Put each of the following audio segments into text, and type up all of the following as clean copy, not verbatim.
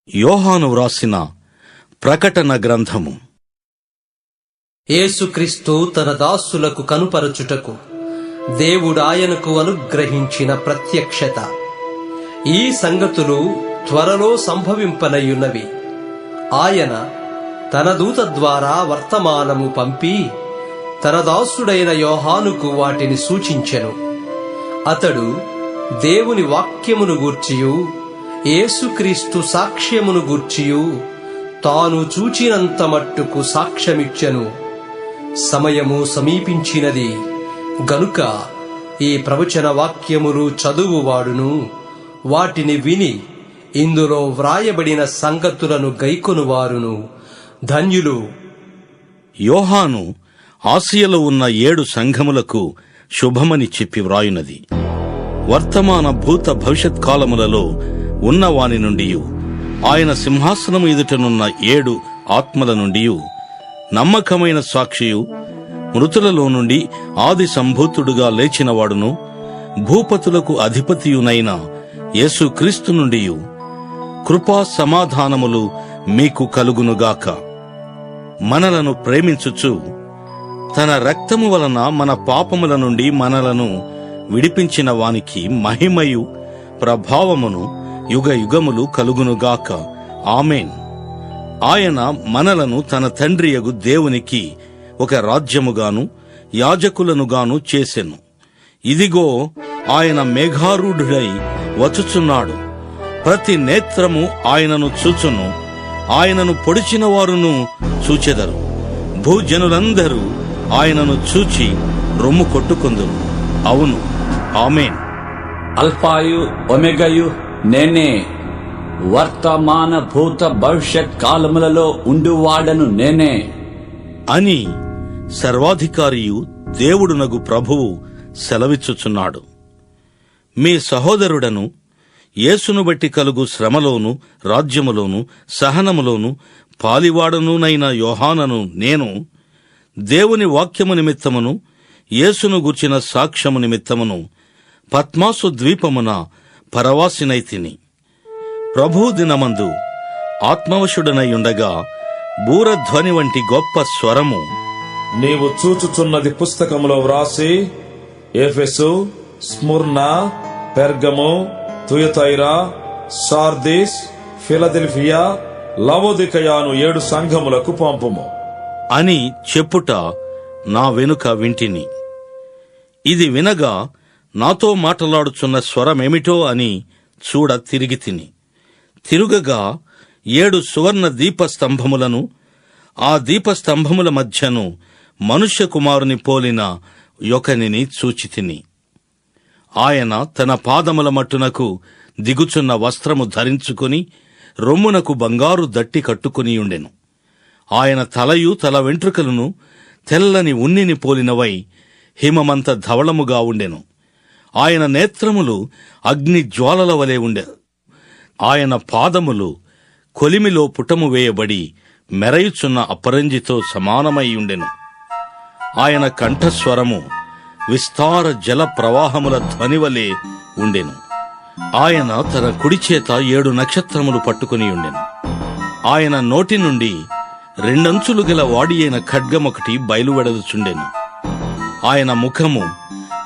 యోహాను వ్రాసిన ప్రకటన గ్రంథము. యేసుక్రీస్తు తన దాసులకు కనుపరచుటకు దేవుడాయనకు అనుగ్రహించిన ప్రత్యక్షత. ఈ సంగతులు త్వరలో సంభవింపనయ్యున్నవి. ఆయన తన దూత ద్వారా వర్తమానము పంపి తన దాసుడైన యోహానుకు వాటిని సూచించెను. అతడు దేవుని వాక్యమును గూర్చియు యేసుక్రీస్తు సాక్ష్యమును గూర్చియు తాను చూచినంత మట్టుకు సాక్ష్యమిచ్చెను. సమయము సమీపించినది గనుక ఈ ప్రవచన వాక్యములు చదువువాడును వాటిని విని ఇందులో వ్రాయబడిన సంగతులను గైకొనువారును ధన్యులు. యోహాను ఆసియలో ఉన్న 7 సంఘములకు శుభమని చెప్పి వ్రాయునది. వర్తమాన భూత భవిష్యత్ కాలములలో ఉన్నవాని నుండియు ఆయన సింహాసనము ఎదుటనున్న 7 ఆత్మల నుండియు నమ్మకమైన సాక్షియు మృతులలో నుండి ఆది సంభూతుడుగా లేచినవాడును భూపతులకు అధిపతియునైన యేసుక్రీస్తు నుండియు కృపా సమాధానములు మీకు కలుగునుగాక. మనలను ప్రేమించుచు తన రక్తము వలన మన పాపముల నుండి మనలను విడిపించిన వానికి మహిమయు ప్రభావమును యుగ యుగములు కలుగునుగాక. ఆమేన్. ఆయన మనలను తన తండ్రియగు దేవునికి ఒక రాజ్యముగాను యాజకులనుగాను చేసెను. ఇదిగో ఆయన మేఘారూఢుడై వచ్చుచున్నాడు. ప్రతి నేత్రము ఆయనను చూచును. ఆయనను పొడిచిన వారును చూచెదరు. భూజనులందరూ ఆయనను చూచి రొమ్ము కొట్టుకొందురు. అవును, ఆమేన్. అల్ఫాయు ఒమెగయు నేనే, వర్తమాన భూత భవిష్యత్ కాలములలో ఉండువాడను నేనే అని సర్వాధికారియు దేవుడునగు ప్రభువు సెలవిచ్చుచున్నాడు. మీ సహోదరుడను యేసును బట్టి కలుగు శ్రమలోను రాజ్యములోను సహనములోను పాలివాడనునైన యోహానను నేను దేవుని వాక్యము నిమిత్తమును యేసును గూర్చిన సాక్ష్యము నిమిత్తమును పద్మాసు ద్వీపమున పరవాసినైతిని. ప్రభు దినమందు ఆత్మవశుడనయుండగా బూరధ్వని వంటి గొప్ప స్వరము నీవు చూచుచున్నది పుస్తకములో వ్రాసి Ephesus, Smyrna, Pergamum, Thyatira, Sardis, Philadelphia, లవోదికయాను 7 సంఘములకు పంపుము అని చెప్పుట నా వెనుక వింటిని. ఇది వినగా నాతో మాట్లాడుచున్న స్వరమేమిటో అని చూడ తిరిగి తిరుగగా 7 సువర్ణ దీపస్తంభములను ఆ దీపస్తంభముల మధ్యను మనుష్య కుమారుని పోలిన యొకనిని చూచితిని. ఆయన తన పాదముల మట్టునకు దిగుచున్న వస్త్రము ధరించుకుని రొమ్మునకు బంగారు దట్టి కట్టుకునియుండెను. ఆయన తలయు తల వెంట్రుకలను తెల్లని ఉన్నిని పోలినవై హిమమంత ధవళముగా ఉండెను. ఆయన నేత్రములు అగ్ని జ్వాలల వలె ఉండే. ఆయన పాదములు కొలిమిలో పుటము వేయబడి మెరయుచున్న అపరంజితో సమానమై ఉండెను. ఆయన కంఠస్వరము విస్తార జల ప్రవాహముల ధ్వనివలే ఉండెను. ఆయన తన కుడిచేత 7 నక్షత్రములు పట్టుకుని ఉండెను. ఆయన నోటి నుండి 2 అంచులు గల వాడి అయిన ఖడ్గమొకటి బయలువెడలుచుండెను. ఆయన ముఖము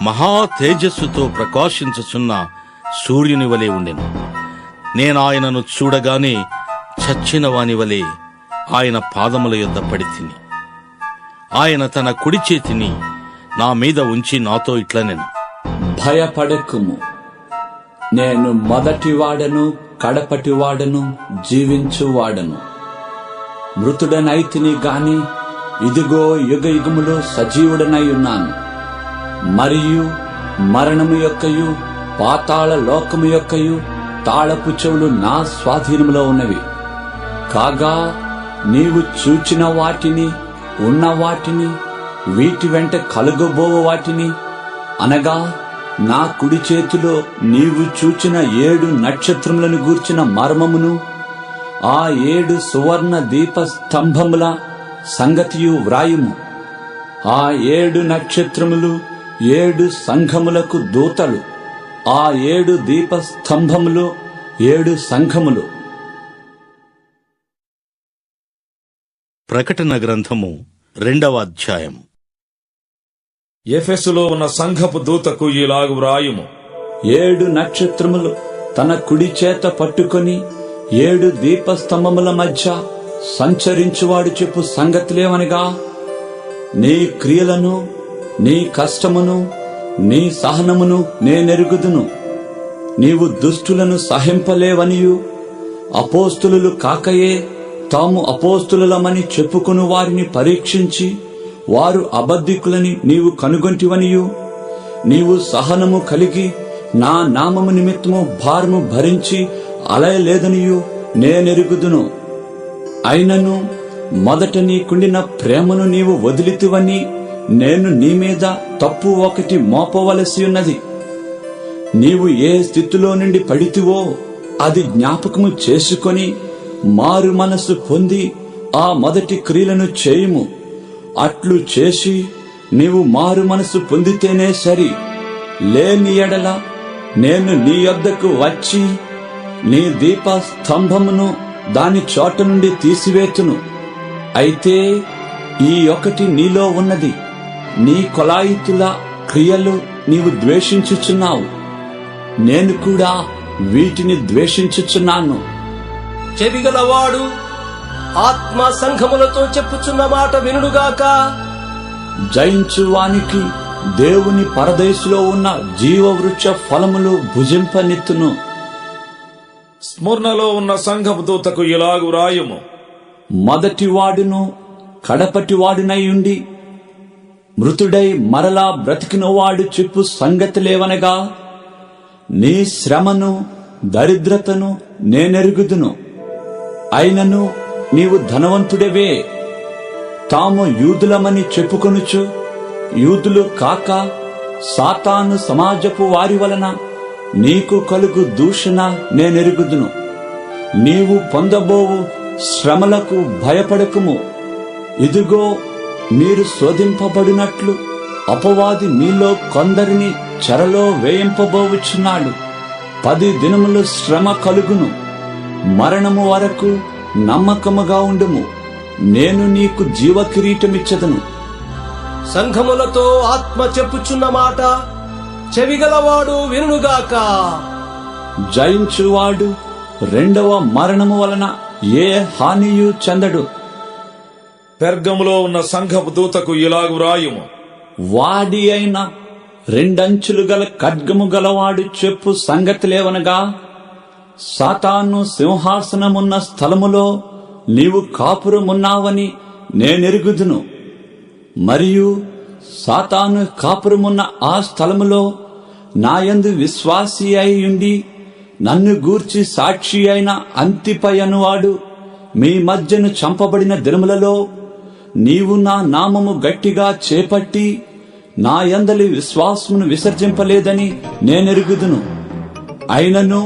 మహా తేజస్సుతో ప్రకాశించుచున్న సూర్యుని వలె ఉండెను. నేనాయనను చూడగానే చచ్చిన వాని వలె ఆయన పాదముల యొద్ద పడితిని. ఆయన తన కుడి చేతిని నా మీద ఉంచి నాతో ఇట్లనెను, భయపడకుము, నేను మొదటివాడను కడపటివాడను జీవించువాడను. మృతుడనైతిని గాని ఇదిగో యుగ యుగములో సజీవుడనై ఉన్నాను. మరియు మరణము యొక్కయు పాతాళ లోకము యొక్కయు తాళపు చెవులు నా స్వాధీనములో ఉన్నవి. కాగా నీవు చూచిన వాటిని, ఉన్న వాటిని, వీటి వెంట కలుగబోవు వాటిని, అనగా నా కుడి చేతిలో నీవు చూచిన 7 నక్షత్రములను గూర్చిన మర్మమును, ఆ 7 సువర్ణ దీప స్తంభముల సంగతియు వ్రాయుము. ఆ 7 నక్షత్రములు 7 సంఘములకు దూతలు, ఆ 7 దీప స్తంభములు 7 సంఘములు. ప్రకటన గ్రంథము 2వ అధ్యాయం. ఎఫెసులో ఉన్న సంఘపు దూతకు ఇలాగు వ్రాయుము. 7 నక్షత్రములు తన కుడి చేత పట్టుకొని 7 దీపస్తంభముల మధ్య సంచరించువాడు చెప్పు సంగతులేమనగా, నీ క్రియలను, నీ కష్టమును, నీ సహనమును నేనెరుగుదును. నీవు దుష్టులను సహింపలేవనియు, అపోస్తులు కాకయే తాము అపోస్తులమని చెప్పుకుని వారిని పరీక్షించి వారు అబద్ధికులని నీవు కనుగొంటివనియు, నీవు సహనము కలిగి నా నామము నిమిత్తము భారము భరించి అలయలేదనియు నేనెరుగుదును. అయినను మొదట నీకుండిన ప్రేమను నీవు వదిలితివని నేను నీ మీద తప్పు ఒకటి మోపవలసి ఉన్నది. నీవు ఏ స్థితిలో నుండి పడితివో అది జ్ఞాపకము చేసుకొని మారు మనసు పొంది ఆ మొదటి క్రియలను చేయుము. అట్లు చేసి నీవు మారు మనసు పొందితేనే సరి. లేని ఎడల నేను నీ యొద్దకు వచ్చి నీ దీప స్తంభమును దాని చోట నుండి తీసివేతును. అయితే ఈ ఒకటి నీలో ఉన్నది, నీ కొలాయితుల క్రియలు నీవు ద్వేషించుచున్నావు. నేను కూడా వీటిని ద్వేషించుచున్నాను. చెవిగలవాడు ఆత్మ సంఘములతో చెప్పుచున్న మాట వినుడుగాక. జయించువానికి దేవుని పరదేశులో ఉన్న జీవవృక్ష ఫలములు భుజింపనెత్తును. స్ముర్నలో ఉన్న సంఘపు దూతకు ఇలాగు వ్రాయుము. మొదటివాడును కడపటివాడునై ఉండి మృతుడై మరలా బ్రతికినవాడు చెప్పు సంగతులేవనగా, నీ శ్రమను దరిద్రతను నేనెరుగుదును. అయినను నీవు ధనవంతుడవే. తాము యూదులమని చెప్పుకొనుచు యూదులు కాక సాతాను సమాజపు వారి వలన నీకు కలుగు దూషణ నేనెరుగుదును. నీవు పొందబోవు శ్రమలకు భయపడకుము. ఇదిగో, మీరు శోధింపబడినట్లు అపవాది మీలో కొందరిని చెరలో వేయింపబోవుచున్నాడు. 10 దినములు శ్రమ కలుగును. మరణము వరకు నమ్మకముగా ఉండుము. నేను నీకు జీవ కిరీటమిచ్చదను. సంఘములతో ఆత్మ చెప్పుచున్న మాట చెవిగలవాడు వినుగాక. జయించువాడు రెండవ మరణము వలన ఏ హానియు చెందడు. పెర్గములో ఉన్న సంఘపు దూతకు ఇలాగు వ్రాయుము. వాడి అయిన 2 అంచులు గల ఖడ్గము గలవాడు చెప్పు సంగతులేవనగా, సాతాను సింహాసనమున్న స్థలములో నీవు కాపురమున్నావని నేనెరుగుదును. మరియు సాతాను కాపురమున్న ఆ స్థలములో నాయందు విశ్వాసి అయి నన్ను గూర్చి సాక్షి అయిన అంతిపై అనువాడు మీ మధ్యను చంపబడిన దినములలో నీవు నా నామము గట్టిగా చేపట్టి నా యందలి విశ్వాసమును విసర్జింపలేదని నేనెరుగుదును. అయినను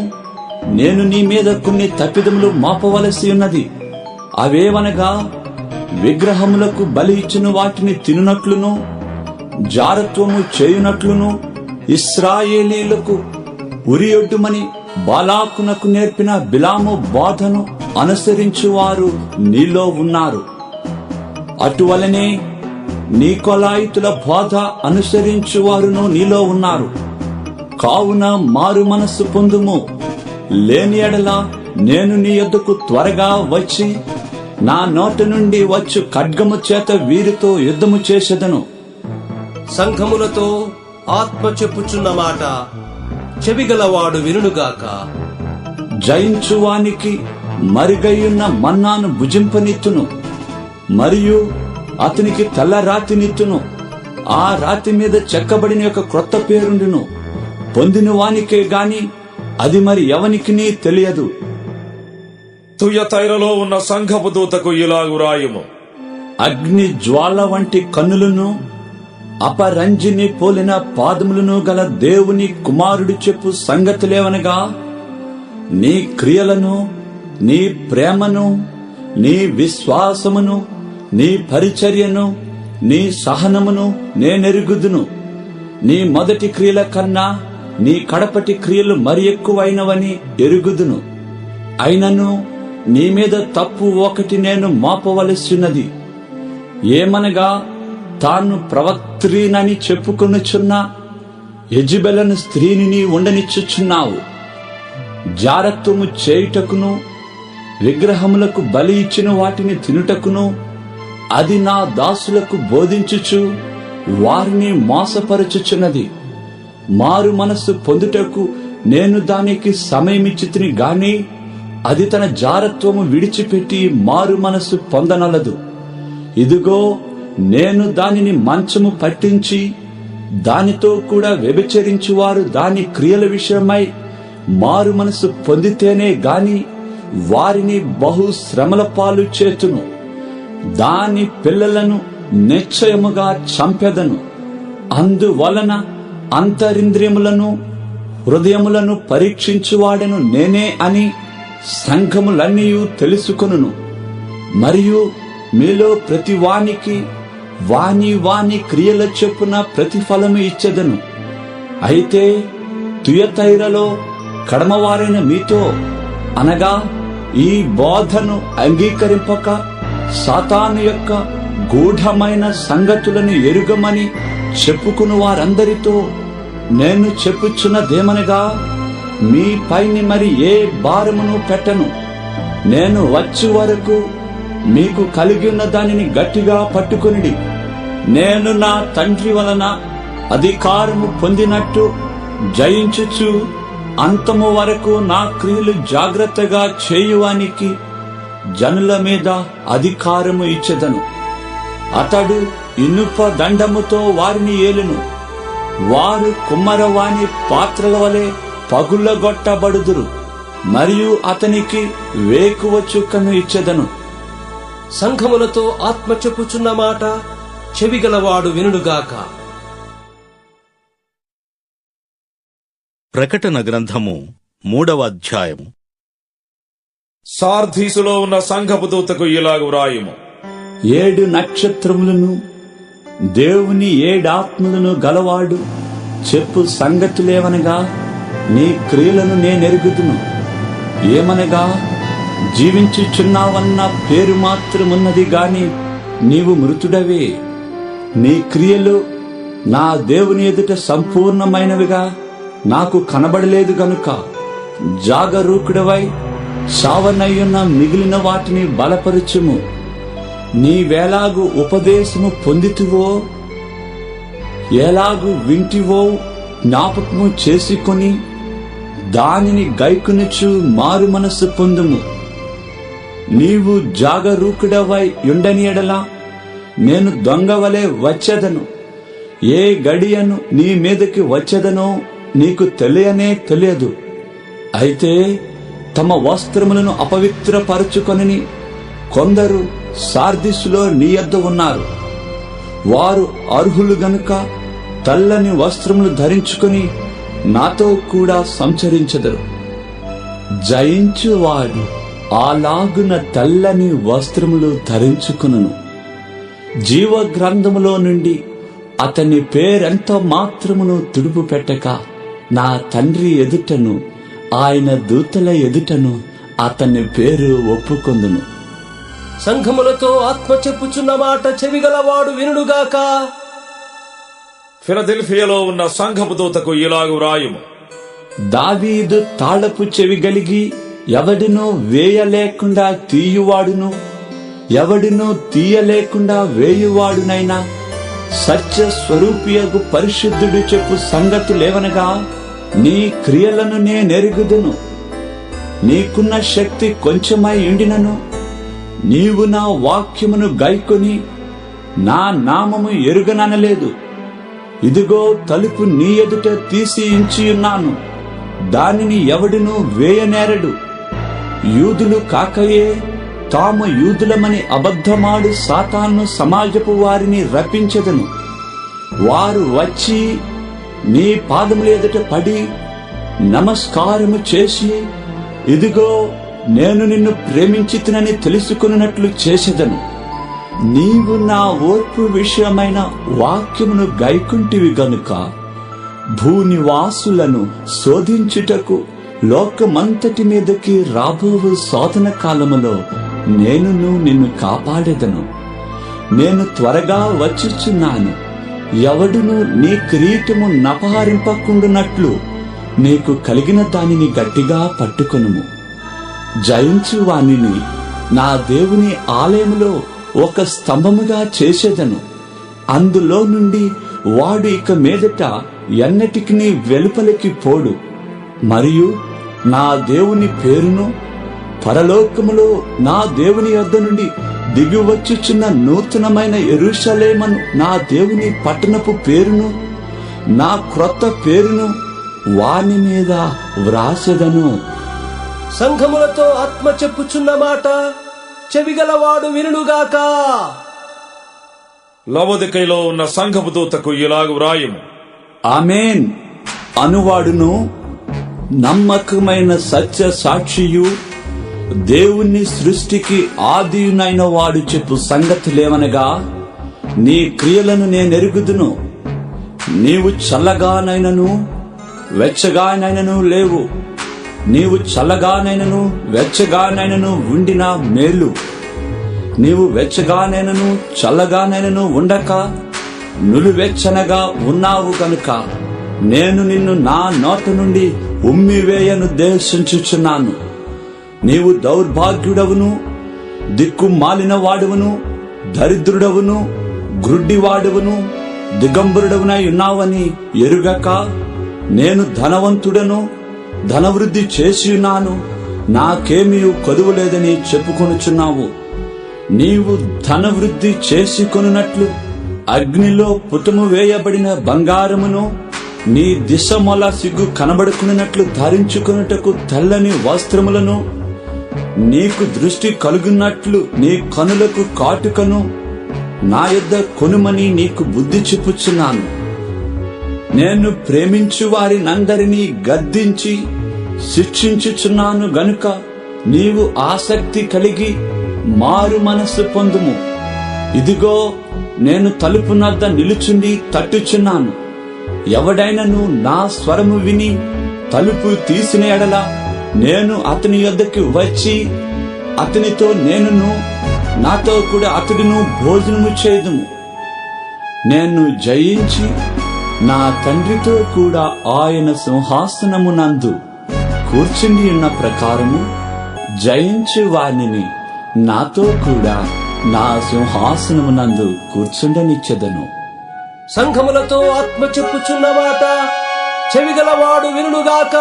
నేను నీ మీద కొన్ని తప్పిదములు మోపవలసి ఉన్నది. అవేవనగా, విగ్రహములకు బలి ఇచ్చిన వాటిని తినునట్లును, జారత్వము చేయునట్లును ఇశ్రాయేలీలకు ఉరియొడ్డుమని బాలాకునకు నేర్పిన బిలాము బోధను అనుసరించువారు నీలో ఉన్నారు. అటువలనే నీకొలాయితుల బోధ అనుసరించువారును నీలో ఉన్నారు. కావున మారు మనస్సు పొందుము. లేని ఎడల నేను నీ యొద్దకు త్వరగా వచ్చి నా నోట నుండి వచ్చు ఖడ్గము చేత వీరితో యుద్ధము చేసేదను. సంఘములతో ఆత్మ చెప్పుచున్న మాట చెవిగలవాడు వినుగాక. జయించువానికి మరుగయ్యున్న మన్నాను భుజింపనిత్తును. మరియు అతనికి తెల్ల రాతినిత్తును. ఆ రాతి మీద చెక్కబడిన యొక్క క్రొత్త పేరుండును. పొందిన వానికే గాని అది మరి ఎవనికినీ తెలియదు. తుయతైరలో ఉన్న సంఘపు దూతకు ఇలాగు వ్రాయుము. అగ్ని జ్వాల వంటి కన్నులను అపరంజిని పోలిన పాదములను గల దేవుని కుమారుడు చెప్పు సంగతులేవనగా, నీ క్రియలను, నీ ప్రేమను, నీ విశ్వాసమును, నీ పరిచర్యను, నీ సహనమును నేనెరుగుదును. నీ మొదటి క్రియల కన్నా నీ కడపటి క్రియలు మరి ఎక్కువైనవని ఎరుగుదును. అయినను నీ మీద తప్పు ఒకటి నేను మోపవలసినది. ఏమనగా తాను ప్రవక్త్రీనని చెప్పుకొనుచున్న యెజబెలను స్త్రీని ఉండనిచ్చుచున్నావు. జారత్వము చేయుటకును విగ్రహములకు బలి ఇచ్చిన వాటిని తినుటకును అది నా దాసులకు బోధించుచు వారిని మోసపరచుచున్నది. మారు మనస్సు పొందుటకు నేను దానికి సమయమిచ్చితిని గాని అది తన జారత్వము విడిచిపెట్టి మారు మనస్సు పొందనలదు. ఇదిగో నేను దానిని మంచము పట్టించి దానితో కూడా వ్యభిచరించువారు దాని క్రియల విషయమై మారు మనసు పొందితేనే గాని వారిని బహు శ్రమల పాలు చేతును. దాని పిల్లలను నిశ్చయముగా చంపెదను. అందువలన అంతరింద్రియములను హృదయములను పరీక్షించువాడను నేనే అని సంఘములన్నీ తెలుసుకొనును. మరియు మీలో ప్రతి వానికి వాని క్రియల చొప్పున ప్రతిఫలము ఇచ్చెదను. అయితే తుయతైరలో కడమవారైన మీతో అనగా ఈ బోధను అంగీకరింపక సాతాను యొక్క గూఢమైన సంగతులను ఎరుగమని చెప్పుకుని వారందరితో నేను చెప్పుచున్నదేమనగా మీ పైని మరి ఏ భారమును పెట్టను. నేను వచ్చే వరకు మీకు కలిగి ఉన్న దానిని గట్టిగా పట్టుకొనిడి. నేను నా తండ్రి వలన అధికారము పొందినట్టు జయించుచు అంతము వరకు నా క్రియలు జాగ్రత్తగా చేయువానికి జనుల మీద అధికారము ఇచ్చెదను. అతడు ఇనుప దండముతో వారిని ఏలును. వారు కుమ్మరవాణి పాత్రల వలె పగులగొట్టబడుదురు. మరియు అతనికి వేకువ చుక్కను ఇచ్చెదను. సంఘములతో ఆత్మ చెప్పుచున్న మాట చెవిగలవాడు వినుగాక. ప్రకటన గ్రంథము 3వ అధ్యాయము. సార్ధీసులో ఉన్న సంఘపు దూతకు ఇలాగు వ్రాయుము. 7 నక్షత్రములను దేవుని 7 ఆత్మలను గలవాడు చెప్పు సంగతులేవనగా నీ క్రియలను నేనెరుగుదును. ఏమనగా జీవించుచున్నావన్న పేరు మాత్రమున్నది గాని నీవు మృతుడవే. నీ క్రియలు నా దేవుని ఎదుట సంపూర్ణమైనవిగా నాకు కనబడలేదు గనుక జాగరూకుడవై చావనయ్యున్న మిగిలిన వాటిని బలపరచుము. నీవేలాగు ఉపదేశము పొందితివో ఎలాగు వింటివో జ్ఞాపకము చేసుకొని దానిని గైకొనుచు మారు మనస్సు పొందుము. నీవు జాగరూకుడవై ఉండని ఎడల నేను దొంగవలే వచ్చేదను. ఏ గడియను నీ మీదకి వచ్చేదనో నీకు తెలియదు. అయితే తమ వస్త్రములను అపవిత్రపరచుకొనని కొందరు సార్దిస్సులో నీ యొద్ద ఉన్నారు. వారు అర్హులు గనుక తెల్లని వస్త్రములు ధరించుకొని నాతో కూడా సంచరించెదరు. జయించువాడు అలాగున తెల్లని వస్త్రములు ధరించుకొనును. జీవ గ్రంథములో నుండి అతని పేరెంత మాత్రమును తుడుపు పెట్టక నా తండ్రి ఎదుటను ఆయన దూతల ఎదుటను అతని పేరు ఒప్పుకొందును. సంఘములతో ఆత్మ చెప్పుచున్న మాట చెవిగలవాడు వినుగాక. ఫిలదెల్ఫియాలో ఉన్న సంఘపు దూతకు ఇలాగు వ్రాయుము. దావీదు తాళపు చెవి గలిగి ఎవడినూ వేయలేకుండా తీయువాడును ఎవడినూ తీయలేకుండా వేయువాడునైనా సత్య స్వరూపియగు పరిశుద్ధుడు చెప్పు సంగతులేవనగా నీ క్రియలను నేనెరుగుదును. నీకున్న శక్తి కొంచెమై ఉండినను నీవు నా వాక్యమును గైకొని నా నామము ఎరుగననలేదు. ఇదిగో తలుపు నీ ఎదుట తీసి ఉంచియున్నాను, దానిని ఎవడునూ వేయనేరడు. యూదులు కాకయే తాము యూదులమని అబద్ధమాడు సాతాను సమాజపు వారిని రప్పించెదను. వారు వచ్చి నీ పాదముల ఎదుట పడి నమస్కారము చేసి ఇదిగో నేను నిన్ను ప్రేమించితినని తెలుసుకున్నట్లు చేసెదను. నీవు నా ఓర్పు విషయమైన వాక్యమును గైకుంటివి గనుక భూనివాసులను శోధించుటకు లోకమంతటి మీదకి రాబోవు శోధన కాలములో నిన్ను కాపాడెదను. నేను త్వరగా వచ్చుచున్నాను. ఎవడును నీ కిరీటము నపహరింపకుండునట్లు నీకు కలిగిన దానిని గట్టిగా పట్టుకొనుము. జయించు వానిని నా దేవుని ఆలయములో ఒక స్తంభముగా చేసేదను. అందులో నుండి వాడు ఇక మీదట ఎన్నటికి వెలుపలికి పోడు. మరియు నా దేవుని పేరును, పరలోకములో నా దేవుని యొద్ద నుండి దిగివచ్చుచున్న నూతనమైన యెరూషలేమును, నా దేవుని పట్టణపు పేరును, నా క్రొత్త పేరును వాని మీద వ్రాసెదను. సంఘములతో ఆత్మ చెప్పుచున్న మాట చెవిగలవాడు వినుగాక. లవొదికయలో ఉన్న సంఘపు దూతకు ఇలాగు వ్రాయుము. ఆమేన్ అనువాడును, నమ్మకమైన సత్య సాక్షియు, దేవుని సృష్టికి ఆదియునైన వాడు చెప్పు సంగతులేమనగా, నీ క్రియలను నేనెరుగుదును. నీవు చల్లగానైనను వెచ్చగానైనను లేవు. నీవు చల్లగానైనను వెచ్చగానైనను ఉండినా మేలు. నీవు వెచ్చగానైనను చల్లగానైనను ఉండక నులివెచ్చనగా ఉన్నావు గనుక నేను నిన్ను నా నోట నుండి ఉమ్మివేయనుద్దేశించుచున్నాను. నీవు దౌర్భాగ్యుడవును, దిక్కుమాలిన వాడువును, దరిద్రుడవును, గ్రుడ్డివాడువును, దిగంబరుడవునై ఉన్నావని ఎరుగక, నేను ధనవంతుడను, ధనవృద్ధి చేసియున్నాను, నాకేమీ కొదువలేదని చెప్పుకొనుచున్నావు. నీవు ధనవృద్ధి చేసుకొనున్నట్లు అగ్నిలో పుటము వేయబడిన బంగారమును, నీ దిశమొల సిగ్గు కనబడుకున్నట్లు ధరించుకొనుటకు తెల్లని వస్త్రములను, నీకు దృష్టి కలుగున్నట్లు నీ కనులకు కాటుకను నా యొద్ద కొనుమని నీకు బుద్ధి చెప్పుచున్నాను. నేను ప్రేమించు వారినందరినీ గద్దించి శిక్షించుచున్నాను గనుక నీవు ఆసక్తి కలిగి మారు మనస్సు పొందుము. ఇదిగో నేను తలుపు నద్ద నిలుచుండి తట్టుచున్నాను. ఎవడైనను నా స్వరము విని తలుపు తీసిన ఎడల నేను అతని యొద్దకు వచ్చి అతనితో నేనును, నాతో కూడా అతడును భోజనము చేయుదుము. నేను జయించి నా తండ్రితో కూడా ఆయన సింహాసనమునందు కూర్చుని ఉన్న ప్రకారము జయించు వారిని నాతో కూడా నా సింహాసనమునందు కూర్చుండనిచ్చెదను. సంఘములతో ఆత్మ చెప్పుచున్న మాట చెవిగలవాడు వినుగాక.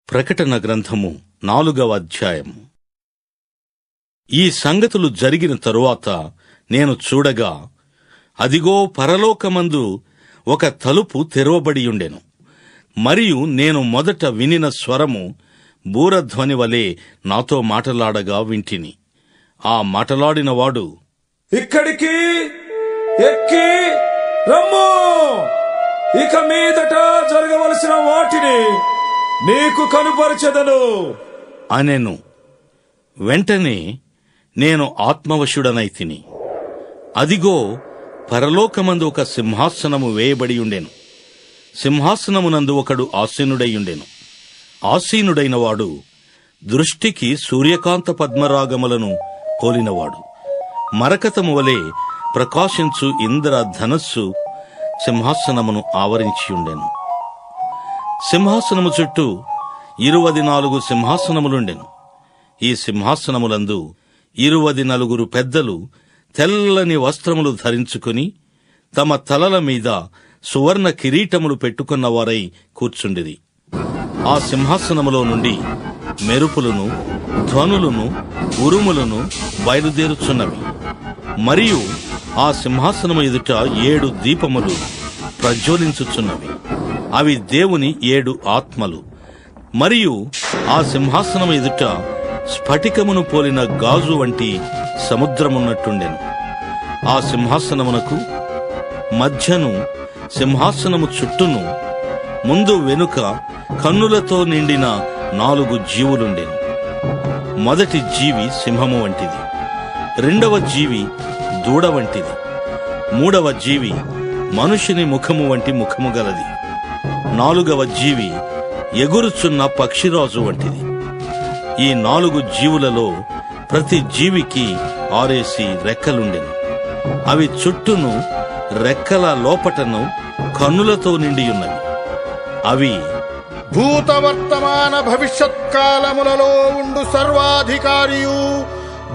ప్రకటన గ్రంథము 4వ అధ్యాయము. ఈ సంగతులు జరిగిన తరువాత నేను చూడగా, అదిగో పరలోకమందు ఒక తలుపు తెరవబడియుండెను. మరియు నేను మొదట వినిన స్వరము బూరధ్వని వలె నాతో మాటలాడగా వింటిని. ఆ మాటలాడినవాడు, ఇక్కడికి ఎక్కి రమ్ము, ఇక మీదట జరగవలసిన వాటిని నీకు కనుపరచెదను అనెను. వెంటనే నేను ఆత్మవశుడనైతిని. అదిగో పరలోకమందు ఒక సింహాసనము వేయబడియుండెను. సింహాసనమునందు ఒకడు ఆసీనుడైయుండెను. ఆసీనుడైన వాడు దృష్టికి సూర్యకాంత పద్మరాగములను పోలినవాడు. మరకతము వలె ప్రకాశించు ఇంద్ర ధనస్సు సింహాసనమును ఆవరించియుండెను. సింహాసనము చుట్టూ 24 సింహాసనములుండెను. ఈ సింహాసనములందు 24 పెద్దలు తెల్లని వస్త్రములు ధరించుకుని తమ తలల మీద సువర్ణ కిరీటములు పెట్టుకున్నవారై కూర్చుండిరి. ఆ సింహాసనములో నుండి మెరుపులను, ధ్వనులను, ఉరుములను బయలుదేరుచున్నవి. మరియు ఆ సింహాసనము ఎదుట 7 దీపములు ప్రజ్వలించుచున్నవి. అవి దేవుని 7 ఆత్మలు. మరియు ఆ సింహాసనము ఎదుట స్ఫటికమును పోలిన గాజు వంటి సముద్రమున్నట్టుండెను. ఆ సింహాసనమునకు మధ్యను, సింహాసనము చుట్టూను, ముందు వెనుక కన్నులతో నిండిన 4 జీవులుండెను. మొదటి జీవి సింహము వంటిది, రెండవ జీవి దూడ వంటిది, మూడవ జీవి మనుషుని ముఖము వంటి ముఖము గలది. నాలుగవ జీవి ఎగురుచున్న పక్షిరాజు వంటిది. ఈ 4 జీవులలో ప్రతి జీవికి 6 రెక్కలుండెను. అవి చుట్టూను రెక్కల లోపటను కన్నులతో నిండియున్నవి. అవి భూత వర్తమాన భవిష్యత్ కాలములలో ఉండు సర్వాధికారియు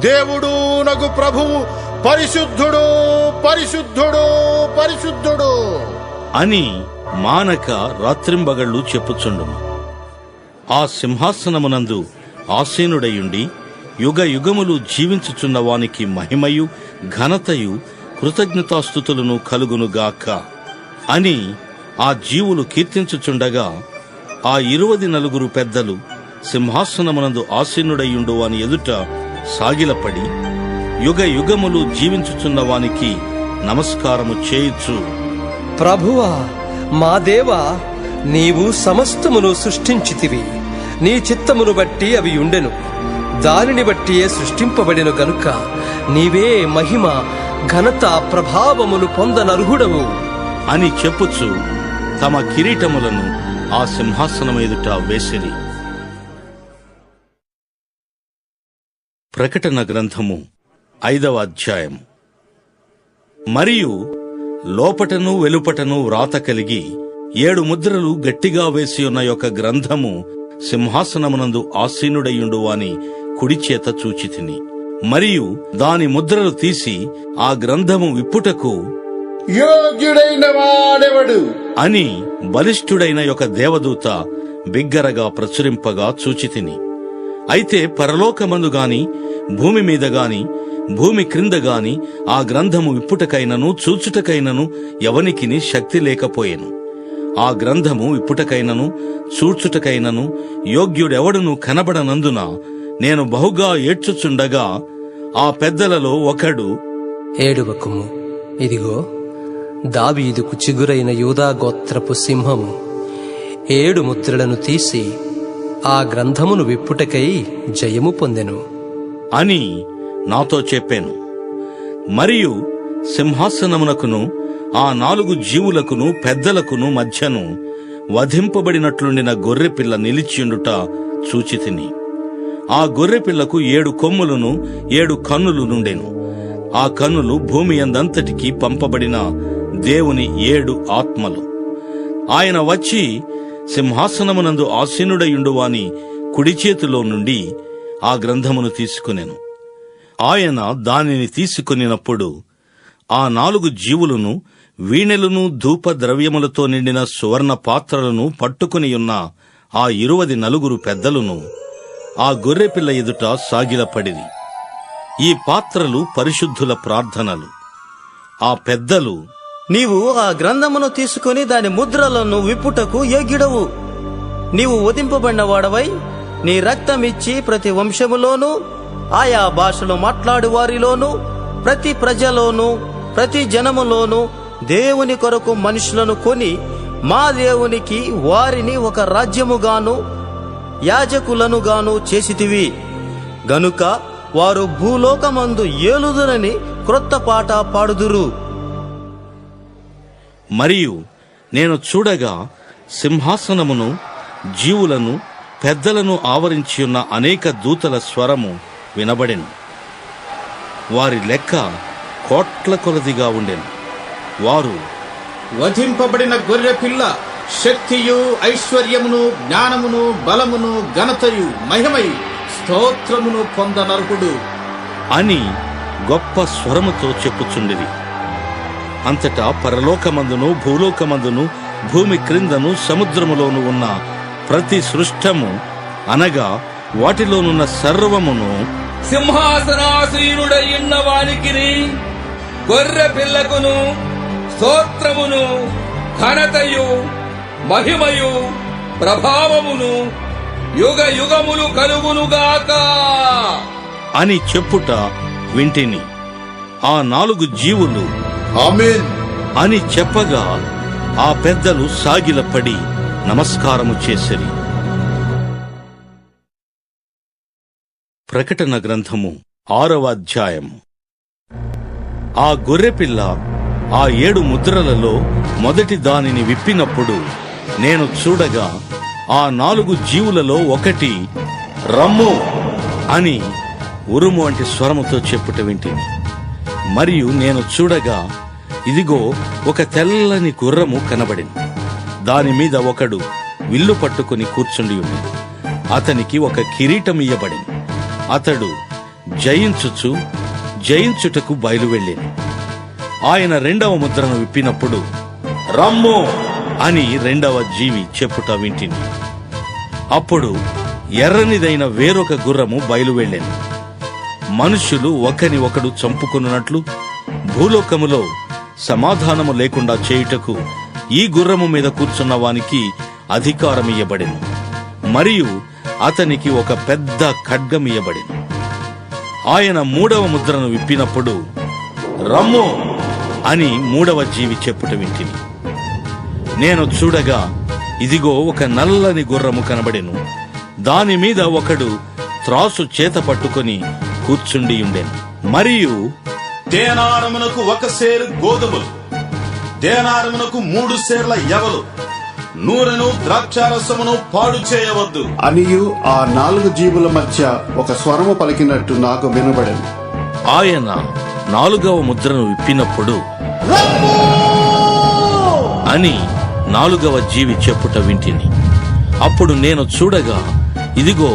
దేవుడు నగు ప్రభువు పరిశుద్ధుడు పరిశుద్ధుడు పరిశుద్ధుడు అని మానక రాత్రింబగళ్ళు చెప్పుచుండును. ఆ సింహాసనమునందు ఆసీనుడయుండి యుగ యుగములు జీవించుచున్న వానికి మహిమయు ఘనతయు కృతజ్ఞతాస్తుతులను కలుగునుగాక అని ఆ జీవులు కీర్తించుచుండగా, ఆ 24 పెద్దలు సింహాసనమునందు ఆసీనుడయుండు వాని ఎదుట సాగిలపడి యుగ యుగములు జీవించుచున్న వానికి నమస్కారము చేయుచు, ప్రభువా, మా దేవా, నీవు సమస్తమును సృష్టించితివి. నీ చిత్తమును బట్టి అవి ఉండెను. దానిని బట్టియే సృష్టింపబడిన గనుక నీవే మహిమ ఘనత ప్రభావములు పొందనర్హుడవు అని చెప్పుచు తమ కిరీటములను ఆ సింహాసనం ఎదుట వేసిరి. ప్రకటన గ్రంథము 5వ అధ్యాయం. మరియు లోపటను వెలుపటను వ్రాత కలిగి 7 ముద్రలు గట్టిగా వేసి ఉన్న యొక్క గ్రంథము సింహాసనమునందు ఆసీనుడయుండు వాని కుడిచేత చూచితిని. మరియు దాని ముద్రలు తీసి ఆ గ్రంథము విప్పుటకు యోగ్యుడైన వాడెవడు అని బలిష్ఠుడైన యొక్క దేవదూత బిగ్గరగా ప్రచురింపగా చూచితిని. అయితే పరలోకమందు గాని భూమి మీద గాని భూమి క్రింద గాని ఆ గ్రంథము విప్పుటకైనను చూచుటకైనను ఎవనికిని శక్తి లేకపోయెను. ఆ గ్రంథము విప్పుటకైనను చూచుటకైనను యోగ్యుడెవడును కనబడనందున నేను బహుగా ఏడ్చుచుండగా ఆ పెద్దలలో ఒకడు, ఏడువకుము, ఇదిగో దావీదుకు చిగురైన యూదా గోత్రపు సింహము 7 ముద్రలను తీసి ఆ గ్రంథమును విప్పుటకై జయము పొందెను అని నాతో చెప్పాను. మరియు సింహాసనమునకును ఆ 4 జీవులకును పెద్దలకును మధ్యను వధింపబడినట్లుండిన గొర్రెపిల్ల నిలిచియుండుట చూచితిని. ఆ గొర్రెపిల్లకు 7 కొమ్ములను 7 కన్నులు నుండెను. ఆ కన్నులు భూమి యందంతటికి పంపబడిన దేవుని 7 ఆత్మలు. ఆయన వచ్చి సింహాసనమునందు ఆసీనుడయుండువాని కుడి చేతిలో నుండి ఆ గ్రంథమును తీసుకునెను. ఆయన దానిని తీసుకునినప్పుడు ఆ 4 జీవులను వీణెలను ధూప ద్రవ్యములతో నిండిన సువర్ణ పాత్రలను పట్టుకునియున్న ఆ 24 పెద్దలను ఆ గొర్రెపిల్ల ఎదుట సాగిలపడిరి. ఈ పాత్రలు పరిశుద్ధుల ప్రార్థనలు. ఆ పెద్దలు, నీవు ఆ గ్రంథమును తీసుకుని దాని ముద్రలను విప్పుటకు యోగ్యుడవు. నీవు వధింపబడిన వాడవై నీ రక్తమిచ్చి ప్రతి వంశములోను ఆయా భాషలు మాట్లాడు వారిలోను ప్రతి ప్రజలోను ప్రతి జనములోను దేవుని కొరకు మనుషులను కొని మా దేవునికి వారిని ఒక రాజ్యముగాను యాజకులనుగాను చేసితివి గనుక వారు భూలోకమందు ఏలుదురని క్రొత్త పాట పాడుదురు. మరియు నేను చూడగా సింహాసనమును జీవులను పెద్దలను ఆవరించియున్న అనేక దూతల స్వరము వినబడెను. వారి లెక్క కోట్ల కొలదిగా ఉండెను. వారు, వధింపబడిన గొర్రె పిల్ల శక్తియు ఐశ్వర్యమును జ్ఞానమును బలమును ఘనతయు మహిమయు స్తోత్రమును పొందనర్హుడు అని గొప్ప స్వరముతో చెప్పుచుండిరి. అంతటా పరలోకమందును భూలోకమందును భూమి క్రిందను సముద్రములోను ఉన్న ప్రతి సృష్టము అనగా వాటిలోనున్న సర్వమును సింహాసనాసీనుడయున్న వానికిని గొర్రె పిల్లకును స్తోత్రమును ఘనతయు మహిమయు ప్రభావమును యుగ యుగములు కలుగునుగాక అని చెప్పుట వింటిని. ఆ 4 జీవులు ఆమేన్ అని చెప్పగా ఆ పెద్దలు సాగిలపడి నమస్కారము చేసిరి. ప్రకటన గ్రంథము 6వ అధ్యాయం. ఆ గొర్రెపిల్ల ఆ 7 ముద్రలలో మొదటి దానిని విప్పినప్పుడు నేను చూడగా ఆ 4 జీవులలో ఒకటి రమ్ము అని ఉరుము వంటి స్వరముతో చెప్పుట వింటిని. మరియు నేను చూడగా ఇదిగో ఒక తెల్లని గుర్రము కనబడింది. దాని మీద ఒకడు విల్లు పట్టుకుని కూర్చుండి ఉన్నాడు. అతనికి ఒక కిరీటం ఇయ్యబడింది. అతడు జయించుటకు బయలువెళ్ళాను. ఆయన 2వ ముద్రను విప్పినప్పుడు రమ్ము అని 2వ జీవి చెప్పుట వింటిని. అప్పుడు ఎర్రనిదైన వేరొక గుర్రము బయలువెళ్ళాను. మనుష్యులు ఒకని ఒకడు చంపుకున్నట్లు భూలోకములో సమాధానము లేకుండా చేయుటకు ఈ గుర్రము మీద కూర్చున్న వానికి అధికారమియ్యబడెను. మరియు అతనికి ఒక పెద్ద ఖడ్గమియ్యబడెను. ఆయన 3వ ముద్రను విప్పినప్పుడు రమ్ము అని 3వ జీవి చెప్పుట వింటిని. నేను చూడగా ఇదిగో ఒక నల్లని గుర్రము కనబడెను. దాని మీద ఒకడు త్రాసు చేత పట్టుకొని కూర్చుండి ఉండెను. మరియు దేనారమునకు 1 సేరు గోధుమలు, దేనారమునకు 3 సేర్ల యవలు, నూనెను ద్రాక్షారసమును పాడు చేయవద్దు అనియు ఆ 4 జీవుల మధ్య ఒక స్వరము పలికినట్టు నాకు వినబడెను. ఆయన 4వ ముద్రను విప్పినప్పుడు అని 4వ జీవి చెప్పుట వింటిని. అప్పుడు నేను చూడగా ఇదిగో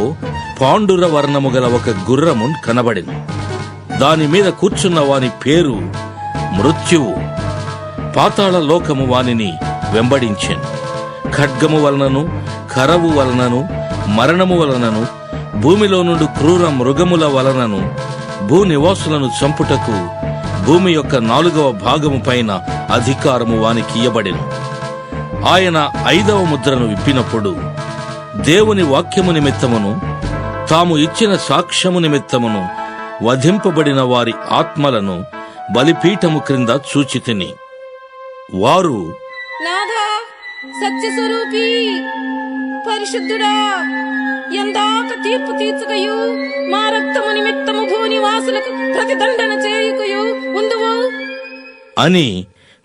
పాండుర వర్ణము గల ఒక గుర్రము కనబడెను. దాని మీద కూర్చున్న వాని పేరు మృత్యువు. పాతాళ లోకము వానిని వెంబడించెను. ఖడ్గము వలనను, కరవు వలనను, మరణము వలనను, భూమిలో నుండి క్రూర మృగముల వలనను భూనివాసులను చంపుటకు భూమి యొక్క 4వ భాగము పైన అధికారము వానికి ఇయ్యబడెను. ఆయన 5వ ముద్రను విప్పినప్పుడు దేవుని వాక్యము నిమిత్తమును తాము ఇచ్చిన సాక్ష్యము నిమిత్తమును వధింపబడిన వారి ఆత్మలను బలిపీఠము క్రింద చూచితిని. వారు నాథా, సత్యస్వరూపి, పరిశుద్ధుడా, ఎందాక తీర్పు తీర్చుకయు మా రక్తము నిమిత్తము భూనివాసులకు ప్రతిదండన చేయుకయు ఉందువు అని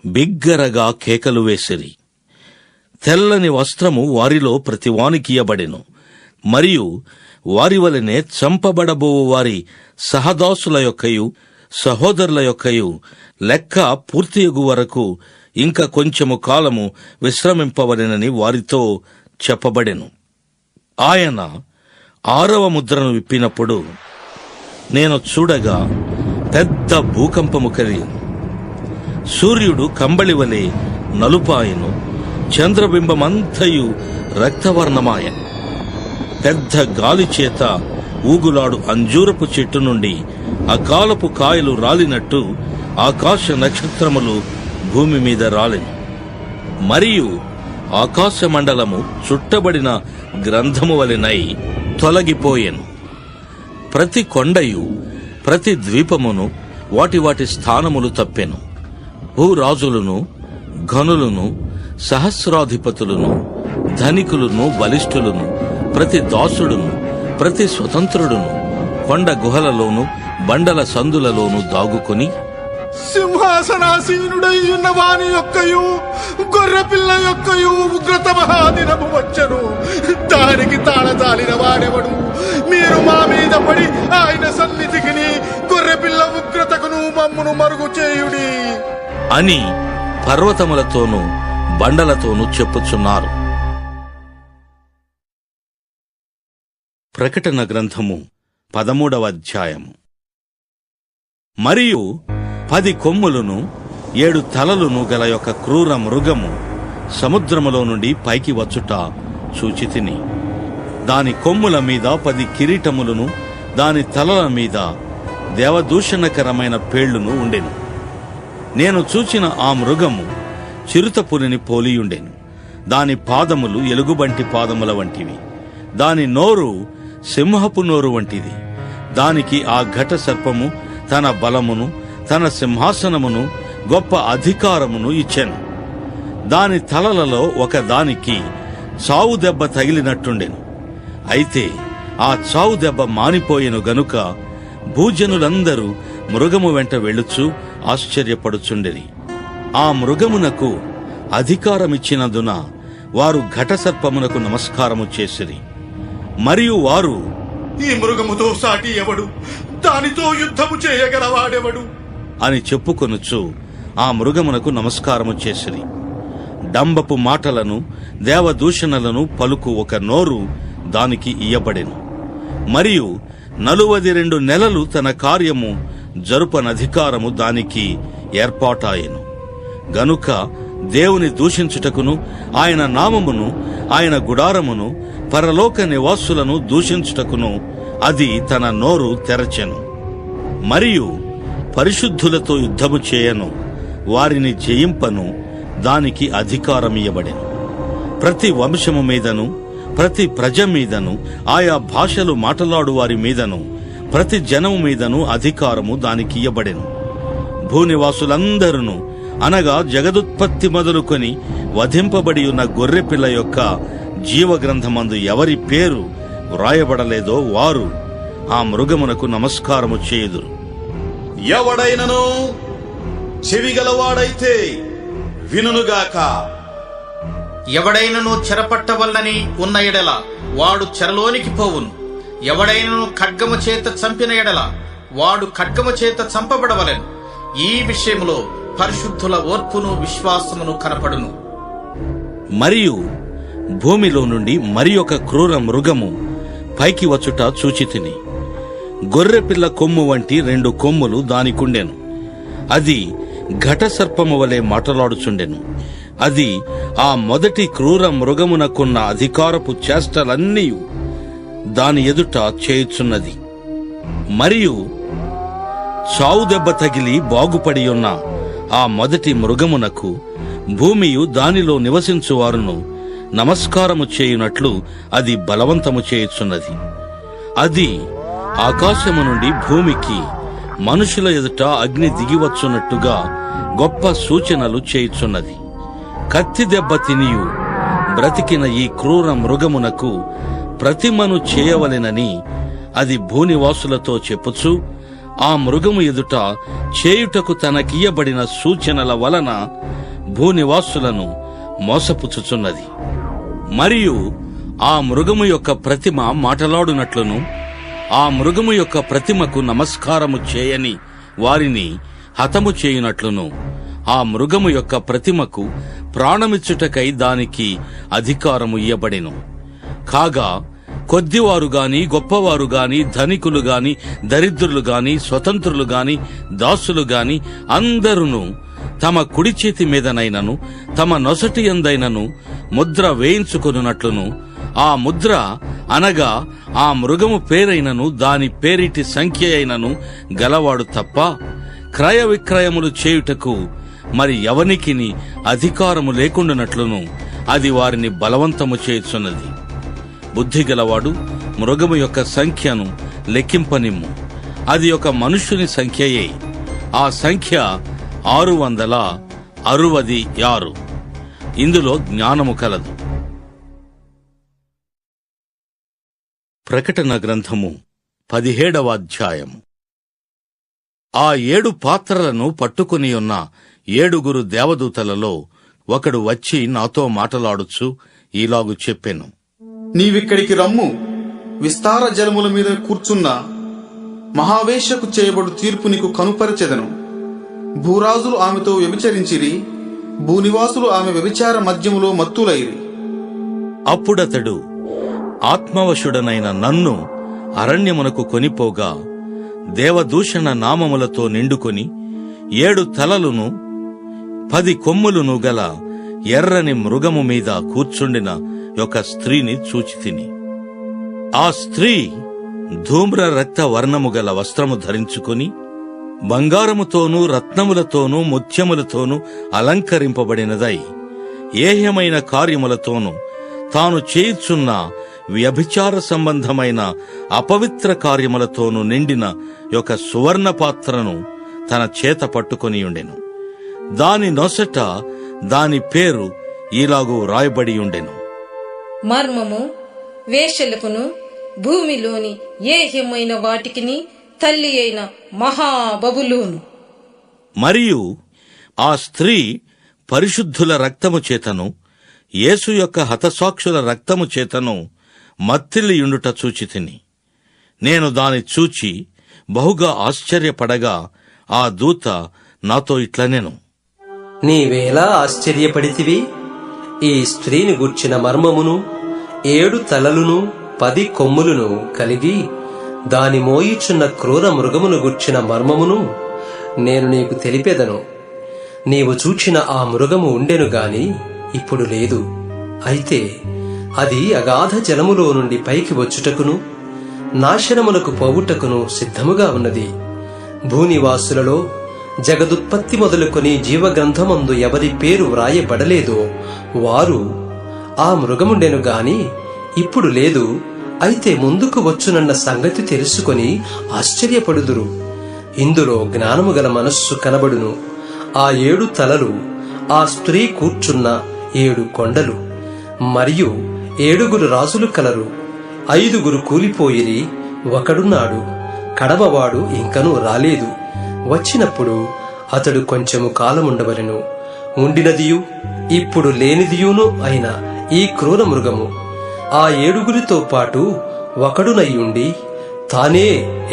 బిగ్గరగా కేకలు వేసిరి. తెల్లని వస్త్రము వారిలో ప్రతివానికియబడెను. మరియు వారి వలనే చంపబడబోవు వారి సహదాసుల యొక్కయు సహోదరుల యొక్కయు లెక్క పూర్తియగు వరకు ఇంకా కొంచెము కాలము విశ్రమింపవలెనని వారితో చెప్పబడెను. ఆయన 6వ ముద్రను విప్పినప్పుడు నేను చూడగా పెద్ద భూకంపము కలిగింది. సూర్యుడు కంబళివలే నలుపాయను, చంద్రబింబమంతయు రక్తవర్ణమాయను. పెద్ద గాలి చేత ఊగులాడు అంజూరపు చెట్టు నుండి అకాలపు కాయలు రాలినట్టు ఆకాశ నక్షత్రములు భూమి మీద రాలెను. మరియు ఆకాశ మండలము చుట్టబడిన గ్రంథము వలెనై తొలగిపోయెను. ప్రతి కొండయు ప్రతి ద్వీపమును వాటి వాటి స్థానములు తప్పెను. భూరాజులను, ఘనులను, సహస్రాధిపతులను, ధనికులను, బలిష్ఠులను, ప్రతి దాసుడును, ప్రతి స్వతంత్రుడును కొండ గుహలలోను బండల సందులలోను దాగుకొని సింహాసనాసీనుడై ఉన్న వాని యొక్కయు గొర్రెపిల్ల యొక్కయు ఉగ్రత మహాదినము వచ్చను. దానికి తాళజాలిన వాడెవడు? మీరు మా మీద పడి ఆయన సన్నిధికిని గొర్రెపిల్ల ఉగ్రతకును మమ్మును మరుగు చేయుడి అని పర్వతములతోనూ బండలతోనూ చెప్పుచున్నారు. ప్రకటన గ్రంథము 13వ అధ్యాయము. మరియు 10 కొమ్ములను 7 తలలను గల యొక్క క్రూర మృగము సముద్రములో నుండి పైకి వచ్చుట చూచితిని. దాని కొమ్ముల మీద 10 కిరీటములను, దాని తలల మీద దేవదూషణకరమైన పేళ్లును ఉండెను. నేను చూచిన ఆ మృగము చిరుతపులిని పోలియుండెను. దాని పాదములు ఎలుగుబంటి పాదముల వంటివి, దాని నోరు సింహపు నోరు వంటిది. దానికి ఆ ఘట సర్పము తన బలమును, తన సింహాసనమును, గొప్ప అధికారమును ఇచ్చెను. దాని తలలలో ఒక దానికి చావు దెబ్బ తగిలినట్టుండెను. అయితే ఆ చావు దెబ్బ మానిపోయెను గనుక భూజనులందరూ మృగము వెంట వెళ్ళుచు ఆశ్చర్యపడుచుండిరి. ఆ మృగమునకు అధికారమిచ్చినందున వారు ఘటసర్పమునకు నమస్కారము చేసిరి. మరియు వారు, ఈ మృగముతో సాటి ఎవడు? దానితో యుద్ధము చేయగలవాడెవడు? అని చెప్పుకొనుచు ఆ మృగమునకు నమస్కారము చేసిరి. డంబపు మాటలను దేవదూషణలను పలుకు ఒక నోరు దానికి ఇయ్యబడెను. మరియు 42 నెలలు తన కార్యము జరుపనధికారము దానికి ఏర్పాటాయెను. గనుక దేవుని దూషించుటకును, ఆయన నామమును, ఆయన గుడారమును, పరలోక నివాసులను దూషించుటకును అది తన నోరు తెరచెను. మరియు పరిశుద్ధులతో యుద్ధము చేయను, వారిని జయింపను దానికి అధికారమియ్యబడెను. ప్రతి వంశము మీదను, ప్రతి ప్రజ మీదను, ఆయా భాషలు మాటలాడు వారి మీదను, ప్రతి జనము మీదను అధికారము దానికి ఇయ్యబడెను. భూనివాసులందరూ అనగా జగదుత్పత్తి మొదలుకొని వధింపబడి ఉన్న గొర్రెపిల్ల యొక్క జీవగ్రంథమందు ఎవరి పేరు వ్రాయబడలేదో వారు ఆ మృగమునకు నమస్కారము చేయుదురు. ఎవడైనను చెవిగలవాడైతే వినుగాక. ఎవడైనను చెరపట్టవలనని ఉన్న ఎడల వాడు చెరలోనికి పోవును. ఎవడైనను ఖడ్గము చేత చంపిన ఎడల వాడు ఖడ్గము చేత చంపబడవలెను. ఈ విషయంలో పరిశుద్ధుల ఓర్పును విశ్వాసమును కనపడును. మరియు భూమిలో నుండి మరి ఒక క్రూర మృగము పైకి వచ్చుట చూచితిని. గొర్రెపిల్ల కొమ్ము వంటి 2 కొమ్ములు దానికుండెను. అది ఘటసర్పము వలె మాటలాడుచుండెను. అది ఆ మొదటి క్రూర మృగమునకున్న అధికారపు చేష్టలన్నీ దాని ఎదుట చేయుచున్నది. మరియు చావు దెబ్బ తగిలి బాగుపడి ఉన్న ఆ మొదటి మృగమునకు భూమియు దానిలో నివసించువారును నమస్కారము చేయునట్లు అది బలవంతము చేయుచున్నది. అది ఆకాశము నుండి భూమికి మనుషుల ఎదుట అగ్ని దిగివచ్చున్నట్టుగా గొప్ప సూచనలు చేయుచున్నది. కత్తి దెబ్బ తినియు బ్రతికిన ఈ క్రూర మృగమునకు ప్రతిమను చేయవలెనని అది భూనివాసులతో చెప్పుచు ఆ మృగము ఎదుట చేయుటకు తనకియ్యబడిన సూచనల వలన భూనివాసులను మోసపుచ్చుచున్నది. మరియు ఆ మృగము యొక్క ప్రతిమ మాటలాడునట్లును, ఆ మృగము యొక్క ప్రతిమకు నమస్కారము చేయని వారిని హతము చేయునట్లును, ఆ మృగము యొక్క ప్రతిమకు ప్రాణమిచ్చుటకై దానికి అధికారము ఇయ్యబడెను. కాగా కొద్దివారు గాని, గొప్పవారు గాని, ధనికులు గాని, దరిద్రులు గాని, స్వతంత్రులు గాని, దాసులు గాని అందరును తమ కుడి చేతి మీదనైనను తమ నొసటి యందైనను ముద్ర వేయించుకొనున్నట్లును, ఆ ముద్ర అనగా ఆ మృగము పేరైనను దాని పేరిటి సంఖ్య అయినను గలవాడు తప్ప క్రయ విక్రయములు చేయుటకు మరి ఎవనికిని అధికారము లేకుండానట్లును అది వారిని బలవంతము చేయుచున్నది. బుద్ధిగలవాడు మృగము యొక్క సంఖ్యను లెక్కింపనిమ్ము. అది ఒక మనుష్యుని సంఖ్యయే. ఆ సంఖ్య 666. ఇందులో జ్ఞానము కలదు. ప్రకటన గ్రంథము 17వ అధ్యాయము. ఆ 7 పాత్రలను పట్టుకుని ఉన్న 7 దేవదూతలలో ఒకడు వచ్చి నాతో మాటలాడుచు ఈలాగు చెప్పెను. నీవిక్కడికి రమ్ము. విస్తార జలముల మీద కూర్చున్న మహావేశ్యకు చేయబడు తీర్పు నీకు కనుపరచెదను. భూరాజులు ఆమెతో వ్యభిచరించిరి, భూనివాసులు ఆమె వ్యభిచార మద్యములో మత్తులైరి. అప్పుడతడు ఆత్మవశుడనైన నన్ను అరణ్యమునకు కొనిపోగా దేవదూషణ నామములతో నిండుకొని 7 తలలును 10 కొమ్ములును గల ఎర్రని మృగము మీద కూర్చుండిన ఒక స్త్రీని చూచితిని. ఆ స్త్రీ ధూమ్ర రక్త వర్ణము గల వస్త్రము ధరించుకొని బంగారముతోనూ రత్నములతోనూ ముత్యములతోనూ అలంకరింపబడినదై ఏహ్యమైన కార్యములతోనూ తాను చేయుచున్న వ్యభిచార సంబంధమైన అపవిత్ర కార్యములతోనూ నిండిన ఒక సువర్ణ పాత్రను తన చేత పట్టుకొనియుండెను. దాని నొసట దాని పేరు ఈలాగు రాయబడి ఉండెను. మర్మము వేశ్యలకును భూమిలోని ఏహ్యమైన వాటికిని తల్లి అయిన మహాబబులోను. మరియు ఆ స్త్రీ పరిశుద్ధుల రక్తము చేతను యేసు యొక్క హతసాక్షుల రక్తము చేతను మత్తిల్లియుండుట చూచితిని. నేను దాని చూచి బహుగా ఆశ్చర్యపడగా ఆ దూత నాతో ఇట్లనెను, నీవేలా ఆశ్చర్యపడితివి? ఈ స్త్రీని గూర్చిన మర్మమును, 7 తలలును 10 కొమ్ములను కలిగి దాని మోయిచున్న క్రూర మృగమును గూర్చిన మర్మమును నేను నీకు తెలిపెదను. నీవు చూచిన ఆ మృగము ఉండెను గాని ఇప్పుడు లేదు. అయితే అది అగాధ జలములో నుండి పైకి వచ్చుటకును నాశనమునకు పోవుటకును సిద్ధముగా ఉన్నది. భూనివాసులలో జగదుత్పత్తి మొదలుకొని జీవగ్రంథమందు ఎవరి పేరు వ్రాయబడలేదో వారు ఆ మృగముండెను గాని ఇప్పుడు లేదు, అయితే ముందుకు వచ్చునన్న సంగతి తెలుసుకొని ఆశ్చర్యపడుదురు. ఇందులో జ్ఞానము గల మనస్సు కనబడును. ఆ 7 తలలు ఆ స్త్రీ కూర్చున్న 7 కొండలు, మరియు 7 రాజులు కలరు. 5 కూలిపోయిరి, ఒకడున్నాడు, కడమవాడు ఇంకనూ రాలేదు. వచ్చినప్పుడు అతడు కొంచెము కాలముండవలెను. ఉండినదియు ఇప్పుడు లేనిదియును అయిన ఈ క్రూర మృగము ఆ 7 పాటు ఒకడునయ్యుండి తానే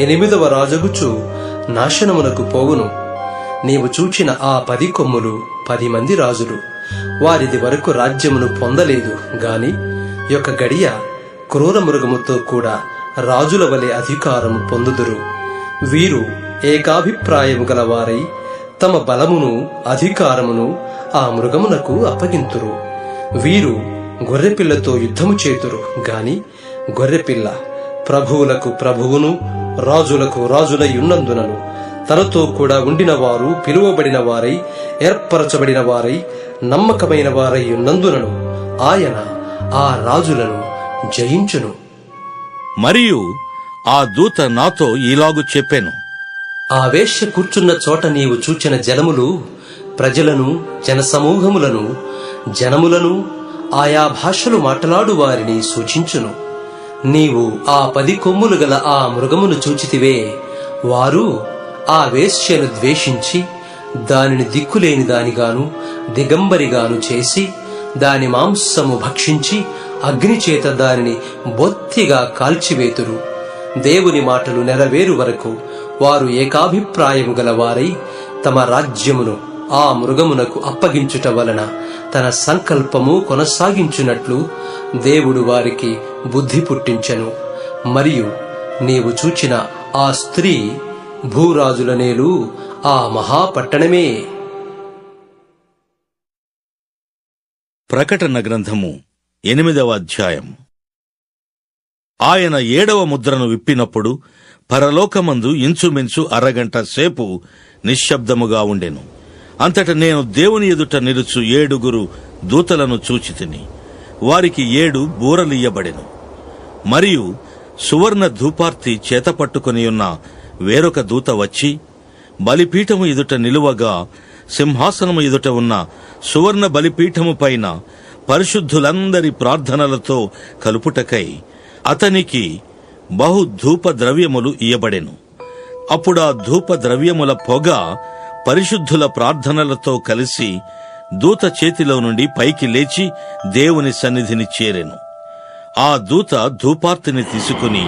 8వ రాజగుచు నాశనమునకు పోవును. నీవు చూచిన ఆ 10 కొమ్ములు 10 మంది రాజులు. వారిది వరకు రాజ్యమును పొందలేదు గాని యొక్క గడియ క్రూర మృగముతో కూడా రాజుల వలె అధికారము పొందుదురు. వీరు ఏకాభిప్రాయము గలవారై తమ బలమును అధికారమును ఆ మృగమునకు అప్పగింతురు. వీరు గొర్రెపిల్లతో యుద్ధము చేతురు గాని గొర్రెపిల్ల ప్రభువులకు ప్రభువును రాజులకు రాజులై ఉన్నందునను తనతో కూడా ఉండిన వారు పిలువబడిన వారై ఏర్పరచబడిన వారై నమ్మకమైన వారై ఉన్నందునను ఆయన ఆ రాజులను జయించును. మరియు ఆ దూత నాతో ఈలాగు చెప్పెను, ఆ వేశ్య కూర్చున్న చోట నీవు చూచిన జలములు ప్రజలను, జనసమూహములను, జనములను, ఆయా భాషలు మాట్లాడు వారిని సూచించును. నీవు ఆ 10 కొమ్ములు గల ఆ మృగమును చూచితివే, వారు ఆ వేశ్యను ద్వేషించి దానిని దిక్కులేని దానిగాను దిగంబరిగాను చేసి దాని మాంసము భక్షించి అగ్నిచేత దానిని బొత్తిగా కాల్చివేతురు. దేవుని మాటలు నెరవేరు వరకు వారు ఏకాభిప్రాయము గలవారై తమ రాజ్యమును ఆ మృగమునకు అప్పగించుట వలన తన సంకల్పము కొనసాగించునట్లు దేవుడు వారికి బుద్ధి పుట్టించెను. మరియు నీవు చూచిన ఆ స్త్రీ భూరాజుల నేలు ఆ మహాపట్టణమే. ప్రకటన గ్రంథము 8వ అధ్యాయం. ఆయన 7వ ముద్రను విప్పినప్పుడు పరలోకమందు ఇంచుమించు అరగంట సేపు నిశ్శబ్దముగా ఉండెను. అంతట నేను దేవుని ఎదుట నిలుచు 7 దూతలను చూచితిని. వారికి 7 బూరలియ్యబడెను. మరియు సువర్ణ ధూపార్తి చేతపట్టుకొనియున్న వేరొక దూత వచ్చి బలిపీఠము ఎదుట నిలువగా సింహాసనము ఎదుట ఉన్న సువర్ణ బలిపీఠము పైన పరిశుద్ధులందరి ప్రార్థనలతో కలుపుటకై అతనికి బహు ధూప ద్రవ్యములు ఇయ్యబడెను. అప్పుడా ధూప ద్రవ్యముల పొగ పరిశుద్ధుల ప్రార్థనలతో కలిసి దూత చేతిలో నుండి పైకి లేచి దేవుని సన్నిధిని చేరెను. ఆ దూత ధూపార్తిని తీసుకుని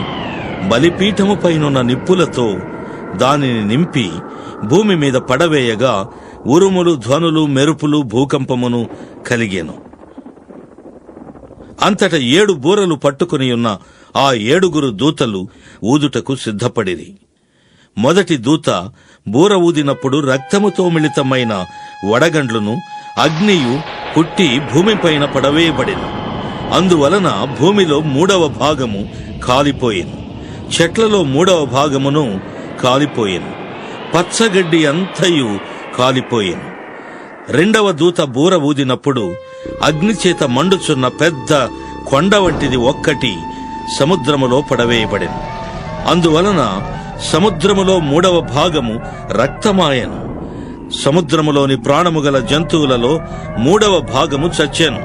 బలిపీఠము పైనున్న నిప్పులతో దానిని నింపి భూమి మీద పడవేయగా ఉరుములు, ధ్వనులు, మెరుపులు, భూకంపమును కలిగెను. అంతట 7 బూరలు పట్టుకుని ఉన్న ఆ 7 దూతలు ఊదుటకు సిద్ధపడిరి. మొదటి దూత బూర ఊదినప్పుడు రక్తముతో మిళితమైన వడగండ్లును అగ్నియు పుట్టి భూమిపైన పడవేయబడెను. అందువలన భూమిలో 3వ భాగము కాలిపోయెను, చెట్లలో 3వ భాగమును కాలిపోయెను, పచ్చగడ్డి అంతయు కాలిపోయెను. 2వ దూత బూర ఊదినప్పుడు అగ్నిచేత మండుచున్న పెద్ద కొండ వంటిది ఒక్కటి సముద్రములో పడవేయబడెను. అందువలన సముద్రములో 3వ భాగము రక్తమాయెను. సముద్రములోని ప్రాణము గల జంతువులలో 3వ భాగము చచ్చెను.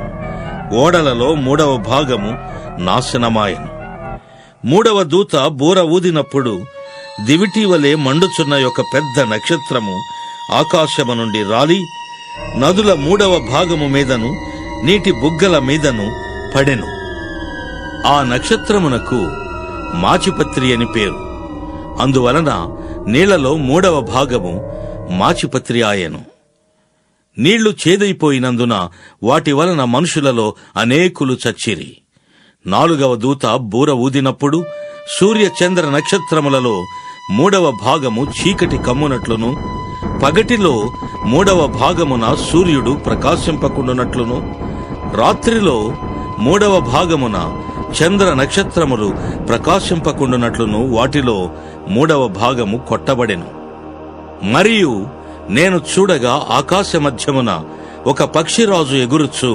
ఓడలలో 3వ భాగము నాశనమాయెను. 3వ దూత బూర ఊదినప్పుడు దివిటి వలె మండుచున్న ఒక పెద్ద నక్షత్రము ఆకాశము నుండి రాలి నదుల 3వ భాగము మీదను నీటి బుగ్గల మీదను పడెను. ఆ నక్షత్రమునకు మాచిపత్రి అని పేరు. అందువలన నీళ్లలో 3వ భాగము మాచిపత్రి ఆయెను. నీళ్లు చేదైపోయినందున వాటి వలన మనుషులలో అనేకులు చచ్చిరి. 4వ దూత బూర ఊదినప్పుడు సూర్య చంద్ర నక్షత్రములలో 3వ భాగము చీకటి కమ్మునట్లును, పగటిలో 3వ భాగమున సూర్యుడు ప్రకాశింపకుండునట్లును, రాత్రిలో 3వ భాగమున చంద్ర నక్షత్రములు ప్రకాశింపకుండునట్లును వాటిలో 3వ భాగము కొట్టబడెను. మరియు నేను చూడగా ఆకాశ మధ్యమున ఒక పక్షిరాజు ఎగురుచు,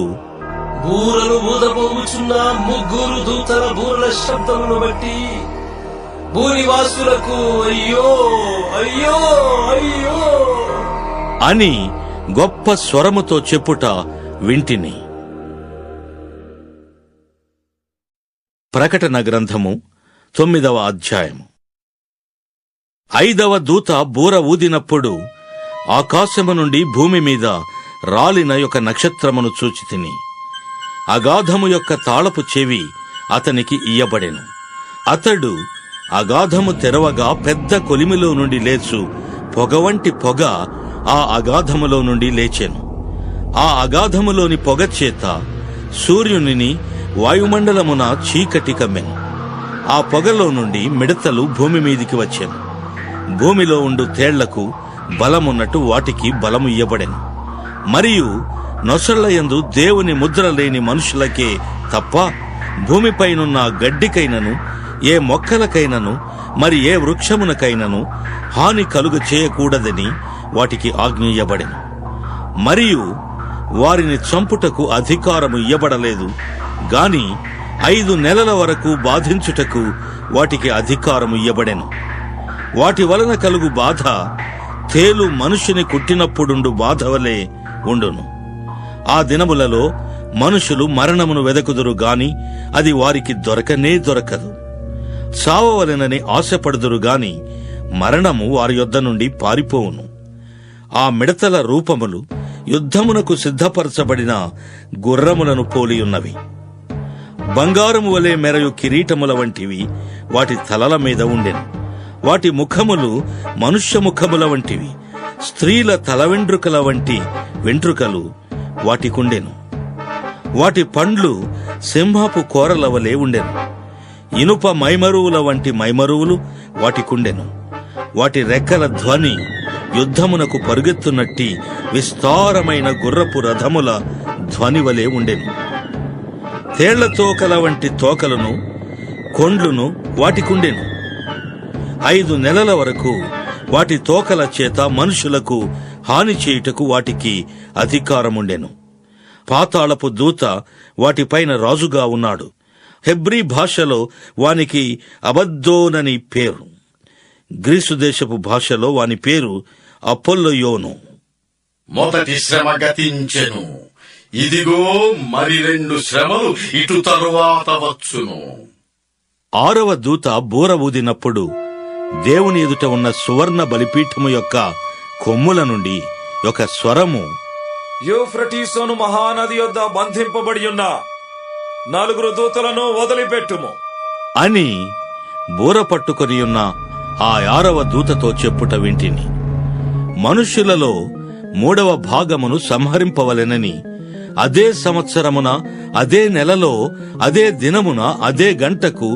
బూరలు ఊదబోవుచున్న 3 దూతల బూరల శబ్దమును బట్టి భూనివాసులకు అయ్యో అయ్యో అయ్యో అని గొప్ప స్వరముతో చెప్పుట వింటిని. ప్రకటన గ్రంథము 9వ అధ్యాయము. 5వ దూత బూర ఊదినప్పుడు ఆకాశము నుండి భూమి మీద రాలిన ఒక నక్షత్రమును చూచితిని. అగాధము యొక్క తాళపు చెవి అతనికి ఇయ్యబడెను. అతడు అగాధము తెరవగా పెద్ద కొలిమిలో నుండి లేచు పొగవంటి పొగ ఆ అగాధములో నుండి లేచెను. ఆ అగాధములోని పొగ చేత సూర్యునిని వాయుమండలమున చీకటి కమ్మెను. ఆ పొగలో నుండి మిడతలు భూమి మీదికి వచ్చెను. భూమిలో ఉండు తేళ్లకు బలమున్నట్టు వాటికి బలము ఇయ్యబడెను. మరియు నొసళ్లయందు దేవుని ముద్ర లేని మనుషులకే తప్ప భూమిపైనున్న గడ్డికైనను ఏ మొక్కలకైనను మరి ఏ వృక్షమునకైనను హాని కలుగ చేయకూడదని వాటికి ఆజ్ఞ ఇయ్యబడెను. మరియు వారిని చంపుటకు అధికారము ఇయ్యబడలేదు గాని 5 నెలల వరకు బాధించుటకు వాటికి అధికారము ఇయ్యబడెను. వాటి వలన కలుగు బాధ తేలు మనుషుని కుట్టినప్పుడుండు బాధ వలె ఉండును. ఆ దినములలో మనుషులు మరణమును వెదకుదురు గాని అది వారికి దొరకనే దొరకదు. చావవలెనని ఆశపడుదురు గాని మరణము వారి యొద్ద నుండి పారిపోవును. ఆ మిడతల రూపములు యుద్ధమునకు సిద్ధపరచబడిన గుర్రములను పోలియున్నవి. బంగారము వలె మెరయు కిరీటముల వంటివి వాటి తలల మీద ఉండెను. వాటి ముఖములు మనుష్య ముఖముల వంటివి. స్త్రీల తల వెంట్రుకల వంటి వెంట్రుకలు వాటికుండెను. వాటి పండ్లు సింహపు కోరల వలె ఉండెను. ఇనుప మైమరువుల వంటి మైమరువులు వాటికుండెను. వాటి రెక్కల ధ్వని యుద్ధమునకు పరుగెత్తునట్టి విస్తారమైన గుర్రపు రథముల ధ్వని వలె ఉండెను. తేళ్ల తోకల వంటి తోకలను కొండ్లును వాటికుండెను. 5 నెలల వరకు వాటి తోకల చేత మనుషులకు హాని చేయుటకు వాటికి అధికారముండెను. పాతాళపు దూత వాటిపైన రాజుగా ఉన్నాడు. హెబ్రీ భాషలో వానికి అబద్దోనని పేరు. గ్రీసు దేశపు భాషలో వాని పేరు అపోల్లోయోను. మొదటి శ్రమ గతించెను, ఇదిగో మరి 2 శ్రమలు ఇటు తరువాత వచ్చును. 6వ దూత బూర ఊదినప్పుడు దేవుని ఎదుట ఉన్న సువర్ణ బలిపీఠము యొక్క కొమ్ముల నుండి ఒక స్వరము, యూఫ్రటీసోను మహానది యొద్ద బంధింపబడి ఉన్న 4 దూతలను వదిలిపెట్టుము అని బూర పట్టుకొని ఉన్న ఆ 6వ దూతతో చెప్పుట వింటిని. మనుష్యులలో 3వ భాగమును సంహరింపవలెనని అదే సంవత్సరమున అదే నెలలో అదే దినమున అదే గంటకు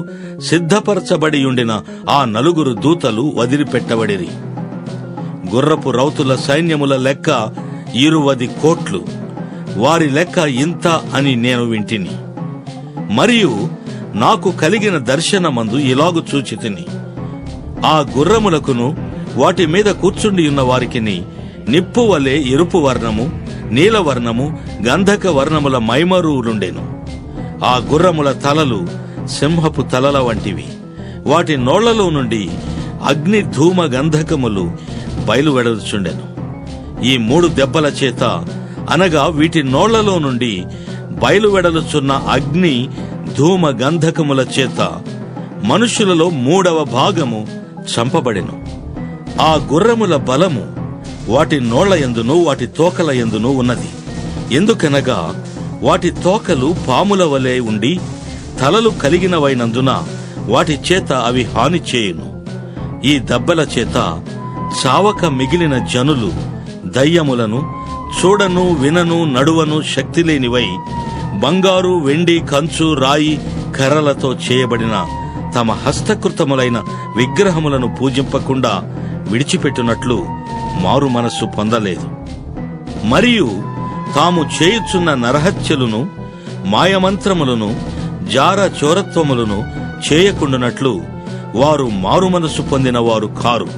సిద్ధపరచబడి ఉండిన ఆ 4 దూతలు వదిలిపెట్టబడిరి. గుర్రపు రౌతుల సైన్యముల లెక్క 20 కోట్లు. వారి లెక్క ఇంత అని నేను వింటిని. మరియు నాకు కలిగిన దర్శనమందు ఇలాగు చూచితిని. ఆ గుర్రములకును వాటి మీద కూర్చుండి ఉన్న వారికిని నిప్పు వలె ఎరుపు వర్ణము, నీలవర్ణము, గంధక వర్ణముల మైమరువులుండెను. ఆ గుర్రముల తలలు సింహపు తలల వంటివి. వాటి నోళ్లలో నుండి అగ్ని ధూమ గంధకములు బయలువెడచుండెను. ఈ 3 దెబ్బల చేత అనగా వీటి నోళ్లలో నుండి బయలువెడలుచున్న అగ్ని ధూమ గంధకముల చేత మనుషులలో 3వ భాగము చంపబడెను. ఆ గుర్రముల బలము వాటి నోళ్ల యందును వాటి తోకల యందును ఉన్నది. ఎందుకనగా వాటి తోకలు పాముల వలె ఉండి తలలు కలిగినవైనందున వాటి చేత అవి హాని చేయును. ఈ దెబ్బల చేత చావక మిగిలిన జనులు దయ్యములను, చూడను వినను నడువను శక్తిలేనివై బంగారు, వెండి, కంచు, రాయి, కర్రలతో చేయబడిన తమ హస్తకృతములైన విగ్రహములను పూజింపకుండా విడిచిపెట్టునట్లు మారు మనస్సు పొందలేదు. మరియు తాము చేయుచున్న నరహత్యలను, మాయమంత్రములను, జార చోరత్వములను చేయకుండునట్లు వారు మారు మనస్సు పొందిన వారు కారు.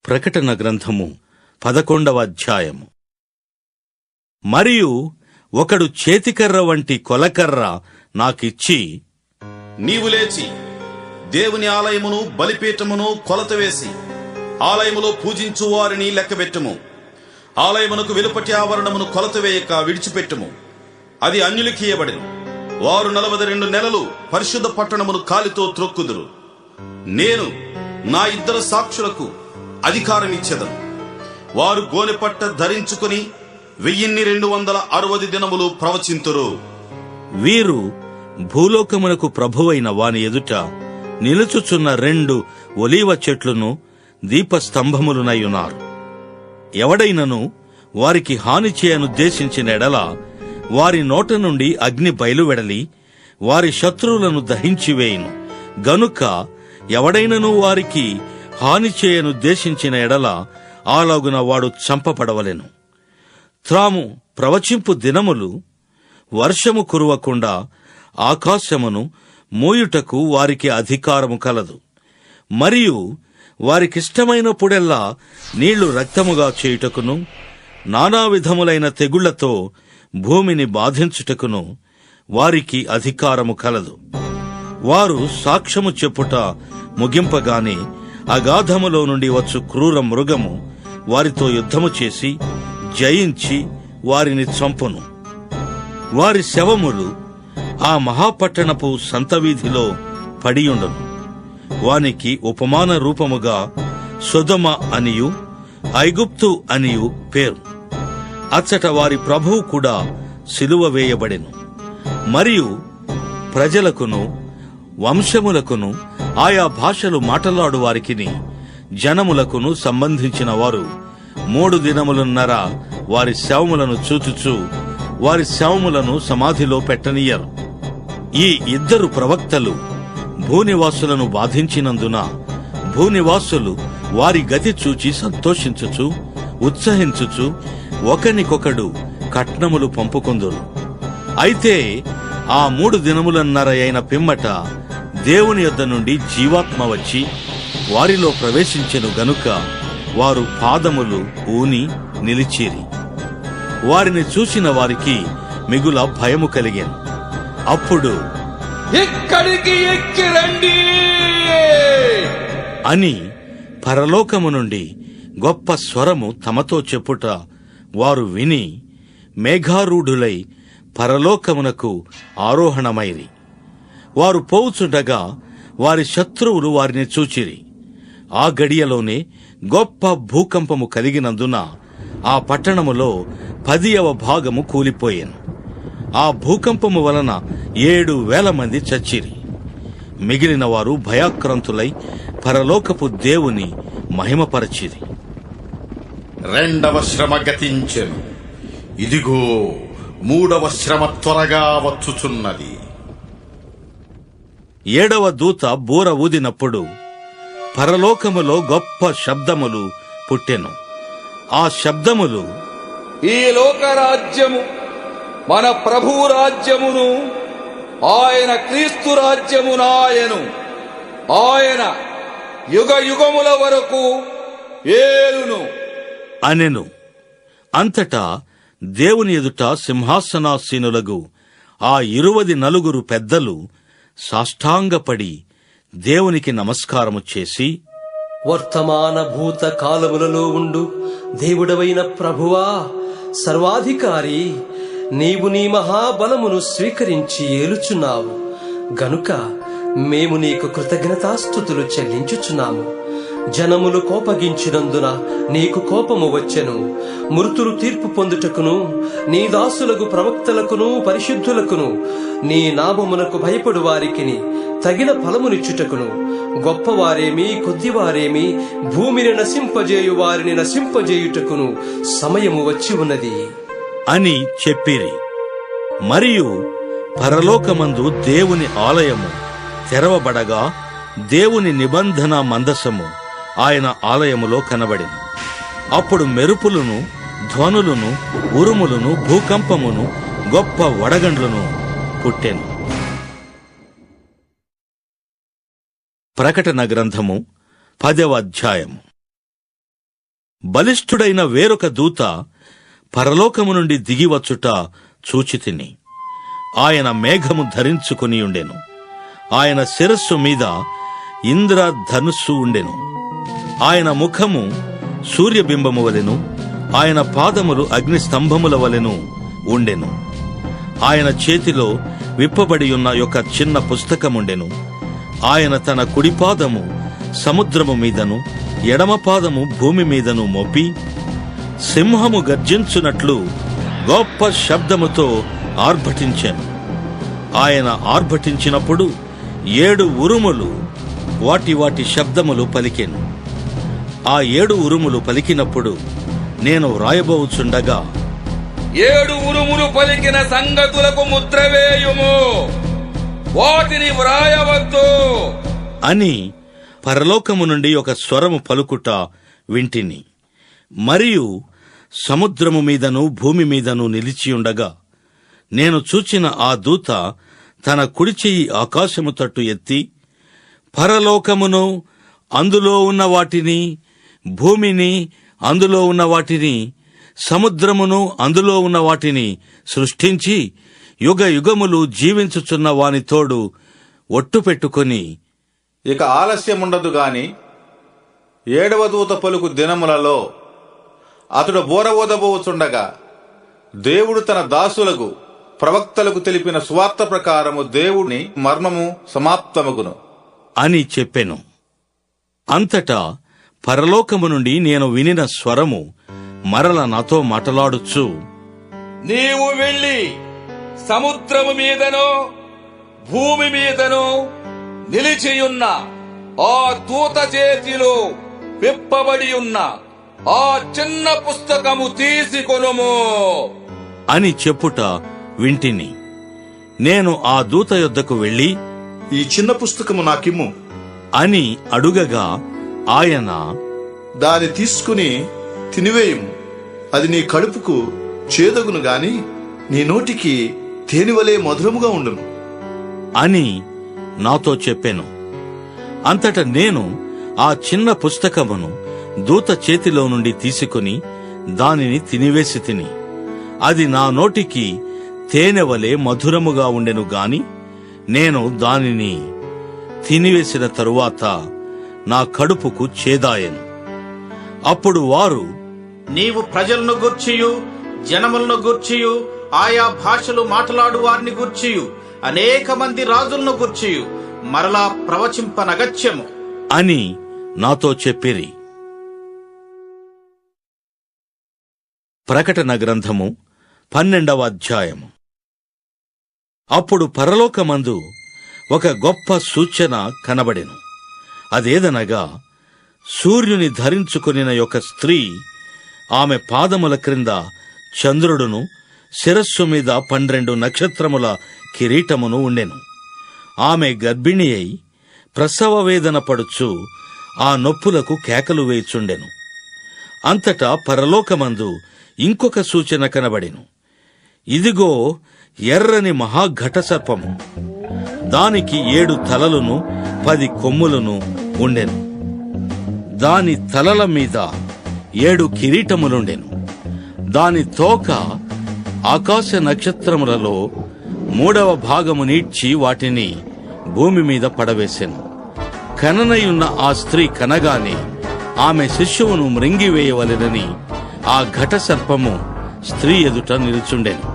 ప్రకటన గ్రంథము 11వ అధ్యాయము. మరియు ఒకడు చేతికర్ర వంటి కొలకర్ర నాకిచ్చి, నీవు లేచి దేవుని ఆలయమును బలిపీఠమును కొలత వేసి ఆలయములో పూజించు వారిని లెక్కబెట్టుము. ఆలయమునకు వెలుపటి ఆవరణమును కొలత వేయక విడిచిపెట్టుము. అది అన్యులకి ఇయ్యబడెను. వారు 42 నెలలు పరిశుద్ధ పట్టణమును కాలితో త్రొక్కుదురు. నేను నా 2 సాక్షులకు అధికారం ఇచ్చెదను. వారు గోనెపట్ట ధరించుకుని 1260 దినములు ప్రవచింతురు. వీరు భూలోకమునకు ప్రభువైన వాని ఎదుట నిలుచుచున్న 2 ఒలీవ చెట్లును దీపస్తంభములునయ్యున్నారు. ఎవడైనను వారికి హాని చేయనుద్దేశించిన ఎడల వారి నోట నుండి అగ్ని బయలువెడలి వారి శత్రువులను దహించివేయును. గనుక ఎవడైనను వారికి హాని చేయనుద్దేశించిన ఎడల అలాగున వాడు చంపబడవలెను. త్రాము ప్రవచింపు దినములు వర్షము కురవకుండా ఆకాశమును మోయుటకు వారికి అధికారము కలదు. మరియు వారికిష్టమైనప్పుడెల్లా నీళ్లు రక్తముగా చేయుటకును, నానా విధములైన తెగుళ్లతో భూమిని బాధించుటకును వారికి అధికారము కలదు. వారు సాక్ష్యము చెప్పుట ముగింపగానే అగాధములో నుండి వచ్చు క్రూర మృగము వారితో యుద్ధము చేసి జయించి వారిని చంపును. వారి శవములు ఆ మహాపట్టణపు సంతవీధిలో పడియుండును. వానికి ఉపమాన రూపముగా సొదొమ అనియు ఐగుప్తు అనియు పేరు. అచ్చట వారి ప్రభువు కూడా సిలువ వేయబడెను. మరియు ప్రజలకును వంశములకును ఆయా భాషలు మాటలాడు వారికిని జనములకును సంబంధించిన వారు 3 దినములున్నర వారి శవములను చూచుచు వారి శవములను సమాధిలో పెట్టనీయరు. ఈ 2 ప్రవక్తలు భూనివాసులను బాధించినందున భూనివాసులు వారి గతి చూచి సంతోషించుచు ఉత్సహించుచు ఒకనికొకడు కట్నములు పంపుకొందురు. అయితే ఆ 3 దినములన్నర అయిన పిమ్మట దేవుని యొద్ద నుండి జీవాత్మ వచ్చి వారిలో ప్రవేశించెను గనుక వారు పాదములు ఊని నిలిచిరి. వారిని చూసిన వారికి మిగుల భయము కలిగెను. అప్పుడు ఇక్కడికి ఎక్కి రండి అని పరలోకము నుండి గొప్ప స్వరము తమతో చెప్పుట వారు విని మేఘారూఢులై పరలోకమునకు ఆరోహణమైరి. వారు పోవుచుండగా వారి శత్రువులు వారిని చూచిరి. ఆ గడియలోనే గొప్ప భూకంపము కలిగినందున ఆ పట్టణములో 10వ భాగము కూలిపోయెను. ఆ భూకంపము వలన 7,000 మంది చచ్చిరి. మిగిలిన వారు భయాక్రాంతులై పరలోకపు దేవుని మహిమపరచిరి. 2వ శ్రమ గతించెను. ఇదిగో 3వ శ్రమ త్వరగా వచ్చుచున్నది. 7వ దూత బూర ఊదినప్పుడు పరలోకములో గొప్ప శబ్దములు పుట్టెను. ఆ శబ్దములు, ఈ లోకరాజ్యము మన ప్రభువు రాజ్యమును, ఆయన క్రీస్తు రాజ్యమునాయను. ఆయన యుగ యుగముల వరకు ఏలును అనెను. అంతటా దేవుని ఎదుట సింహాసనాసీనులగు ఆ 24 పెద్దలు సాష్టాంగపడి దేవునికి నమస్కారము చేసి, వర్తమాన భూత కాలములలో ఉండు దేవుడవైన ప్రభువా, సర్వాధికారి, నీవు నీ మహాబలమును స్వీకరించి ఏలుచున్నావు గనుక మేము నీకు కృతజ్ఞతాస్తుతులు చెల్లించుచున్నాము. జనములు కోపగించినందున నీకు కోపము వచ్చెను. మృతులు తీర్పు పొందుటకును నీ దాసులకు ప్రవక్తలకును పరిశుద్ధులకును నీ నామమునకు భయపడు వారికిని తగిన ఫలమునిచ్చుటకును గొప్పవారేమి కొద్దివారేమి భూమిని నశింపజేయు వారిని నశింపజేయుటకును సమయము వచ్చి ఉన్నది అని చెప్పిరి. మరియు పరలోకమందు దేవుని ఆలయము తెరవబడగా దేవుని నిబంధన మందసము ఆయన ఆలయములో కనబడెను. అప్పుడు మెరుపులను, ధ్వనులను, ఉరుములను, భూకంపమును, గొప్ప వడగండ్లను పుట్టెను. ప్రకటన గ్రంథము 10వ అధ్యాయము. బలిష్ఠుడైన వేరొక దూత పరలోకము నుండి దిగివచ్చుట చూచితిని. ఆయన మేఘము ధరించుకుని ఉండెను. ఆయన శిరస్సు మీద ఇంద్రధనుస్సు ఉండెను. ఆయన ముఖము సూర్యబింబము వలెను, ఆయన పాదములు అగ్నిస్తంభముల వలెను ఉండెను. ఆయన చేతిలో విప్పబడి ఉన్న ఒక చిన్న పుస్తకముండెను. ఆయన తన కుడిపాదము సముద్రము మీదను ఎడమ పాదము భూమి మీదను మోపి సింహము గర్జించునట్లు గొప్ప శబ్దముతో ఆర్భటించాను. ఆయన ఆర్భటించినప్పుడు 7 ఉరుములు వాటి వాటి శబ్దములు పలికెను. ఆ 7 ఉరుములు పలికినప్పుడు నేను వ్రాయబోచుండగా 7 ఉరుములు పలికిన సంగతులకు ముద్ర వేయుము, వాటిని వ్రాయవద్దు అని పరలోకము నుండి ఒక స్వరము పలుకుట వింటిని. మరియు సముద్రము మీదను భూమి మీదను నిలిచియుండగా నేను చూచిన ఆ దూత తన కుడి చెయ్యి ఆకాశము తట్టు ఎత్తి పరలోకమును అందులో ఉన్న వాటిని, భూమిని అందులో ఉన్న వాటిని, సముద్రమును అందులో ఉన్న వాటిని సృష్టించి యుగ యుగములు జీవించుచున్న వాని తోడు ఒట్టు పెట్టుకొని, ఇక ఆలస్యముండదు గాని 7వ దూత పలుకు దినములలో అతడు బోర ఊదబోచుండగా దేవుడు తన దాసులకు ప్రవక్తలకు తెలిపిన సువార్త ప్రకారము దేవుని మర్మము సమాప్తమగును అని చెప్పెను. అంతటా పరలోకము నుండి నేను వినిన స్వరము మరల నాతో మాటలాడుచు, నీవు వెళ్ళి సముద్రము మీదను భూమి మీదను నిలిచియున్న ఆ దూత చేతిలో విప్పబడి ఉన్న ఆ చిన్న పుస్తకము తీసుకొనుము అని చెప్పుట వింటిని. నేను ఆ దూత యొద్దకు వెళ్లి ఈ చిన్న పుస్తకము నాకిమ్ము అని అడుగగా ఆయన దాని తీసుకుని తినివేయుము. అది నీ కడుపుకు చేదగును గాని నీ నోటికి తేనెవలే మధురముగా ఉండును అని నాతో చెప్పెను. అంతట నేను ఆ చిన్న పుస్తకమును దూత చేతిలో నుండి తీసుకుని దానిని తినివేసి తిని, అది నా నోటికి తేనెవలే మధురముగా ఉండెను గాని నేను దానిని తినివేసిన తరువాత నా కడుపుకు చేదాయెను. అప్పుడు వారు, నీవు ప్రజలను గూర్చియు జనములను గూర్చియు ఆయా భాషలు మాట్లాడు వారిని గూర్చియు అనేక మంది రాజులను గూర్చియు మరలా ప్రవచింపనగత్యము అని నాతో చెప్పిరి. ప్రకటన గ్రంథము 12వ అధ్యాయము. అప్పుడు పరలోకమందు ఒక గొప్ప సూచన కనబడెను. అదేదనగా సూర్యుని ధరించుకొనిన ఒక స్త్రీ, ఆమె పాదముల క్రింద చంద్రుడును శిరస్సు మీద 12 నక్షత్రముల కిరీటమును ఉండెను. ఆమె గర్భిణి అయి ప్రసవ వేదన పడుచు ఆ నొప్పులకు కేకలు వేయుచుండెను. అంతటా పరలోకమందు ఇంకొక సూచన కనబడెను. ఇదిగో ఎర్రని మహాఘట సర్పము, దానికి 7 తలలును 10 కొమ్ములను ఉండెను. దాని తలల మీద 7 కిరీటములుండెను. దాని తోక ఆకాశ నక్షత్రములలో 3వ భాగము నీడ్చి వాటిని భూమి మీద పడవేసెను. కననయున్న ఆ స్త్రీ కనగానే ఆమె శిశువును మృంగివేయవలెనని ఆ ఘట సర్పము స్త్రీ ఎదుట నిలుచుండెను.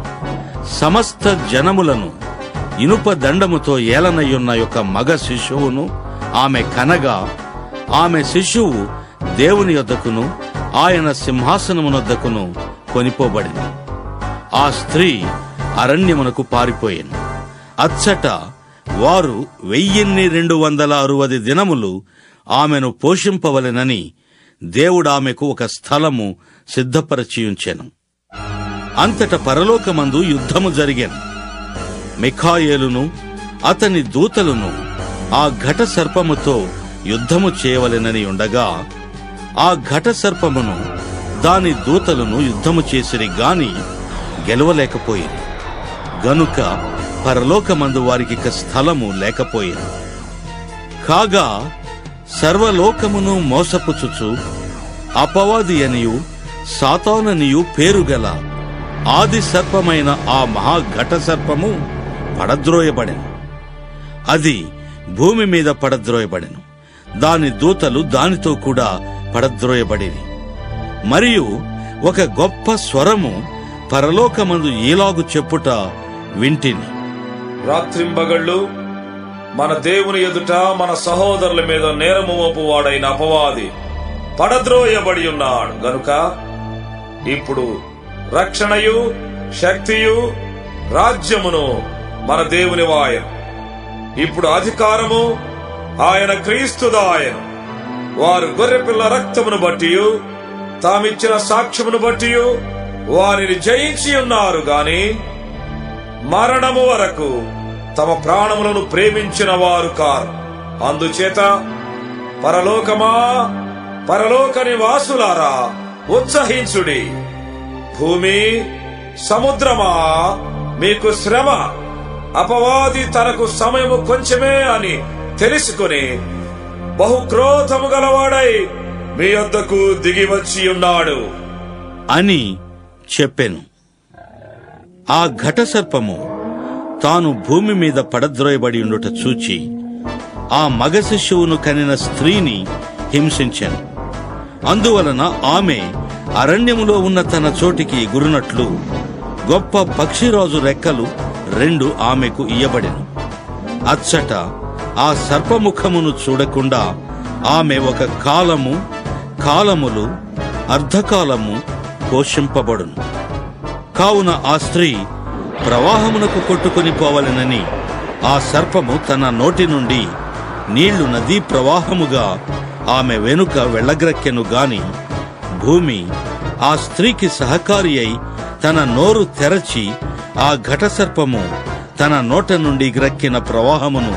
సమస్త జనములను ఇనుప దండముతో ఏలనయున్న యొక్క మగ శిశువును ఆమె కనగా ఆమె శిశువు దేవుని యొద్దకును ఆయన సింహాసనమునొద్దకును కొనిపోబడింది. ఆ స్త్రీ అరణ్యమునకు పారిపోయెను. అచ్చట వారు 1260 దినములు ఆమెను పోషింపవలెనని దేవుడామెకు ఒక స్థలము సిద్ధపరచియుంచెను. అంతట పరలోకమందు యుద్ధము జరిగెను. మిఖాయేలును అతని దూతలను ఆ ఘట సర్పముతో యుద్ధము చేయవలెనని ఉండగా, ఆ ఘట సర్పమును దాని దూతలను యుద్ధము చేసిరి గాని గెలవలేకపోయింది. గనుక పరలోకమందు వారికిక స్థలము లేకపోయింది. కాగా సర్వలోకమును మోసపుచుచు అపవాది అనియు సాతాననియు పేరుగల ఆది సర్పమైన ఆ మహాఘట సర్పము పడద్రోయబడెను. అది భూమి మీద పడద్రోయబడెను. దాని దూతలు దానితో కూడా పడద్రోయబడిరి. మరియు ఒక గొప్ప స్వరము పరలోకమందు ఈలాగు చెప్పుట వింటిని. రాత్రింబగళ్ళు మన దేవుని ఎదుట మన సహోదరుల మీద నేరము మోపువాడైన అపవాది పడద్రోయబడి ఉన్నాడు గనుక ఇప్పుడు రక్షణయు శక్తియు రాజ్యమును మన దేవుని వాయను. ఇప్పుడు అధికారము ఆయన క్రీస్తుదాయను. వారు గొర్రెపిల్ల రక్తమును బట్టి తామిచ్చిన సాక్ష్యమును బట్టి వారిని జయించి ఉన్నారు గాని మరణము వరకు తమ ప్రాణములను ప్రేమించిన వారు కారు. అందుచేత పరలోకమా, పరలోక నివాసులారా ఉత్సహించుడి. భూమి, సముద్రమా, మీకు శ్రమ. అపవాది తనకు సమయము కొంచెమే అని తెలుసుకుని బహుక్రోధము గలవాడై మీ వద్దకు దిగివచ్చి ఉన్నాడు అని చెప్పెను. ఆ ఘట సర్పము తాను భూమి మీద పడద్రోయబడి ఉండుట చూచి ఆ మగ శిశువును కనిన స్త్రీని హింసించెను. అందువలన ఆమె అరణ్యములో ఉన్న తన చోటికి ఎగురునట్లు గొప్ప పక్షిరాజు రెక్కలు 2 ఆమెకు ఇయ్యబడెను. అచ్చట ఆ సర్పముఖమును చూడకుండా ఆమె ఒక కాలము, కాలములు, అర్ధకాలము పోషింపబడును. కావున ఆ స్త్రీ ప్రవాహమునకు కొట్టుకొని పోవలెనని ఆ సర్పము తన నోటి నుండి నీళ్లు నదీ ప్రవాహముగా ఆమె వెనుక వెళ్ళగ్రక్కెను గాని భూమి ఆ స్త్రీకి సహకారి అయి తన నోరు తెరచి ఆ ఘట సర్పము తన నోట నుండి గ్రక్కిన ప్రవాహమును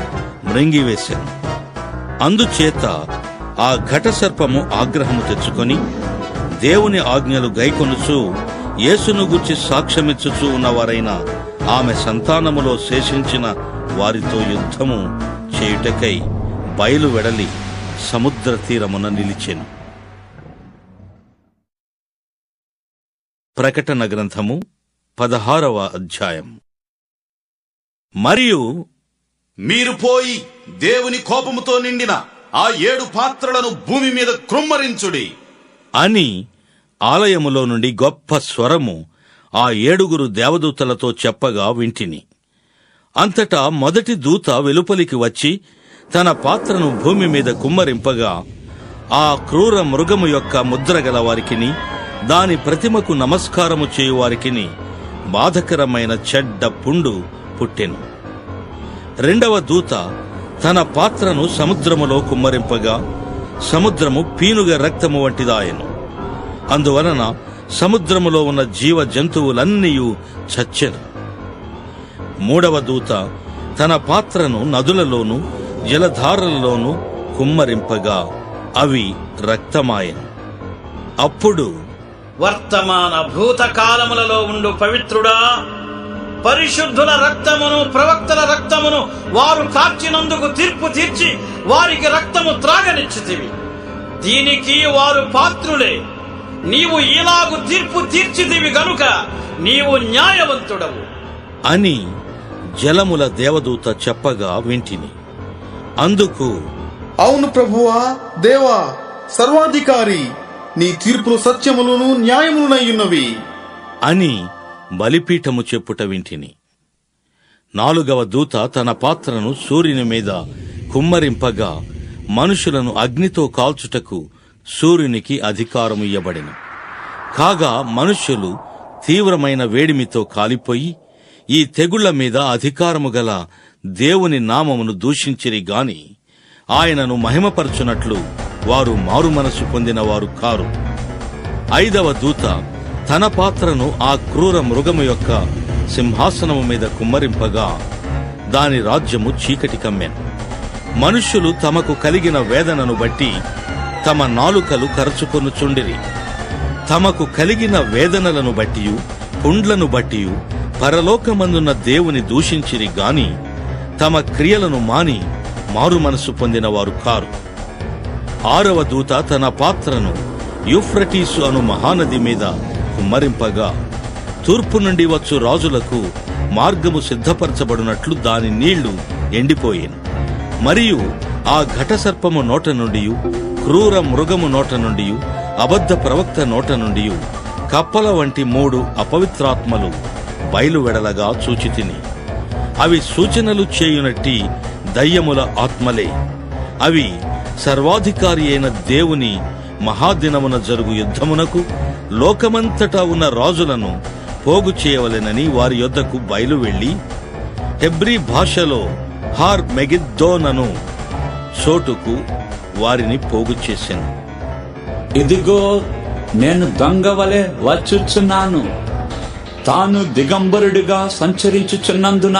మృంగివేశాను. అందుచేత ఆ ఘట సర్పము ఆగ్రహము తెచ్చుకొని దేవుని ఆజ్ఞలు గైకొనుచు యేసును గూర్చి సాక్ష్యమిచ్చుచూ ఉన్నవారైన ఆమె సంతానములో శేషించిన వారితో యుద్ధము చేయుటకై బయలు వెడలి సముద్ర తీరమున నిలిచెను. ప్రకటన గ్రంథము 16వ అధ్యాయం. మరియు మీరు పోయి దేవుని కోపముతో నిండిన ఆ 7 పాత్రలను భూమి మీద కృమ్మరించుడి అని ఆలయములో నుండి గొప్ప స్వరము ఆ 7 దేవదూతలతో చెప్పగా వింటిని. అంతటా మొదటి దూత వెలుపలికి వచ్చి తన పాత్రను భూమి మీద కుమ్మరింపగా ఆ క్రూర మృగము యొక్క ముద్ర గల వారికిని దాని ప్రతిమకు నమస్కారము చేయువారికిని బాధకరమైన చెడ్డ పుండు పుట్టెను. రెండవ దూత తన పాత్రను సముద్రములో కుమ్మరింపగా సముద్రము పీనుగ రక్తము వంటిదాయెను. అందువలన సముద్రములో ఉన్న జీవ జంతువులన్నీయూ చచ్చెను. మూడవ దూత తన పాత్రను నదులలోను జలధారలలోను కుమ్మరింపగా అవి రక్తమాయెను. అప్పుడు వర్తమాన భూతకాలములలో ఉండు పవిత్రుడా, పరిశుద్ధుల రక్తమును ప్రవక్తల రక్తమును వారు కార్చినందుకు తీర్పు తీర్చి వారికి రక్తము త్రాగనిచ్చితివి. దీనికి వారు పాత్రులే. నీవు ఇలాగు తీర్పు తీర్చితివి గనుక నీవు న్యాయవంతుడవు అని జలముల దేవదూత చెప్పగా వింటిని. అందుకు అవును ప్రభువా, దేవా, సర్వాధికారి, నీ తీర్పులు సత్యములను న్యాయములనయ్యున్నవి అని బలిపీఠము చెప్పుట వింటిని. 4వ దూత తన పాత్రను సూర్యుని మీద కుమ్మరింపగా మనుషులను అగ్నితో కాల్చుటకు సూర్యునికి అధికారము ఇయ్యబడెను. కాగా మనుష్యులు తీవ్రమైన వేడిమితో కాలిపోయి ఈ తెగుళ్ల మీద అధికారము గల దేవుని నామమును దూషించిరి గాని ఆయనను మహిమపరచునట్లు వారు మారుమనసు పొందినవారు కారు. 5వ దూత తన పాత్రను ఆ క్రూర మృగము యొక్క సింహాసనము మీద కుమ్మరింపగా దాని రాజ్యము చీకటి కమ్మెను. మనుష్యులు తమకు కలిగిన వేదనను బట్టి తమ నాలుకలు కరచుకొనుచుండిరి. తమకు కలిగిన వేదనలను బట్టియు పుండ్లను బట్టియు పరలోకమందున్న దేవుని దూషించిరి గాని తమ క్రియలను మాని మారుమనసు పొందినవారు కారు. 6వ దూత తన పాత్రను యూఫ్రటీసు అను మహానది మీద కుమ్మరింపగా తూర్పు నుండి వచ్చు రాజులకు మార్గము సిద్ధపరచబడినట్లు దాని నీళ్లు ఎండిపోయేను. మరియు ఆ ఘటసర్పము నోట నుండి, క్రూర మృగము నోట నుండి, అబద్ధ ప్రవక్త నోట నుండి కప్పల వంటి 3 అపవిత్రాత్మలు బయలువెడలగా చూచితిని. అవి సూచనలు చేయునట్టి దయ్యముల ఆత్మలే. అవి సర్వాధికారి అయిన దేవుని మహాదినమున జరుగు యుద్ధమునకు లోకమంతటా ఉన్న రాజులను పోగు చేయవలెనని వారి యొద్దకు బయలు వెళ్లి హెబ్రీ భాషలో హార్ మెగిద్దోనను చోటుకు వారిని పోగు చేశాను. ఇదిగో నేను దొంగ వలె వచ్చుచున్నాను. తాను దిగంబరుడిగా సంచరించుచున్నందున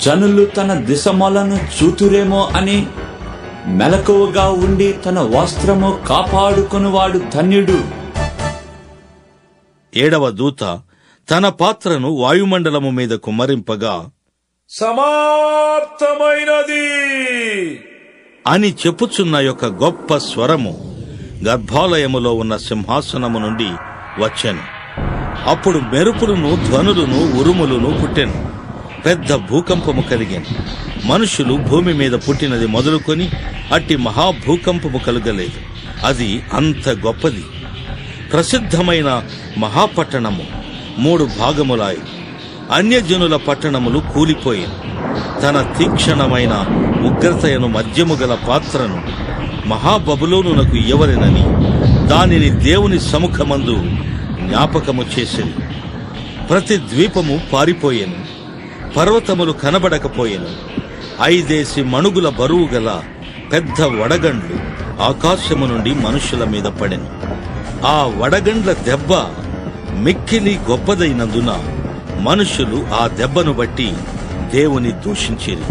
జనులు తన దిశమలను చూతురేమో అని మెలకువగా ఉండి తన వస్త్రము కాపాడుకొనువాడు ధన్యుడు. 7వ దూత తన పాత్రను వాయుమండలము మీద కుమ్మరింపగా సమాప్తమైనది అని చెప్పుచున్న యొక్క గొప్ప స్వరము గర్భాలయములో ఉన్న సింహాసనము నుండి వచ్చెను. అప్పుడు మెరుపులను, ధ్వనులను, ఉరుములను పుట్టెను. పెద్ద భూకంపము కలిగెను. మనుషులు భూమి మీద పుట్టినది మొదలుకొని అట్టి మహాభూకంపము కలుగలేదు. అది అంత గొప్పది. ప్రసిద్ధమైన మహాపట్టణము 3 భాగములాయి. అన్యజనుల పట్టణములు కూలిపోయాయి. తన తీక్షణమైన ఉగ్రతయను మద్యము గల పాత్రను మహాబబులోనునకు ఇవ్వవలెనని దానిని దేవుని సముఖమందు జ్ఞాపకము చేసింది. ప్రతి ద్వీపము పారిపోయెను, పర్వతములు కనబడకపోయెను. 5 మణుగుల బరువు గల పెద్ద వడగండ్లు ఆకాశము నుండి మనుషుల మీద పడెను. ఆ వడగండ్ల దెబ్బ మిక్కిలి గొప్పదైనందున మనుషులు ఆ దెబ్బను బట్టి దేవుని దూషించిరి.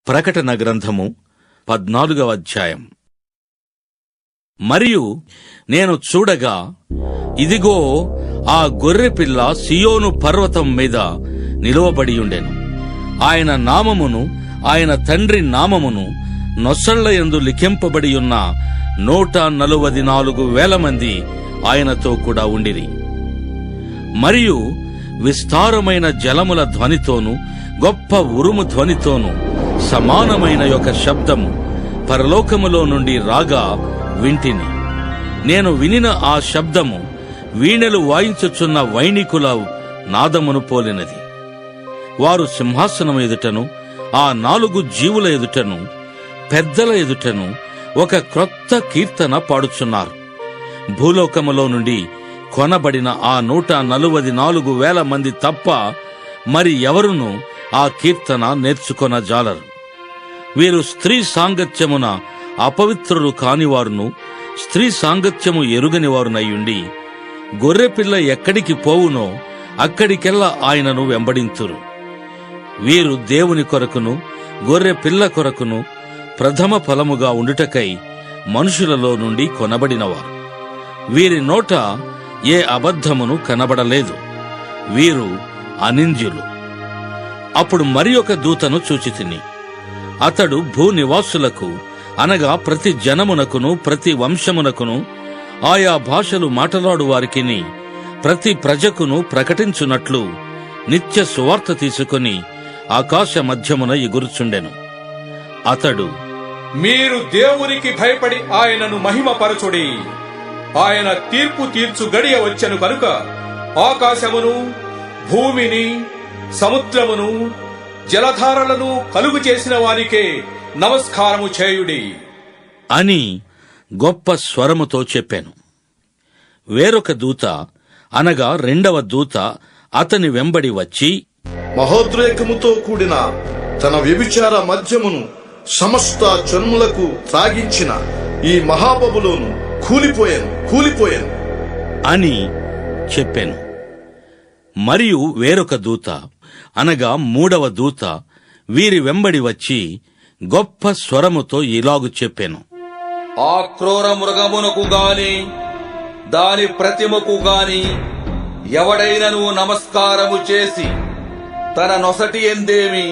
ప్రకటన గ్రంథము 14వ అధ్యాయం. మరియు నేను చూడగా ఇదిగో ఆ గొర్రెపిల్ల సియోను పర్వతం మీద నిలువబడియుండెను. ఆయన నామమును ఆయన తండ్రి నామమును నొసళ్ల యందు లిఖింపబడి ఉన్న 144,000 మంది ఆయనతో కూడా ఉండిరి. మరియు విస్తారమైన జలముల ధ్వనితోను గొప్ప ఉరుము ధ్వనితోను సమానమైన యొక్క శబ్దము పరలోకములో నుండి రాగా వింటిని. నేను వినిన ఆ శబ్దము వీణెలు వాయించుచున్న వైణికుల నాదమును పోలినది. వారు సింహాసనం ఎదుటను, ఆ 4 జీవుల ఎదుటను, పెద్దల ఎదుటను ఒక క్రొత్త కీర్తన పాడుచున్నారు. భూలోకములో నుండి కొనబడిన ఆ 144,000 మంది తప్ప మరి ఎవరునూ ఆ కీర్తన నేర్చుకొనజాలరు. వీరు స్త్రీ సాంగత్యమున అపవిత్రులు కానివారును, స్త్రీ సాంగత్యము ఎరుగని వారునయ్యుండి గొర్రెపిల్ల ఎక్కడికి పోవునో అక్కడికెల్లా ఆయనను వెంబడింతురు. వీరు దేవుని కొరకును గొర్రె పిల్ల కొరకును ప్రథమ ఫలముగా ఉండుటకై మనుషులలో నుండి కొనబడినవారు. వీరి నోట ఏ అబద్ధమును కనబడలేదు. వీరు అనింద్యులు. అప్పుడు మరి ఒక దూతను చూచితిని. అతడు భూనివాసులకు, అనగా ప్రతి జనమునకును, ప్రతి వంశమునకును, ఆయా భాషలు మాట్లాడు వారికిని, ప్రతి ప్రజకును ప్రకటించున్నట్లు నిత్య సువార్త తీసుకుని ఆకాశ మధ్యమున ఎగురుచుండెను. అతడు, మీరు దేవునికి భయపడి ఆయనను మహిమపరచుడి. ఆయన తీర్పు తీర్చు గడియ వచ్చెను కనుక ఆకాశమును, భూమిని, సముద్రమును, జలధారలను కలుగు చేసిన వానికే నమస్కారము చేయుడి అని గొప్ప స్వరముతో చెప్పాను. వేరొక దూత అనగా రెండవ దూత అతని వెంబడి వచ్చి, మహోద్రేకముతో కూడిన తన వ్యభిచార మద్యమును సమస్త జన్ములకు త్రాగించిన ఈ మహాబబులోను కూలిపోయాను అని చెప్పాను. మరియు వేరొక దూత అనగా మూడవ దూత వీరి వెంబడి వచ్చి గొప్ప స్వరముతో ఇలాగు చెప్పాను. ఆ క్రూర మృగమునకు గాని దాని ప్రతిమకు గాని ఎవడైనను నమస్కారము చేసి తన నొసటి ఎందేమి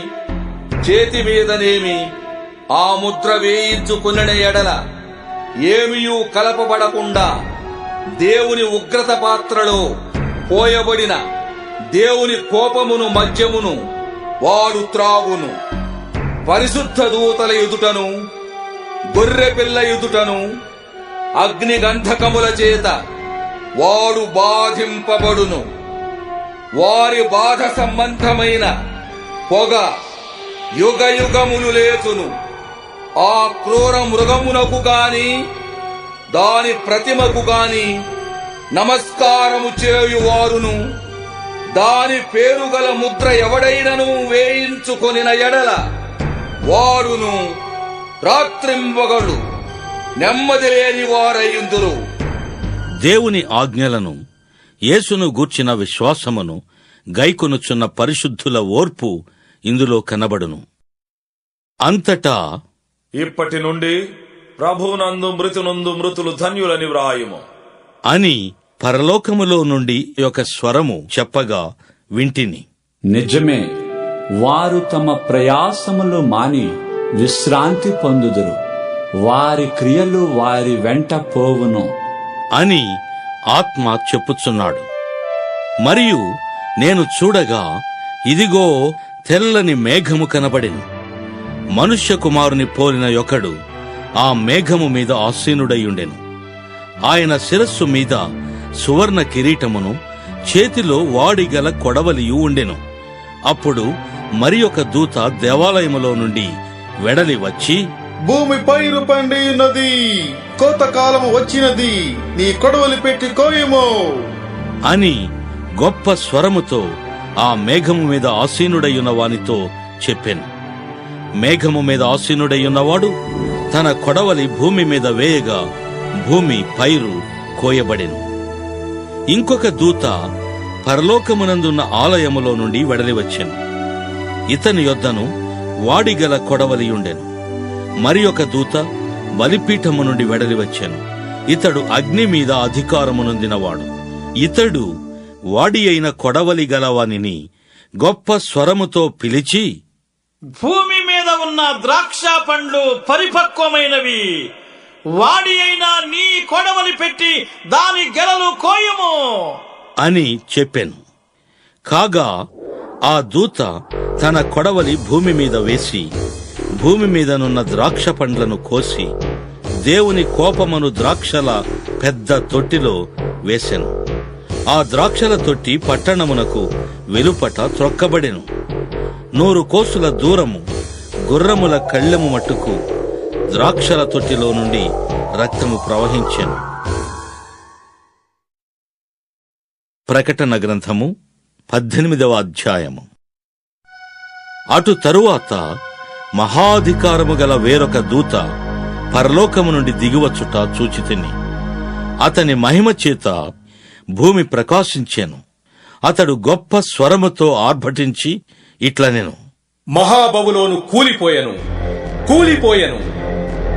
చేతి మీదనేమి ఆ ముద్ర వేయించుకున్న ఎడల ఏమియూ కలపబడకుండా దేవుని ఉగ్రత పాత్రలో పోయబడిన దేవుని కోపమును మద్యమును వాడు త్రాగును. పరిశుద్ధ దూతల ఎదుటను గొర్రె పిల్ల ఎదుటను అగ్ని గంధకముల చేత వాడు బాధింపబడును. వారి బాధ సంబంధమైన పొగ యుగయుగములు లేచును. ఆ క్రూర మృగమునకు గాని దాని ప్రతిమకు గాని నమస్కారము చేయువారును దాని పేరుగల ముద్ర ఎవడైనను వేయించుకొనిన ఎడల వారును రాత్రింబగళ్ళు నెమ్మది లేని వారయ్యుందురు. దేవుని ఆజ్ఞలను యేసును గూర్చిన విశ్వాసమును గైకొనుచున్న పరిశుద్ధుల ఓర్పు ఇందులో కనబడును. అంతటా ఇప్పటి నుండి ప్రభువునందు మృతునందు మృతులు ధన్యులని వ్రాయుము అని పరలోకములో నుండి ఒక స్వరము చెప్పగా వింటిని. నిజమే, వారు తమ ప్రయాసములు మాని విశ్రాంతి పొందుదురు, వారి క్రియలు వారి వెంట పోవును అని ఆత్మ చెప్పుచున్నాడు. మరియు నేను చూడగా ఇదిగో తెల్లని మేఘము కనబడెను. మనుష్య కుమారుని పోలిన ఒకడు ఆ మేఘము మీద ఆసీనుడయ్యుండెను. ఆయన శిరస్సు మీద సువర్ణ కిరీటమును, చేతిలో వాడిగల కొడవలియు ఉండెను. అప్పుడు మరి ఒక దూత దేవాలయములో నుండి వెడలి వచ్చి, భూమి పైరు పండి ఉన్నది, కోతకాలము వచ్చినది, నీ కొడవలి పెట్టి కోయము అని గొప్ప స్వరముతో ఆ మేఘము మీద ఆసీనుడయ్యున్న వానితో చెప్పెను. మేఘము మీద ఆసీనుడయ్యున్నవాడు తన కొడవలి భూమి మీద వేయగా భూమి పైరు కోయబడెను. ఇంకొక దూత పరలోకమునందున్న ఆలయములో నుండి వెడలి వచ్చెను. ఇతని యొద్దను వాడిగల కొడవలియుండెను. మరి ఒక దూత బలిపీఠము నుండి వెడలి వచ్చెను. ఇతడు అగ్ని మీద అధికారము నొందినవాడు. ఇతడు వాడి అయిన కొడవలి గలవానిని గొప్ప స్వరముతో పిలిచి, భూమి మీద ఉన్న ద్రాక్ష పండ్లు పరిపక్వమైనవి, వాడి అయినా నీ కొడవలి పెట్టి దాని గెలలు కోయము అని చెప్పెను. కాగా ఆ దూత తన కొడవలి భూమి మీద వేసి భూమి మీదనున్న ద్రాక్ష పండ్లను కోసి దేవుని కోపమును ద్రాక్షల పెద్ద తొట్టిలో వేసెను. ఆ ద్రాక్షల తొట్టి పట్టణమునకు వెలుపట త్రొక్కబడెను. 100 కోసుల దూరము గుర్రముల కళ్ళెము మట్టుకు ద్రాక్షల తొట్టిలో నుండి రక్తము ప్రవహించెను. ప్రకటన గ్రంథము 18వ అధ్యాయము. అటు తరువాత మహాధికారము గల వేరొక దూత పరలోకము నుండి దిగివచ్చుట చూచితిని. అతని మహిమ చేత భూమి ప్రకాశించెను. అతడు గొప్ప స్వరముతో ఆర్భటించి ఇట్లనెను, మహాబబులోను కూలిపోయెను,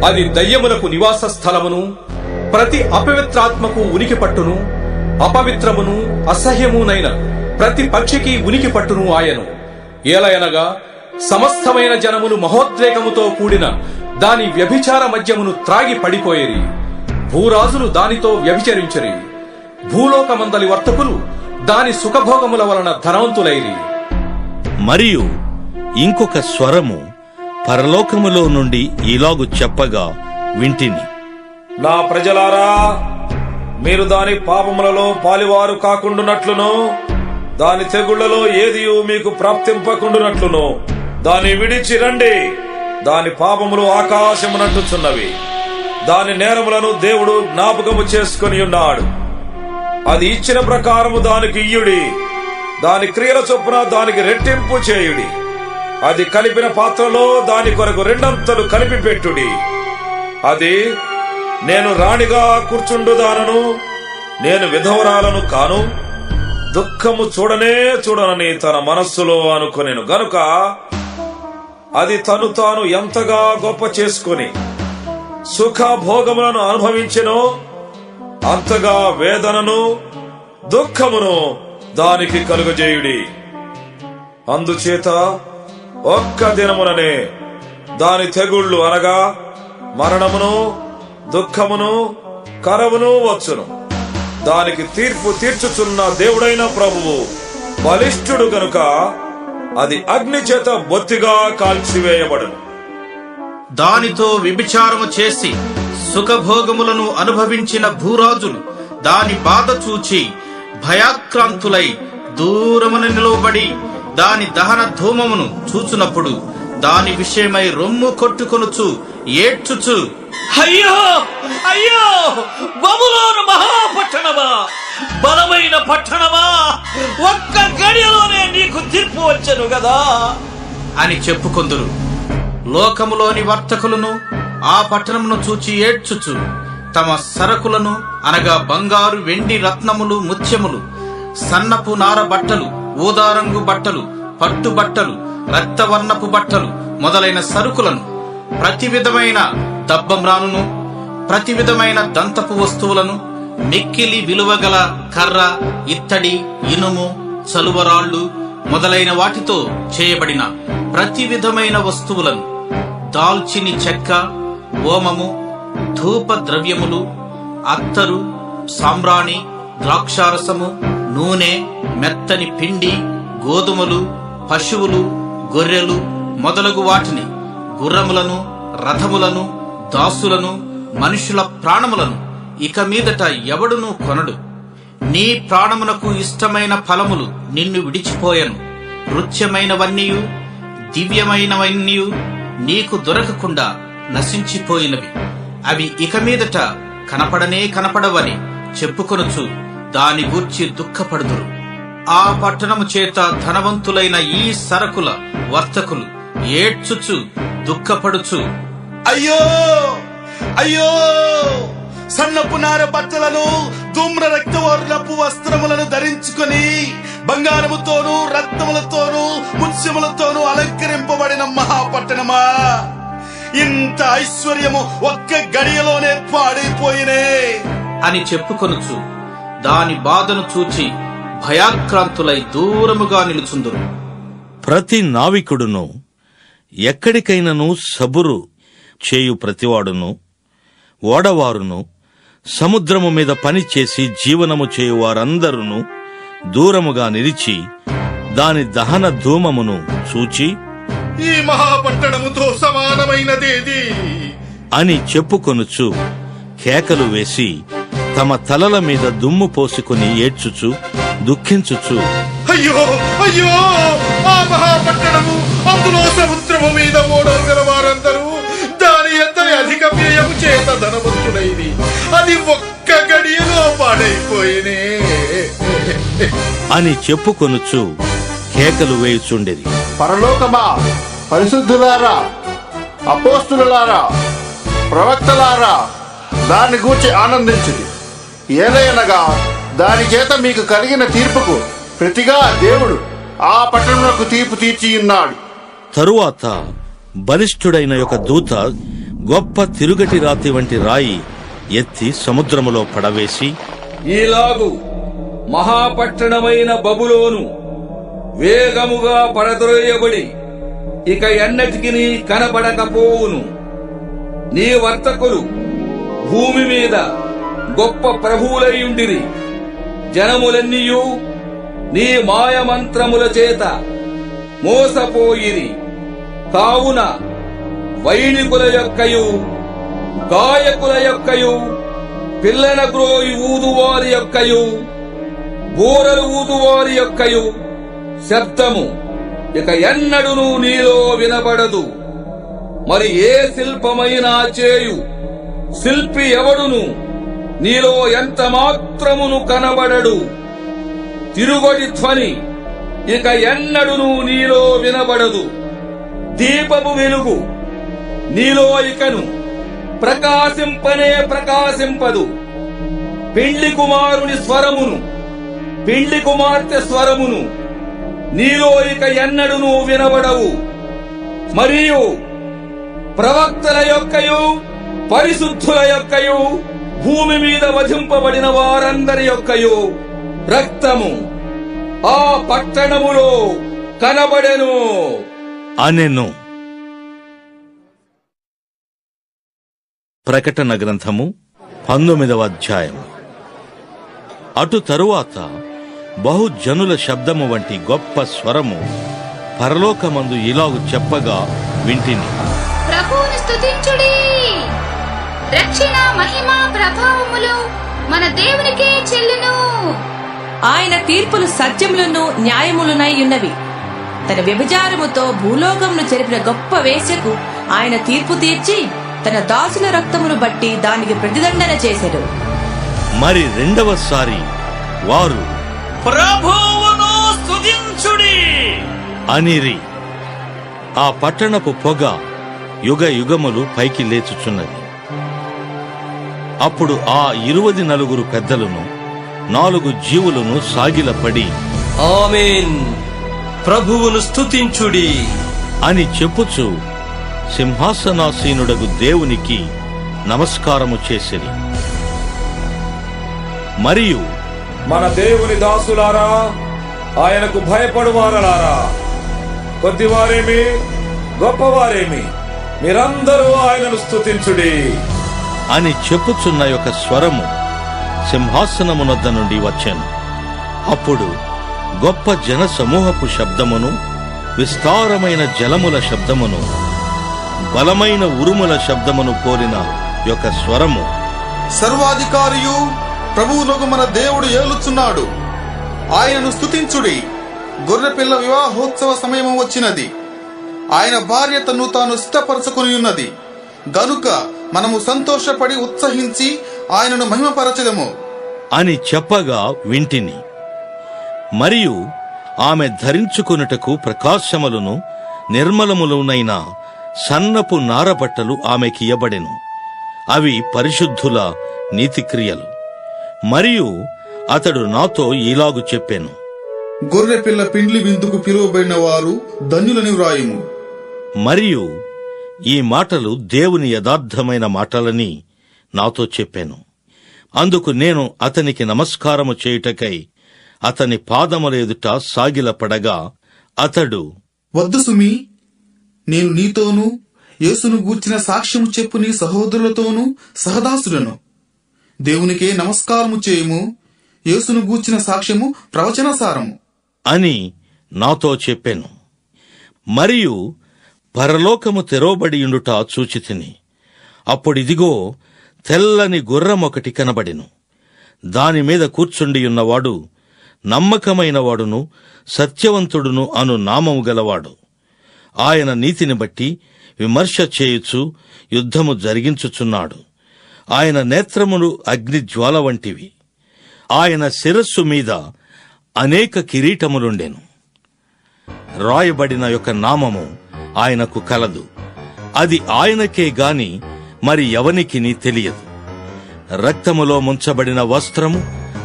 అది దయ్యములకు నివాస స్థలమును, ప్రతి అపవిత్రాత్మకు ఉనికి పట్టును, అపవిత్రమును అసహ్యమునైన ప్రతి పక్షికి ఉనికి పట్టును ఆయను. ఏలయనగా సమస్తమైన జనములు మహోద్రేకముతో కూడిన దాని వ్యభిచార మద్యమును త్రాగి పడిపోయేరి. భూరాజులు దానితో వ్యభిచరించరి. భూలోకమందలి వర్తకులు దాని సుఖభోగముల వలన ధనవంతులైరి. మరియు ఇంకొక స్వరము పరలోకములో నుండి ఇలాగు చెప్పగా వింటిని, నా ప్రజలారా, మీరు దాని పాపములలో పాలివారు కాకుండునట్లును దాని తెగుళ్లలో ఏదియు మీకు ప్రాప్తింపకుండునట్లును దాన్ని విడిచి రండి. దాని పాపములు ఆకాశమునంటుచున్నవి. దాని నేరములను దేవుడు జ్ఞాపకము చేసుకుని ఉన్నాడు. అది ఇచ్చిన ప్రకారము దానికి ఇయ్యుడి. దాని క్రియల చొప్పున దానికి రెట్టింపు చేయుడి. అది కలిపిన పాత్రలో దాని కొరకు రెండంతలు కలిపి పెట్టుడి. అది నేను రాణిగా కూర్చుండుదానను, నేను విధవరాలను కాను, దుఃఖము చూడనని తన మనస్సులో అనుకొనెను గనుక అది తను తాను ఎంతగా గొప్ప చేసుకుని సుఖ భోగములను అనుభవించెనో అంతగా వేదనను దుఃఖమును దానికి కలుగజేయుడి. అందుచేత ఒక్క దినముననే దాని తెగుళ్లు అనగా మరణమును దుఃఖమును కరవును వచ్చును. దానికి తీర్పు తీర్చుచున్న దేవుడైన ప్రభువు బలిష్ఠుడు గనుక అది అగ్ని చేత బొత్తిగా కాల్చివేయబడును. దానితో వ్యభిచారము చేసి సుఖభోగములను అనుభవించిన భూరాజులు దాని బాధ చూచి భయాక్రాంతులై దూరమున నిలువబడి దాని దహన ధూమమును చూచునప్పుడు దాని విషయమై రొమ్ము కొట్టుకొనుచు ఏడ్చుచు, అయ్యో అయ్యో, బబులోను మహాపట్టణమా, బలమైన పట్టణమా, ఒక్క గడియలోనే నీకు తీర్పు వచ్చెను గదా అని చెప్పుకొందురు. లోకములోని వర్తకులను ఆ పట్టణమును చూచి ఏడ్చుచు తమ సరకులను అనగా బంగారు, వెండి, రత్నములు, ముత్యములు, సన్నపు నార బట్టలు, ఊదారంగు బట్టలు, పట్టు బట్టలు, రక్తవర్ణపు బట్టలు మొదలైన సరుకులను, ప్రతి విధమైన దబ్బమ్రానును, ప్రతి విధమైన దంతపు వస్తువులను, మిక్కిలి విలువగల కర్ర, ఇత్తడి, ఇనుము, చలువరాళ్లు మొదలైన వాటితో చేయబడిన ప్రతి విధమైన వస్తువులను, దాల్చిని చెక్క, ఓమము, ధూప ద్రవ్యములు, అత్తరు, సాంబ్రాణి, ద్రాక్షారసము, నూనె, మెత్తని పిండి, గోధుమలు, పశువులు, గొర్రెలు మొదలగు వాటిని, గుర్రములను, రథములను, దాసులను, మనుషుల ప్రాణములను ఇక మీదట ఎవడునూ కొనడు. నీ ప్రాణమునకు ఇష్టమైన ఫలములు నిన్ను విడిచిపోయెను. రుచ్యమైనవన్నీయు దివ్యమైనవన్నీయు నీకు దొరకకుండా నశించిపోయినవి. అవి ఇక మీదట కనపడవని చెప్పుకొనుచు దాని గూర్చి దుఃఖపడుదురు. ఆ పట్టణము చేత ధనవంతులైన ఈ సరకుల వర్తకులు ఏడ్చుచు దుఃఖపడుచు, అయ్యో అయ్యో, సన్నపు నార బట్టలను, ధూమ్ర రక్తవర్ణపు వస్త్రములను ధరించుకొని బంగారముతోనూ రత్నములతోనూ ముత్యములతోనూ అలంకరింపబడిన మహాపట్టణమా, ఇంత ఐశ్వర్యము ఒక్క గడియలోనే పాడైపోయినే అని చెప్పుకొనుచు దాని బాధను చూచి భయాక్రాంతులై దూరముగా నిలుచుందురు. ప్రతి నావికుడును ఎక్కడికైనను సబురు చేయు ప్రతివాడును, ఓడవారును, సముద్రము మీద పనిచేసి జీవనము చేయువారందరూ దూరముగా నిలిచి దాని దహన ధూమమును చూచి, ఈ మహాపట్టణముతో సమానమైనదేది అని చెప్పుకొనుచు కేకలు వేసి తమ తలల మీద దుమ్ము పోసుకుని ఏడ్చుచు దుఃఖించుచు, అయ్యో అయ్యో, ఆ మహాపట్టణము, అందులో సముద్రము మీద ఓడలు గల వారందరూ దాని ఎంతటి అధిక వ్యయము చేత ధనవంతుడైది, అది ఒక్క గడియలో పాడైపోయినే అని చెప్పుకొనుచు కేకలు వేయుచుండెది. పరలోకమా, పరిశుద్ధులారా, అపోస్తులారా, ప్రవక్తలారా, దాన్ని గూర్చి ఆనందించుడి. ఏలయనగా దాని చేత మీకు కలిగిన తీర్పుకు ప్రతిగా దేవుడు ఆ పట్టణమునకు తీర్పు తీర్చియున్నాడు. తరువాత బలిష్ఠుడైన ఒక దూత గొప్ప తిరుగటి రాతి వంటి రాయి ఎత్తి సముద్రములో పడవేసి, ఈలాగు మహాపట్టణమైన బబులోను వేగముగా పడద్రోయబడి ఇక ఎన్నటికి కనబడకపోవును. నీ వర్తకులు భూమి మీద గొప్ప ప్రభువులైయుండిరి. జనములన్నీయు నీ మాయమంత్రముల చేత మోసపోయిరి. కావున వైణికుల యొక్కయు గాయకుల యొక్కయు పిల్లన గ్రోయి ఊదువారి యొక్కయు బూరలు ఊదువారి యొక్కయు శబ్దము ఇక ఎన్నడును నీలో వినబడదు. మరి ఏ శిల్పమైనా చేయు శిల్పి ఎవడును నీలో ఎంత మాత్రమును కనబడడు. తిరుగొడి ధ్వని ఇక ఎన్నడును నీలో వినబడదు. దీపము వెలుగు నీలో ఇకను ప్రకాశింపనే ప్రకాశింపదు. పెండ్లి కుమారుని స్వరమును, పెండ్లి కుమార్తె స్వరమును నీలో ఇక ఎన్నడును వినబడవు. మరియు ప్రవక్తల యొక్కయు పరిశుద్ధుల యొక్కయు భూమి మీద వధింపబడిన వారందరి యొక్కయు రక్తము ఆ పట్టణములో కనబడెను అనెను. ప్రకటన గ్రంథము 19వ అధ్యాయం. అటు తరువాత బహుజనుల శబ్దము వంటి గొప్ప స్వరము పరలోకమందు ఇలాగు చెప్పగా వింటిని. ప్రభువును స్తుతించుడి. రక్షణ, మహిమ, ప్రభావములు మన దేవునికే చెల్లును. ఆయన తీర్పులు సత్యములను న్యాయములునై ఉన్నవి. తన వ్యభిచారముతో భూలోకమును చెరిపిన గొప్ప వేశ్యకు ఆయన తీర్పు తీర్చి తన దాసుల రక్తమును బట్టి దానికి ప్రతిదండన చేసెను. మరి రెండవసారి వారు ప్రభువును స్తుతించుడి అనిరి. ఆ పట్టణపు పొగ యుగ యుగములు పైకి లేచుచున్నది. అప్పుడు ఆ 24 పెద్దలను 4 జీవులను సాగిలపడి ఆమేన్, ప్రభువును స్తుతించుడి అని చెప్పుచు సింహాసనాసీనుడగు దేవునికి నమస్కారము చేసిరి. మరియు మన దేవుని దాసులారా, ఆయనకు భయపడువారలారా, కొద్దివారేమి గొప్పవారేమి, మీరందరూ ఆయనను స్తుతించుడి అని చెప్పుచున్న యొక్క స్వరము సింహాసనమునొద్ద నుండి వచ్చెను. అప్పుడు గొప్ప జన సమూహపు శబ్దమును, విస్తారమైన జలముల శబ్దమును, బలమైన ఉరుముల శబ్దమును పోలిన యొక్క స్వరము, సర్వాధికారియు ప్రభువులకు మన దేవుడు ఏలుచున్నాడు, ఆయనను స్తుతించుడి. గొర్రెపిల్ల వివాహోత్సవ సమయము వచ్చినది, ఆయన భార్య తను తాను సిద్ధపరచుకుని ఉన్నది గనుక మనము సంతోషపడి ఉత్సహించి ఆయనను మహిమపరచెదము అని చెప్పగా వింటిని. మరియు ఆమె ధరించుకొనుటకు ప్రకాశములను నిర్మలములునైన సన్నపు నారబట్టలు ఆమెకియబడెను. అవి పరిశుద్ధుల నీతిక్రియలు. మరియు అతడు నాతో ఇలాగు చెప్పెను. గొర్రెపిల్ల పిండ్లి విందుకు పిలువబడిన వారు ధన్యులని వ్రాయుము. మరియు ఈ మాటలు దేవుని యథార్థమైన మాటలని నాతో చెప్పాను. అందుకు నేను అతనికి నమస్కారము చేయుటకై అతని పాదముల ఎదుట సాగిలపడగా అతడు, వద్దు సుమి, నేను నీతోనూ యేసును గూర్చిన సాక్ష్యము చెప్పు నీ సహోదరులతోనూ సహదాసులను. దేవునికే నమస్కారము చేయుము. యేసును గూర్చిన సాక్ష్యము ప్రవచనసారము అని నాతో చెప్పెను. మరియు పరలోకము తెరవబడియుండుట చూచితిని. అప్పుడిదిగో తెల్లని గుర్రమొకటి కనబడెను. దానిమీద కూర్చుండియున్నవాడు నమ్మకమైన వాడును సత్యవంతుడును అను నామము గలవాడు. ఆయన నీతిని బట్టి విమర్శ చేయుచు యుద్ధము జరిగించుచున్నాడు. ఆయన నేత్రములు అగ్నిజ్వాల వంటివి. ఆయన శిరస్సు మీద అనేక కిరీటములుండెను. రాయబడిన యొక్క నామము ఆయనకు కలదు. అది ఆయనకే గాని మరి ఎవనికిని తెలియదు. రక్తములో ముంచబడిన వస్త్రము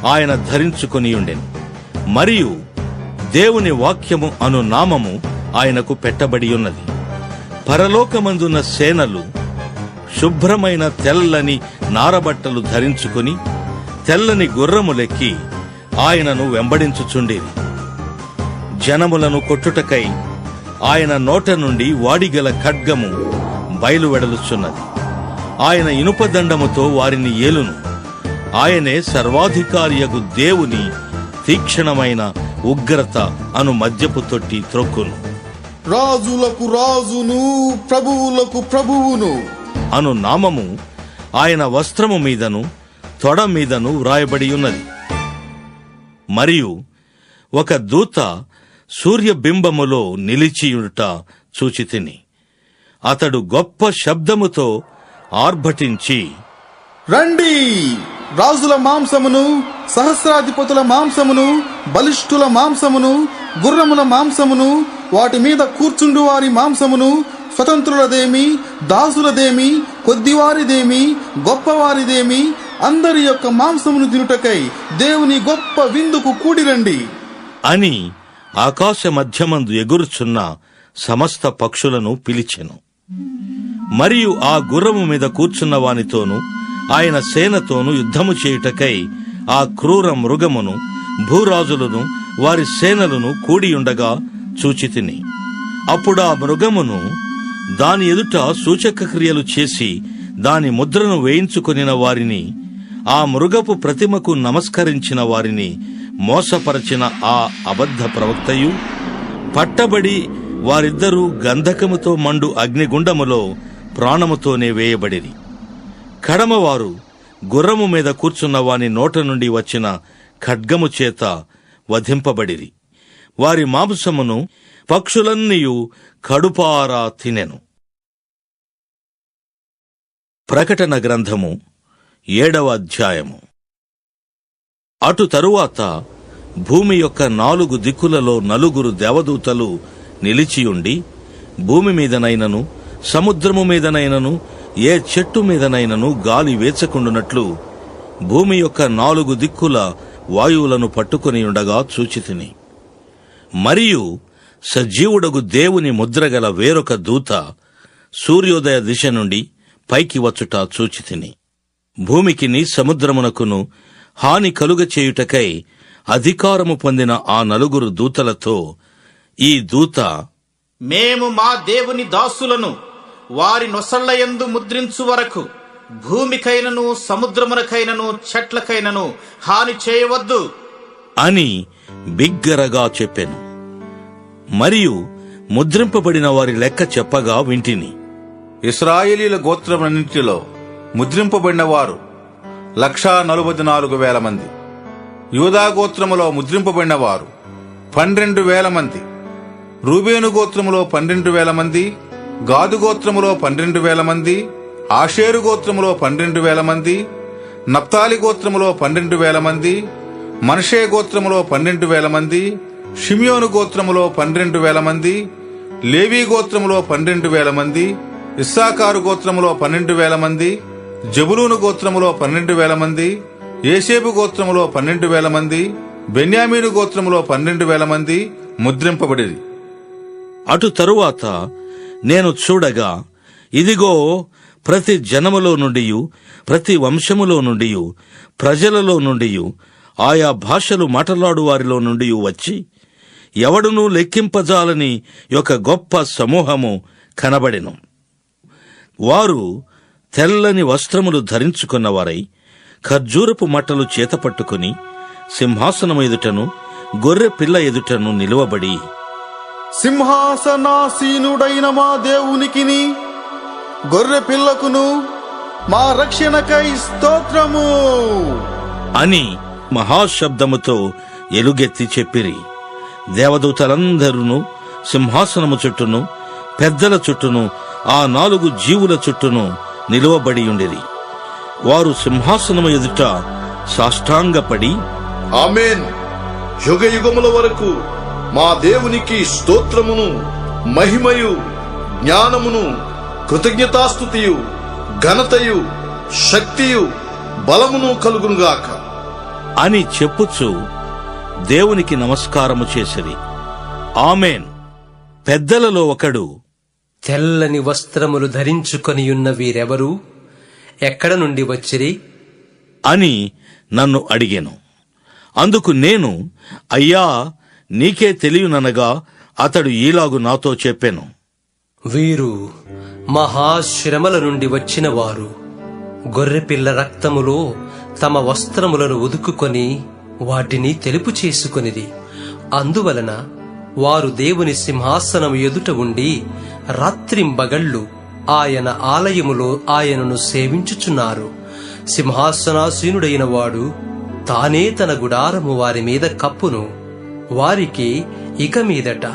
ఆయన ధరించుకొనియుండెను. మరియు దేవుని వాక్యము అను నామము ఆయనకు పెట్టబడి ఉన్నది. పరలోకమందున్న సేనలు శుభ్రమైన తెల్లని నారబట్టలు ధరించుకుని తెల్లని గుర్రములెక్కి ఆయనను వెంబడించుచుండేవి. జనములను కొట్టుటకై ఆయన నోట నుండి వాడిగల ఖడ్గము బయలువెడలుచున్నది. ఆయన ఇనుపదండముతో వారిని ఏలును. ఆయనే సర్వాధికారియగు దేవుని తీక్షణమైన ఉగ్రత అను మద్యపు తొట్టి త్రొక్కును. రాజులకు రాజును, ప్రభువులకు ప్రభువును అను నామము ఆయన వస్త్రము మీదను తొడ మీదను వ్రాయబడి ఉన్నది. మరియు ఒక దూత సూర్యబింబములో నిలిచియుట చూచితిని. అతడు గొప్ప శబ్దముతో ఆర్భటించి, రండి, రాజుల మాంసమును, సహస్రాధిపతుల మాంసమును, బలిష్ఠుల మాంసమును, గుర్రముల మాంసమును, వాటి మీద కూర్చుండు వారి మాంసమును, స్వతంత్రులదేమి, దాసులదేమి, కొద్దివారిదేమి, గొప్పవారిదేమి, అందరి యొక్క మాంసమును తినుటకై దేవుని గొప్ప విందుకు కూడిరండి అని ఆకాశ మధ్యమందు ఎగురుచున్న సమస్త పక్షులను పిలిచెను. మరియు ఆ గుర్రము మీద కూర్చున్న వానితోనూ ఆయన సేనతోనూ యుద్ధము చేయుటకై ఆ క్రూర మృగమును, భూరాజులను, వారి సేనలను కూడియుండగా చూచితిని. అప్పుడు ఆ మృగమును, దాని ఎదుట సూచక క్రియలు చేసి దాని ముద్రను వేయించుకొనిన వారిని, ఆ మృగపు ప్రతిమకు నమస్కరించిన వారిని మోసపరచిన ఆ అబద్ధ ప్రవక్తయు, పట్టబడి వారిద్దరూ గంధకముతో మండు అగ్నిగుండములో ప్రాణముతోనే వేయబడిరి. కడమవారు గుర్రము మీద కూర్చున్న వాని నోట నుండి వచ్చిన ఖడ్గము చేత వధింపబడిరి. వారి మాంసమును పక్షులన్నీయు కడుపారా తినెను. ప్రకటన గ్రంథము 7వ అధ్యాయము. అటు తరువాత భూమి యొక్క 4 దిక్కులలో 4 దేవదూతలు నిలిచియుండి, భూమి మీదనైనను సముద్రము మీదనైనను ఏ చెట్టు మీదనైనను గాలి వేచకుండునట్లు భూమి యొక్క 4 దిక్కుల వాయువులను పట్టుకొని ఉండగా చూచితిని. మరియు సజీవుడగు దేవుని ముద్రగల వేరొక దూత సూర్యోదయ దిశ నుండి పైకి వచ్చుట చూచితిని. భూమికిని సముద్రమునకును హాని కలుగచేయుటకై అధికారము పొందిన ఆ 4 దూతలతో ఈ దూత, మేము మా దేవుని దాసులను వారి నొసళ్లయందు ముద్రించు వరకు భూమికైనను సముద్రమునకైనను చెట్లకైనను హాని చేయవద్దు అని బిగ్గరగా చెప్పెను. మరియు ముద్రింపబడిన వారి లెక్క చెప్పగా వింటిని. ఇశ్రాయేలీల గోత్రములన్నింటిలో ముద్రింపబడిన వారు 144,000 మంది. యూదా గోత్రములో ముద్రింపబడిన వారు 12,000 మంది. రూబేను గోత్రములో 12,000 మంది, గాదు గోత్రములో 12,000 మంది, ఆషేరు గోత్రములో 12,000 మంది, నప్తాలి గోత్రములో 12,000 మంది, మనషే గోత్రములో 12,000 మంది, షిమియోను గోత్రములో 12,000 మంది, లేవీ గోత్రములో 12,000 మంది, ఇస్సాకారు గోత్రములో 12,000 మంది, జబులూను గోత్రములో 12,000 మంది, యేసేపు గోత్రములో 12,000 మంది, బెన్యామీను గోత్రములో 12,000 మంది ముద్రింపబడిరి. అటు తరువాత నేను చూడగా, ఇదిగో, ప్రతి జనములో నుండియు, ప్రతి వంశములో నుండియు, ప్రజలలో నుండియు, ఆయా భాషలు మాట్లాడు వారిలో నుండి వచ్చి ఎవడునూ లెక్కింపజాలని ఒక గొప్ప సమూహము కనబడెను. వారు తెల్లని వస్త్రములు ధరించుకున్నవారై ఖర్జూరపు మట్టలు చేతపట్టుకుని సింహాసనము ఎదుటను గొర్రె పిల్ల ఎదుటను నిలువబడి, సింహాసనాసీనుడైన మా దేవునికిని గొర్రె పిల్లకును మా రక్షణకై స్తోత్రము అని మహాశబ్దముతో ఎలుగెత్తి చెప్పిరి. దేవదూతలందరూ సింహాసనము చుట్టూను పెద్దల చుట్టూను ఆ 4 జీవుల చుట్టూను నిలువబడియుండిరి. వారు సింహాసనము ఎదుట సాష్టాంగపడి, ఆమేన్, యుగయుగముల వరకు మా దేవునికి స్తోత్రమును, మహిమయు, జ్ఞానమును, కృతజ్ఞతాస్తుతియు, ఘనతయు, శక్తియు, బలమును కలుగునుగాక అని చెప్పుచు దేవునికి నమస్కారము చేసిరి. ఆమేన్. పెద్దలలో ఒకడు, తెల్లని వస్త్రములు ధరించుకొనియున్న వీరెవరు? ఎక్కడ నుండి వచ్చిరి అని నన్ను అడిగెను. అందుకు నేను, అయ్యా, నీకే తెలియననగా అతడు ఈలాగు నాతో చెప్పెను. వీరు మహాశ్రమల నుండి వచ్చిన వారు. గొర్రెపిల్ల రక్తములో తమ వస్త్రములను ఉదుకుకొని వాటిని తెలుపు చేసుకొనిది. అందువలన వారు దేవుని సింహాసనము ఎదుట ఉండి రాత్రింబగళ్ళు ఆయన ఆలయములో ఆయనను సేవించుచున్నారు. సింహాసనాసీనుడైన వాడు తానే తన గుడారము వారి మీద కప్పును. వారికి ఇక మీదట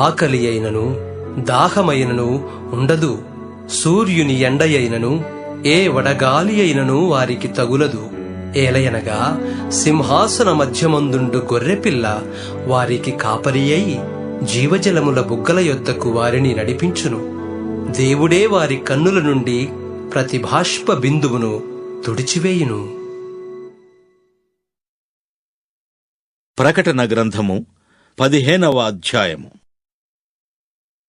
ఆకలి అయినను దాహమైనను ఉండదు. సూర్యుని ఎండయైనను ఏ వడగాలి అయినను వారికి తగులదు. ఏలయనగా సింహాసన మధ్యమందుండు గొర్రెపిల్ల వారికి కాపరి అయి జీవజలముల బుగ్గల యొద్దకు వారిని నడిపించును. దేవుడే వారి కన్నుల నుండి ప్రతి బాష్ప బిందువును తుడిచివేయును. ప్రకటన గ్రంథము 15వ అధ్యాయము.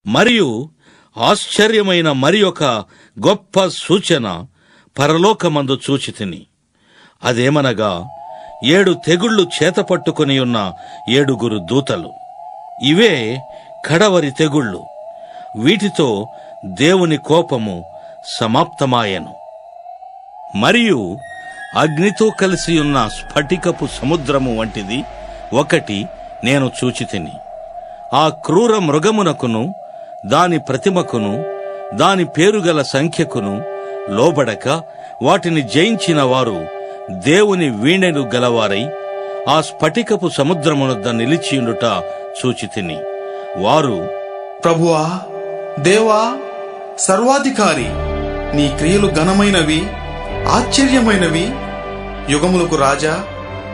మరియు ఆశ్చర్యమైన మరి ఒక గొప్ప సూచన పరలోకమందు చూచితిని. అదేమనగా 7 తెగుళ్లు చేతపట్టుకుని ఉన్న 7 దూతలు. ఇవే కడవరి తెగుళ్ళు. వీటితో దేవుని కోపము సమాప్తమాయెను. మరియు అగ్నితో కలిసి ఉన్న స్ఫటికపు సముద్రము వంటిది ఒకటి నేను చూచితిని. ఆ క్రూర మృగమునకును దాని ప్రతిమకును దాని పేరుగల సంఖ్యకును లోబడక వాటిని జయించిన వారు దేవుని వీణెలు గలవారై ఆ స్ఫటికపు సముద్రమునొద్ద నిలిచియుండుట చూచితిని. వారు, ప్రభువా, దేవా, సర్వాధికారి, నీ క్రియలు ఘనమైనవి, ఆశ్చర్యమైనవి. యుగములకు రాజా,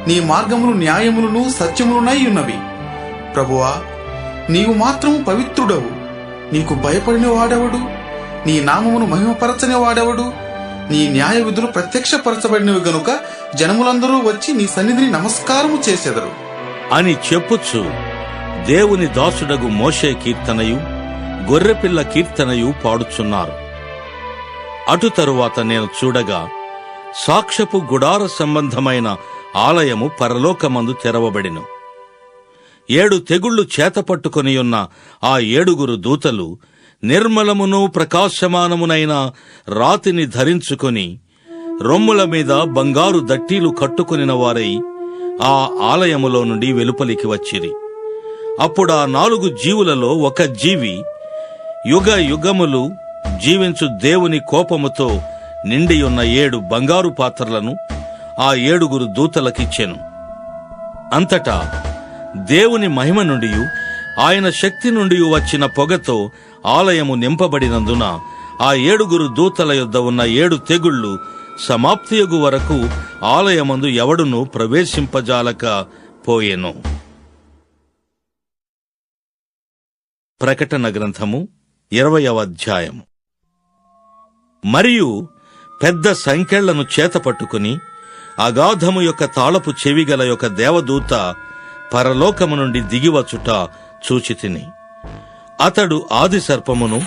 నీ మార్గములు న్యాయములను సత్యములునై ఉన్నవి. ప్రభువా, నీవు మాత్రము పవిత్రుడవు. నీకు భయపడిన వాడెవడు? నీ నామమును మహిమపరచని వాడెవడు? నీ న్యాయ విధులు ప్రత్యక్షపరచబడినవి గనుక జనములందరూ వచ్చి నీ సన్నిధిని నమస్కారము చేసెదరు అని చెప్పుచు దేవుని దాసుడగు మోషే కీర్తనయు గొర్రెపిల్ల కీర్తనయు పాడుచున్నారు. అటు తరువాత నేను చూడగా సాక్ష్యపు గుడార సంబంధమైన ఆలయము పరలోకమందు తెరవబడెను. 7 తెగుళ్లు చేతపట్టుకొని ఉన్న ఆ 7 దూతలు నిర్మలమును ప్రకాశమానమునైన రాతిని ధరించుకొని రొమ్ముల మీద బంగారు దట్టీలు కట్టుకొనిన వారై ఆ ఆలయములో నుండి వెలుపలికి వచ్చిరి. అప్పుడా 4 జీవులలో ఒక జీవి యుగ యుగములు జీవించు దేవుని కోపముతో నిండియున్న 7 బంగారు పాత్రలను ఆ 7 దూతలకిచ్చెను. అంతటా దేవుని మహిమ నుండి ఆయన శక్తి నుండి వచ్చిన పొగతో ఆలయము నింపబడినందున ఆ 7 దూతల యొద్ద ఉన్న 7 తెగుళ్లు సమాప్తియగు వరకు ఆలయమందు ఎవడునూ ప్రవేశింపజాలక పోయెను. ప్రకటన గ్రంథము 20వ అధ్యాయము. మరియు పెద్ద సంకెళ్లను చేతపట్టుకుని అగాధము యొక్క తాళపు చెవిగల యొక్క దేవదూత పరలోకము నుండి దిగివచుట చూచితిని. అతడు ఆది సర్పమును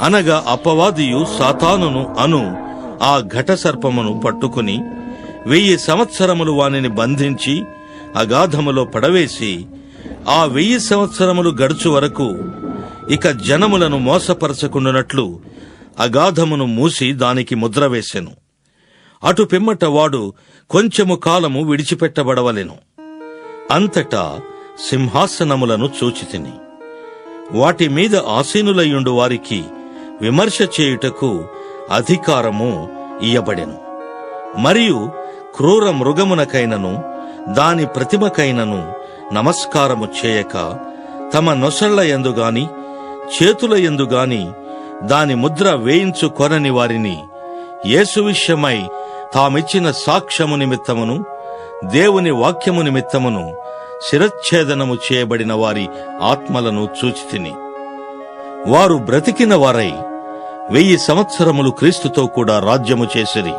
అనగా అపవాదియు సాతానును అను ఆ ఘట సర్పమును పట్టుకుని 1000 సంవత్సరములు వానిని బంధించి అగాధములో పడవేసి ఆ 1000 సంవత్సరములు గడుచు వరకు ఇక జనములను మోసపరచకుండునట్లు అగాధమును మూసి దానికి ముద్ర వేసెను. అటు పిమ్మట వాడు కొంచెము కాలము విడిచిపెట్టబడవలెను. అంతటా సింహాసనములను చూచితిని. వాటి మీద ఆసీనులయ్యుండు వారికి విమర్శ చేయుటకు అధికారము ఇయ్యబడెను. మరియు క్రూర మృగమునకైనను దాని ప్రతిమకైనను నమస్కారము చేయక తమ నొసళ్ల యందుగాని చేతుల యందుగాని దాని ముద్ర వేయించుకొనని వారిని యేసు విషయమై తామిచ్చిన సాక్ష్యము నిమిత్తమును దేవుని వాక్యము నిమిత్తమును శిరచ్ఛేదనము చేయబడిన వారి ఆత్మలను చూచితిని. వారు బ్రతికిన వారై 1000 సంవత్సరములు క్రీస్తుతో కూడా రాజ్యము చేసిరి.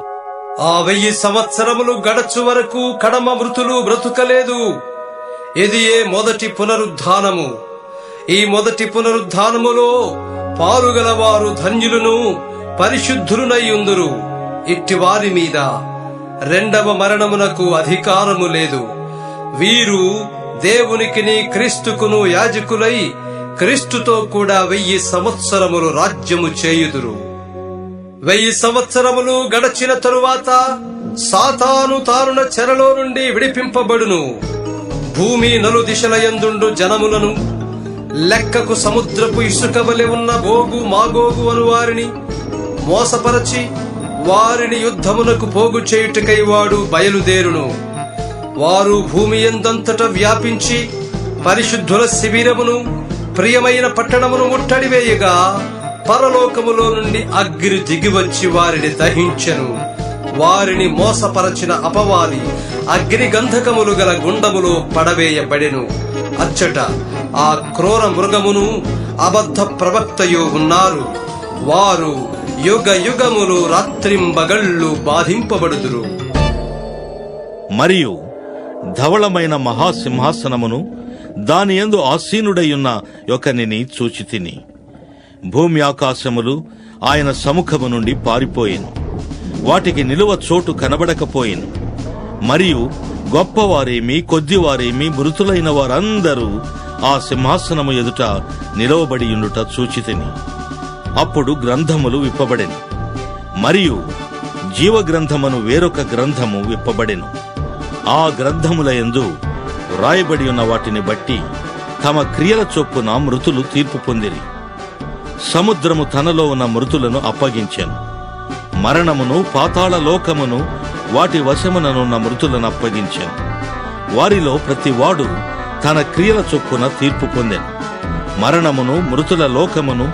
ఆ 1000 సంవత్సరములు గడచు వరకు కడమ మృతులు బ్రతుకలేదు. ఇది మొదటి పునరుద్ధానము. ఈ మొదటి పునరుద్ధానములో పాలుగలవారు ధన్యులను పరిశుద్ధులునయ్యుందురు. ఇట్టి వారి మీద రెండవ మరణమునకు అధికారము లేదు. వీరు దేవునికిని క్రీస్తుకును యాజకులై క్రీస్తుతో కూడా 1000 సంవత్సరములు రాజ్యము చేయుదురు. 1000 సంవత్సరములు గడచిన తరువాత సాతాను తారుణ చెరలో నుండి విడిపింపబడును. భూమి నలుదిశలయందుండు జనములను లెక్కకు సముద్రపు ఇసుక వలె ఉన్న గోగు మాగోగు అను వారిని మోసపరచి వారిని యుద్ధమునకు పోగు చేయుటకై వాడు బయలుదేరును. వారు భూమి యందంతట వ్యాపించి పరిశుద్ధుల శిబిరమును ప్రియమైన పట్టణమును ముట్టడి వేయగా పరలోకములో నుండి అగ్ని దిగివచ్చి వారిని దహించెను. వారిని మోసపరచిన అపవాది అగ్ని గంధకములు గల గుండములో పడవేయబడెను. అచ్చట ఆ క్రూర మృగమును అబద్ధ ప్రవక్తయు ఉన్నారు. వారు యుగ యుగములు రాత్రింబగళ్ళు బాధింపబడుదురు. మరియు ధవళమైన మహాసింహాసనమును దాని యందు ఆసీనుడయ్యున్న ఒకనిని చూచితిని. భూమి ఆకాశములు ఆయన సముఖము నుండి పారిపోయెను. వాటికి నిలువ చోటు కనబడకపోయెను. మరియు గొప్పవారేమి కొద్దివారేమి మృతులైన వారందరూ ఆ సింహాసనము ఎదుట నిలవబడియుండుట చూచితిని. అప్పుడు గ్రంథములు విప్పబడెను. మరియు జీవగ్రంథమును వేరొక గ్రంథము విప్పబడెను. ఆ గ్రంథముల యందు వ్రాయబడి ఉన్న వాటిని బట్టి తమ క్రియల చొప్పున మృతులు తీర్పు పొందిరి. సముద్రము తనలో ఉన్న మృతులను అప్పగించెను. మరణమును పాతాళ లోకమును వాటి వశముననున్న మృతులను అప్పగించెను. వారిలో ప్రతివాడు తన క్రియల చొప్పున తీర్పు పొందెను. మరణమును మృతుల లోకమును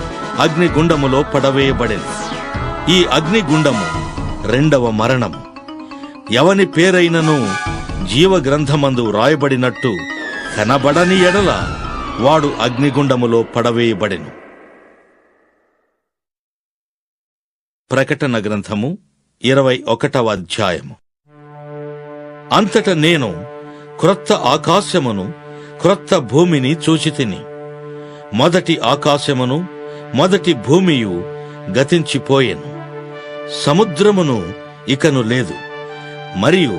అగ్నిగుండములో పడవేయబడెను. ఈ అగ్నిగుండము రెండవ మరణము. ఎవని పేరైనను జీవగ్రంథమందు వ్రాయబడినట్టు కనబడని ఎడల వాడు అగ్నిగుండములో పడవేయబడెను. ప్రకటన గ్రంథము 21వ అధ్యాయము. అంతట నేను క్రొత్త ఆకాశమును క్రొత్త భూమిని చూచితిని. మొదటి ఆకాశమును మొదటి భూమియు గతించిపోయెను. సముద్రమును ఇకను లేదు. మరియు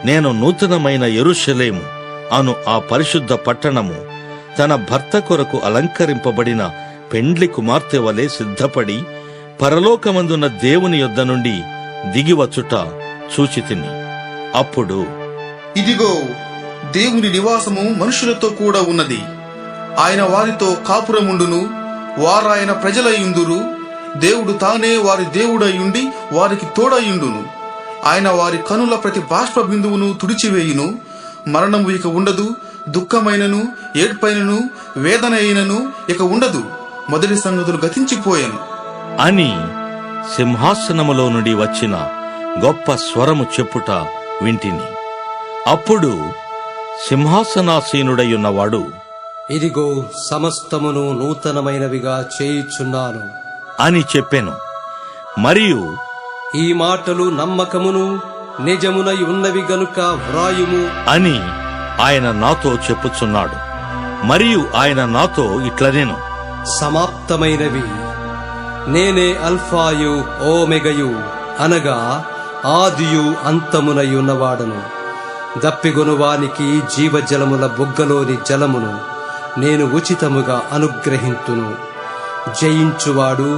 నేను నూతనమైన యెరూషలేము అను ఆ పరిశుద్ధ పట్టణము తన భర్త కొరకు అలంకరింపబడిన పెండ్లి కుమార్తె వలె సిద్ధపడి పరలోకమందున్న దేవుని యొద్ద నుండి దిగివచ్చుట చూచితిని. అప్పుడు ఇదిగో, దేవుని నివాసము మనుషులతో కూడా ఉన్నది. ఆయన వారితో కాపురముండును. వారాయన ప్రజలయుందురు. దేవుడు తానే వారి దేవుడయుండి వారికి తోడయుండును. ఆయన వారి కనుల ప్రతి బాష్ప బిందువును తుడిచివేయును. మరణము ఇక ఉండదు. దుఃఖమైనను ఏడ్పైనను వేదన అయినను ఇక ఉండదు. మొదటి సంగతులు గతించిపోయాను అని సింహాసనములో నుండి వచ్చిన గొప్ప స్వరము చెప్పుట వింటిని. అప్పుడు సింహాసనాసీనుడయ్యున్నవాడు, ఇదిగో, సమస్తమును నూతనమైనవిగా చేయుచున్నాను అని చెప్పెను. మరియు ఈ మాటలు నమ్మకమును నిజమునై ఉన్నవి గనుక వ్రాయుము అని ఆయన నాతో చెప్పుచున్నాడు. మరియు ఆయన నాతో ఇట్లనేను, సమాప్తమైనవి. నేనే అల్ఫాయు ఓమెగయు, అనగా ఆదియు అంతమునై ఉన్నవాడను. దప్పిగొనువానికి జీవజలముల బుగ్గలోని జలమును నేను ఉచితముగా అనుగ్రహింతును. జయించువాడు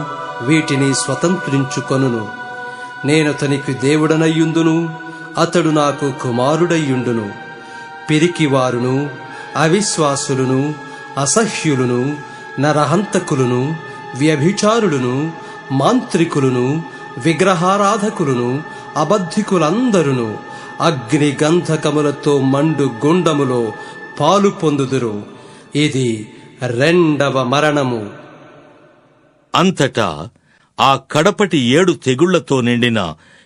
వీటిని స్వతంత్రించుకొనును. నేను తనకి దేవుడనయ్యుందును, అతడు నాకు కుమారుడయ్యుండును. పిరికివారును అవిశ్వాసులను అసహ్యులను నరహంతకులను వ్యభిచారులను మాంత్రికులను విగ్రహారాధకులను అబద్ధికులందరును అగ్ని గంధకములతో మండు గుండములో పాలు పొందుదురు. ఇది రెండవ మరణము. అంతటా ఆ కడపటి 7 తెగుళ్లతో నిండిన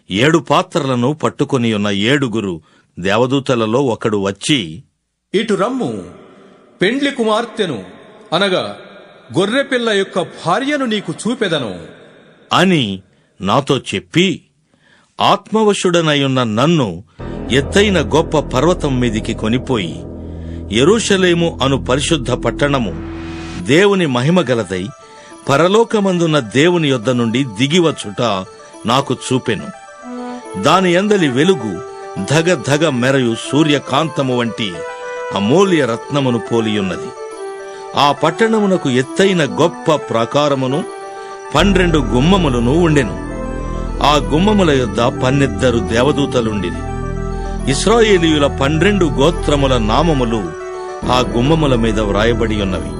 7 పాత్రలను పట్టుకొని ఉన్న 7 దేవదూతలలో ఒకడు వచ్చి, ఇటు రమ్ము, పెండ్లి కుమార్తెను అనగా గొర్రెపిల్ల యొక్క భార్యను నీకు చూపెదను అని నాతో చెప్పి, ఆత్మవశుడనయున్న నన్ను ఎత్తైన గొప్ప పర్వతం మీదికి కొనిపోయి, యెరూషలేము అను పరిశుద్ధ పట్టణము దేవుని మహిమగలదై పరలోకమందున్న దేవుని యొద్ద నుండి దిగివచ్చుట నాకు చూపెను. దాని యందలి వెలుగు ధగ ధగ మెరయు సూర్యకాంతము వంటి అమూల్య రత్నమును పోలియున్నది. ఆ పట్టణమునకు ఎత్తైన గొప్ప ప్రాకారమును 12 గుమ్మములను ఉండెను. ఆ గుమ్మముల యొద్ద 12 దేవదూతలుండిరి. ఇశ్రాయేలీయుల 12 గోత్రముల నామములు ఆ గుమ్మముల మీద వ్రాయబడి ఉన్నవి.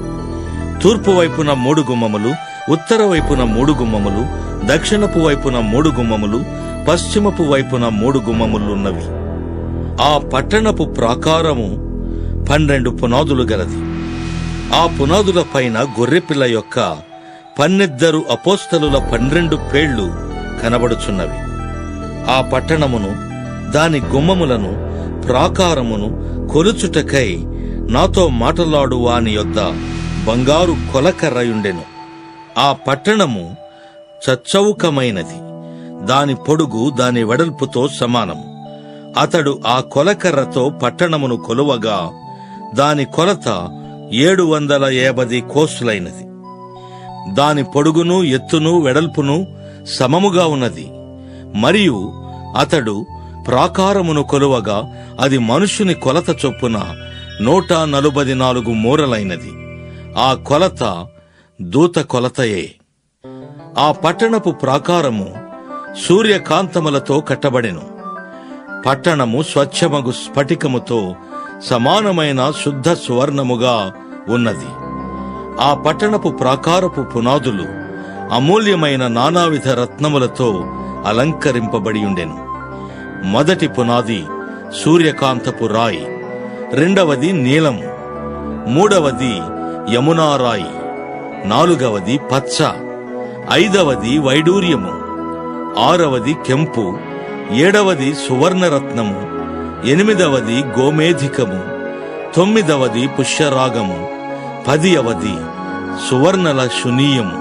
తూర్పు వైపున 3 గుమ్మములు, ఉత్తర వైపున 3 గుమ్మములు, దక్షిణపు వైపున 3 గుమ్మములు, పశ్చిమపు వైపున 3 గుమ్మములున్నవి. ఆ పట్టణపు ప్రాకారము 12 పునాదులు గలది. ఆ పునాదుల పైన గొర్రెపిల్ల యొక్క 12 అపోస్తలుల 12 పేళ్లు కనబడుచున్నవి. ఆ పట్టణమును, దాని గుమ్మములను, ప్రాకారమును కొలుచుటకై నాతో మాటలాడు వాని యొద్ద బంగారు కొలకర్రయుండెను. ఆ పట్టణము చచ్చౌకమైనది, దాని పొడుగు దాని వెడల్పుతో సమానము. అతడు ఆ కొలకర్రతో పట్టణమును కొలువగా దాని కొలత 750 కోసులైనది. దాని పొడుగును, ఎత్తును, వెడల్పును సమముగా ఉన్నది. మరియు అతడు ప్రాకారమును కొలువగా అది మనుషుని కొలత చొప్పున 144 మూరలైనది. ఆ కొలత దూత కొలతయే. ఆ పట్టణపు ప్రాకారము సూర్యకాంతములతో కట్టబడెను. పట్టణము స్వచ్ఛమగు స్ఫటికముతో సమానమైన శుద్ధ సువర్ణముగా ఉన్నది. ఆ పట్టణపు ప్రాకారపు పునాదులు అమూల్యమైన నానావిధ రత్నములతో అలంకరింపబడి ఉండెను. మొదటి పునాది సూర్యకాంతపు రాయి, రెండవది నీలము, మూడవది యమునారాయి, నాలుగవది పచ్చ, ఐదవది వైడూర్యము, ఆరవది కెంపు, ఏడవది సువర్ణరత్నము, ఎనిమిదవది గోమేధికము, తొమ్మిదవది పుష్యరాగము, 10వది సువర్ణల శునీయము,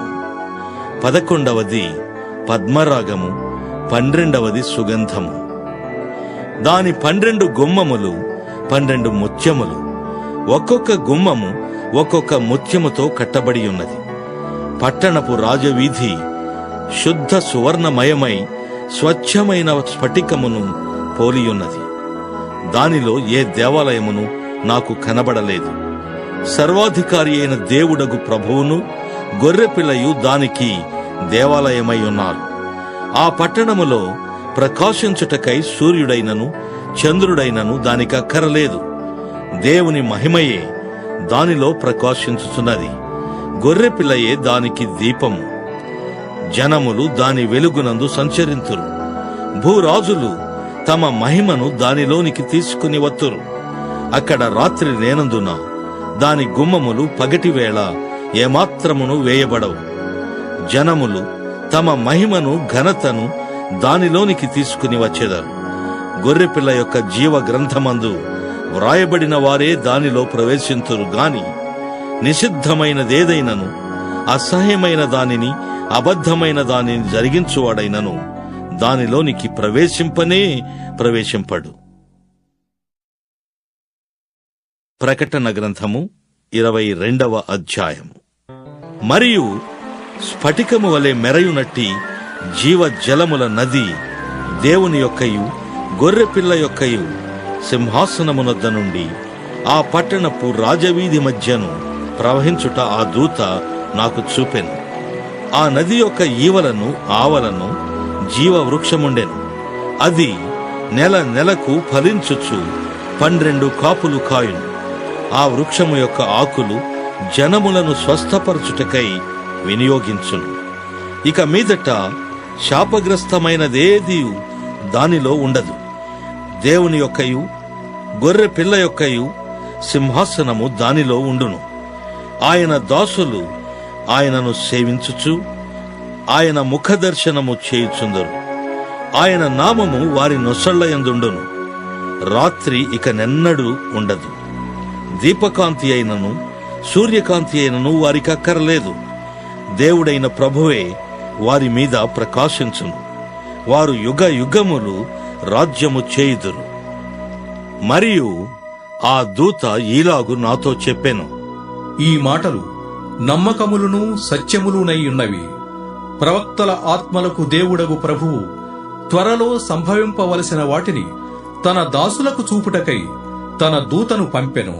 11వది పద్మరాగము, 12వది సుగంధము. దాని 12 గుమ్మములు 12 ముత్యములు, ఒక్కొక్క గుమ్మము ఒక్కొక్క ముత్యముతో కట్టబడి ఉన్నది. పట్టణపు రాజవీధి శుద్ధ సువర్ణమయమై స్వచ్ఛమైన స్ఫటికమును పోలియున్నది. దానిలో ఏ దేవాలయమును నాకు కనబడలేదు. సర్వాధికారి అయిన దేవుడగు ప్రభువును, గొర్రెపిల్లయు దానికి దేవాలయమై ఉన్నారు. ఆ పట్టణములో ప్రకాశించుటకై సూర్యుడైనను చంద్రుడైనను దానికక్కరలేదు. దేవుని మహిమయే దానిలో ప్రకాశించుచున్నది. గొర్రెపిల్లయే దానికి దీపము. జనములు దాని వెలుగునందు సంచరింతురు. భూరాజులు తమ మహిమను దానిలోనికి తీసుకుని వత్తురు. అక్కడ రాత్రి లేనందున దాని గుమ్మములు పగటివేళ ఏమాత్రమును వేయబడవు. జనములు తమ మహిమను ఘనతను దానిలోనికి తీసుకుని వచ్చేదారు. గొర్రెపిల్ల యొక్క జీవ గ్రంథమందు వ్రాయబడిన వారే దానిలో ప్రవేశింతురు గాని నిషిద్ధమైనదేదైనను, అసహ్యమైన దానిని, అబద్ధమైన దానిని జరిగించువాడైనను దానిలోనికి ప్రవేశింపడు. ప్రకటన గ్రంథము 22వ అధ్యాయము. మరియు స్ఫటికము వలె మెరయునట్టి జీవ జలముల నది దేవుని యొక్కయు గొర్రెపిల్ల యొక్కయు సింహాసనమునొద్ద నుండి ఆ పట్టణపు రాజవీధి మధ్యను ప్రవహించుట ఆ దూత నాకు చూపెను. ఆ నది యొక్క ఈవలను ఆవలను జీవ వృక్షముండెను. అది నెల నెలకు ఫలించుచు 12 కాపులు కాయును. ఆ వృక్షము యొక్క ఆకులు జనములను స్వస్థపరచుటకై వినియోగించును. ఇక మీదట శాపగ్రస్తమైనదేదీ దానిలో ఉండదు. దేవుని యొక్కయు గొర్రె పిల్ల యొక్కయు సింహాసనము దానిలో ఉండును. ఆయన దాసులు ఆయనను సేవించుచు ఆయన ముఖదర్శనము చేయుచుందరు. ఆయన నామము వారి నొసళ్లయందుండును. రాత్రి ఇక నెన్నడూ ఉండదు. దీపకాంతి అయినను సూర్యకాంతి అయినను వారికి అక్కరలేదు. దేవుడైన ప్రభువే వారి మీద ప్రకాశించును. వారు యుగ యుగములు రాజ్యము చేయుదురు. మరియు ఆ దూత ఈలాగు నాతో చెప్పెను, ఈ మాటలు నమ్మకములను సత్యములునై ఉన్నవి. ప్రవక్తల ఆత్మలకు దేవుడగు ప్రభువు త్వరలో సంభవింపవలసిన వాటిని తన దాసులకు చూపుటకై తన దూతను పంపెను.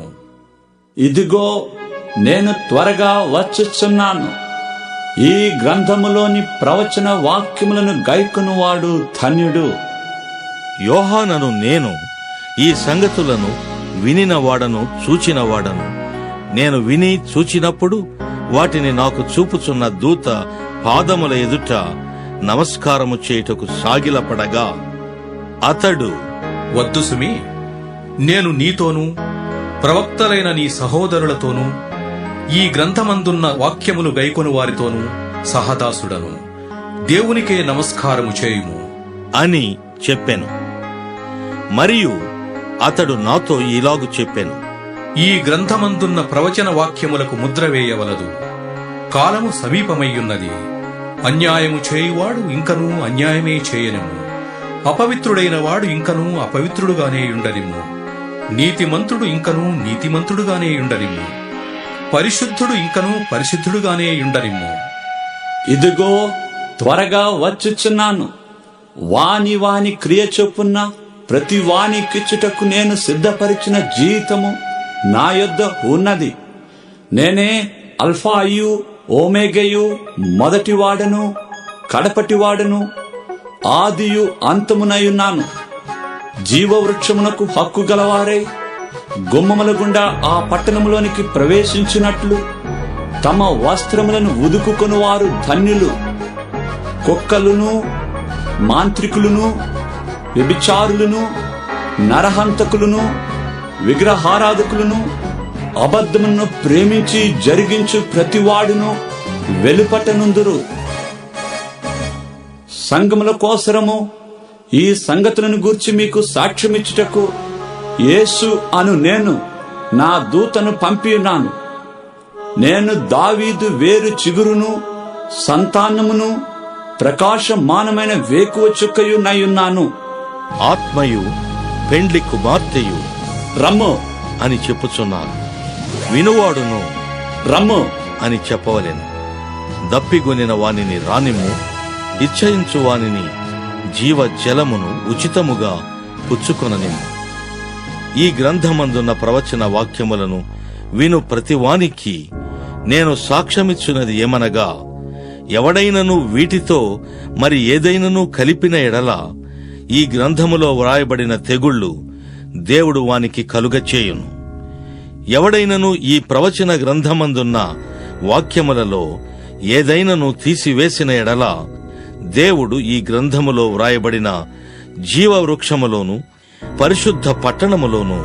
ఇదిగో నేను త్వరగా వచ్చుచున్నాను. ఈ గ్రంథములోని ప్రవచన వాక్యములను గైకొనువాడు ధన్యుడు. యోహానను నేను ఈ సంగతులను వినినవాడను చూచినవాడను. నేను విని చూచినప్పుడు వాటిని నాకు చూపుచున్న దూత పాదముల ఎదుట నమస్కారము చేయుటకు సాగిలపడగా అతడు, వద్దు సుమి, నేను నీతోనూ ప్రవక్తలైన నీ సహోదరులతోనూ ఈ గ్రంథమందున్న వాక్యములు గైకొను వారితోనూ సహదాసుడను. దేవునికే నమస్కారము చేయుము అని చెప్పెను. మరియు అతడు నాతో ఇలాగు చెప్పెను, ఈ గ్రంథమందున్న ప్రవచన వాక్యములకు ముద్ర వేయవలదు. కాలము సమీపమయ్యున్నది. అన్యాయము చేయువాడు ఇంకనూ అన్యాయమే చేయనిమ్ము. అపవిత్రుడైన వాడు ఇంకనూ అపవిత్రుడుగానే యుండనిమ్ము. నీతిమంతుడు ఇంకనూ నీతిమంతుడుగానే యుండనిమ్ము. పరిశుద్ధుడు ఇంకనూ పరిశుద్ధుడుగానే యుండనిమ్ము. ఇదిగో త్వరగా వచ్చుచున్నాను. వాని వాని క్రియ చొప్పున ప్రతి వానికిచ్చుటకు నేను సిద్ధపరిచిన జీవితము నా యొద్ద ఉన్నది. నేనే అల్ఫాయు ఓమేగయు, మొదటివాడను కడపటివాడను, ఆదియు అంతమునయున్నాను. జీవవృక్షమునకు హక్కు గలవారై గుమ్మముల గుండా ఆ పట్టణములోనికి ప్రవేశించినట్లు తమ వస్త్రములను ఉదుకుకొని వారు ధన్యులు. కుక్కలును, మాంత్రికులను, వ్యభిచారులను, నరహంతకులను, విగ్రహారాధకులను, అబద్ధమును ప్రేమించి జరిగించు ప్రతివాడును వెలుపటనుందురు. సంఘముల కోసరము ఈ సంగతులను గూర్చి మీకు సాక్ష్యమిచ్చుటకు యేసు అను నేను నా దూతను పంపియున్నాను. నేను దావీదు వేరు చిగురును, సంతానమును, ప్రకాశమానమైన వేకువ చుక్కయునయున్నాను. ఆత్మయు పెండ్లి కుమార్తెయు రమ్ము అని చెప్పుచున్నాను. వినువాడును రమ్ము అని చెప్పవలెను. దప్పిగొనిన వానిని రానిమ్ము. ఇచ్చయించు వానిని జీవ జలమును ఉచితముగా పుచ్చుకొననిమ్ము. ఈ గ్రంథమందున్న ప్రవచన వాక్యములను విను ప్రతివానికి నేను సాక్ష్యమిచ్చున్నది ఏమనగా, ఎవడైనను వీటితో మరి ఏదైనను కలిపిన ఎడల ఈ గ్రంథములో వ్రాయబడిన తెగుళ్లు దేవుడు వానికి కలుగచేయును. ఎవడైనను ఈ ప్రవచన గ్రంథమందున్న వాక్యములలో ఏదైనను తీసివేసిన ఎడల దేవుడు ఈ గ్రంథములో వ్రాయబడిన జీవవృక్షములోను పరిశుద్ధ పట్టణములోను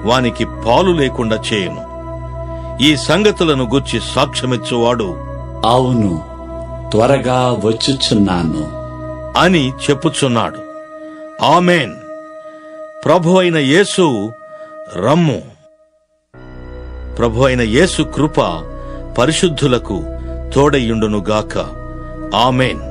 వానికి పాలు లేకుండా చేయును. ఈ సంగతులను గూర్చి సాక్ష్యమిచ్చువాడు అవును, త్వరగా వచ్చుచున్నాను అని చెప్పుచున్నాడు. ఆమేన్. ప్రభువైన యేసు రమ్ము. ప్రభువైన యేసు కృప పరిశుద్ధులకు తోడయుండునుగాక. ఆమేన్.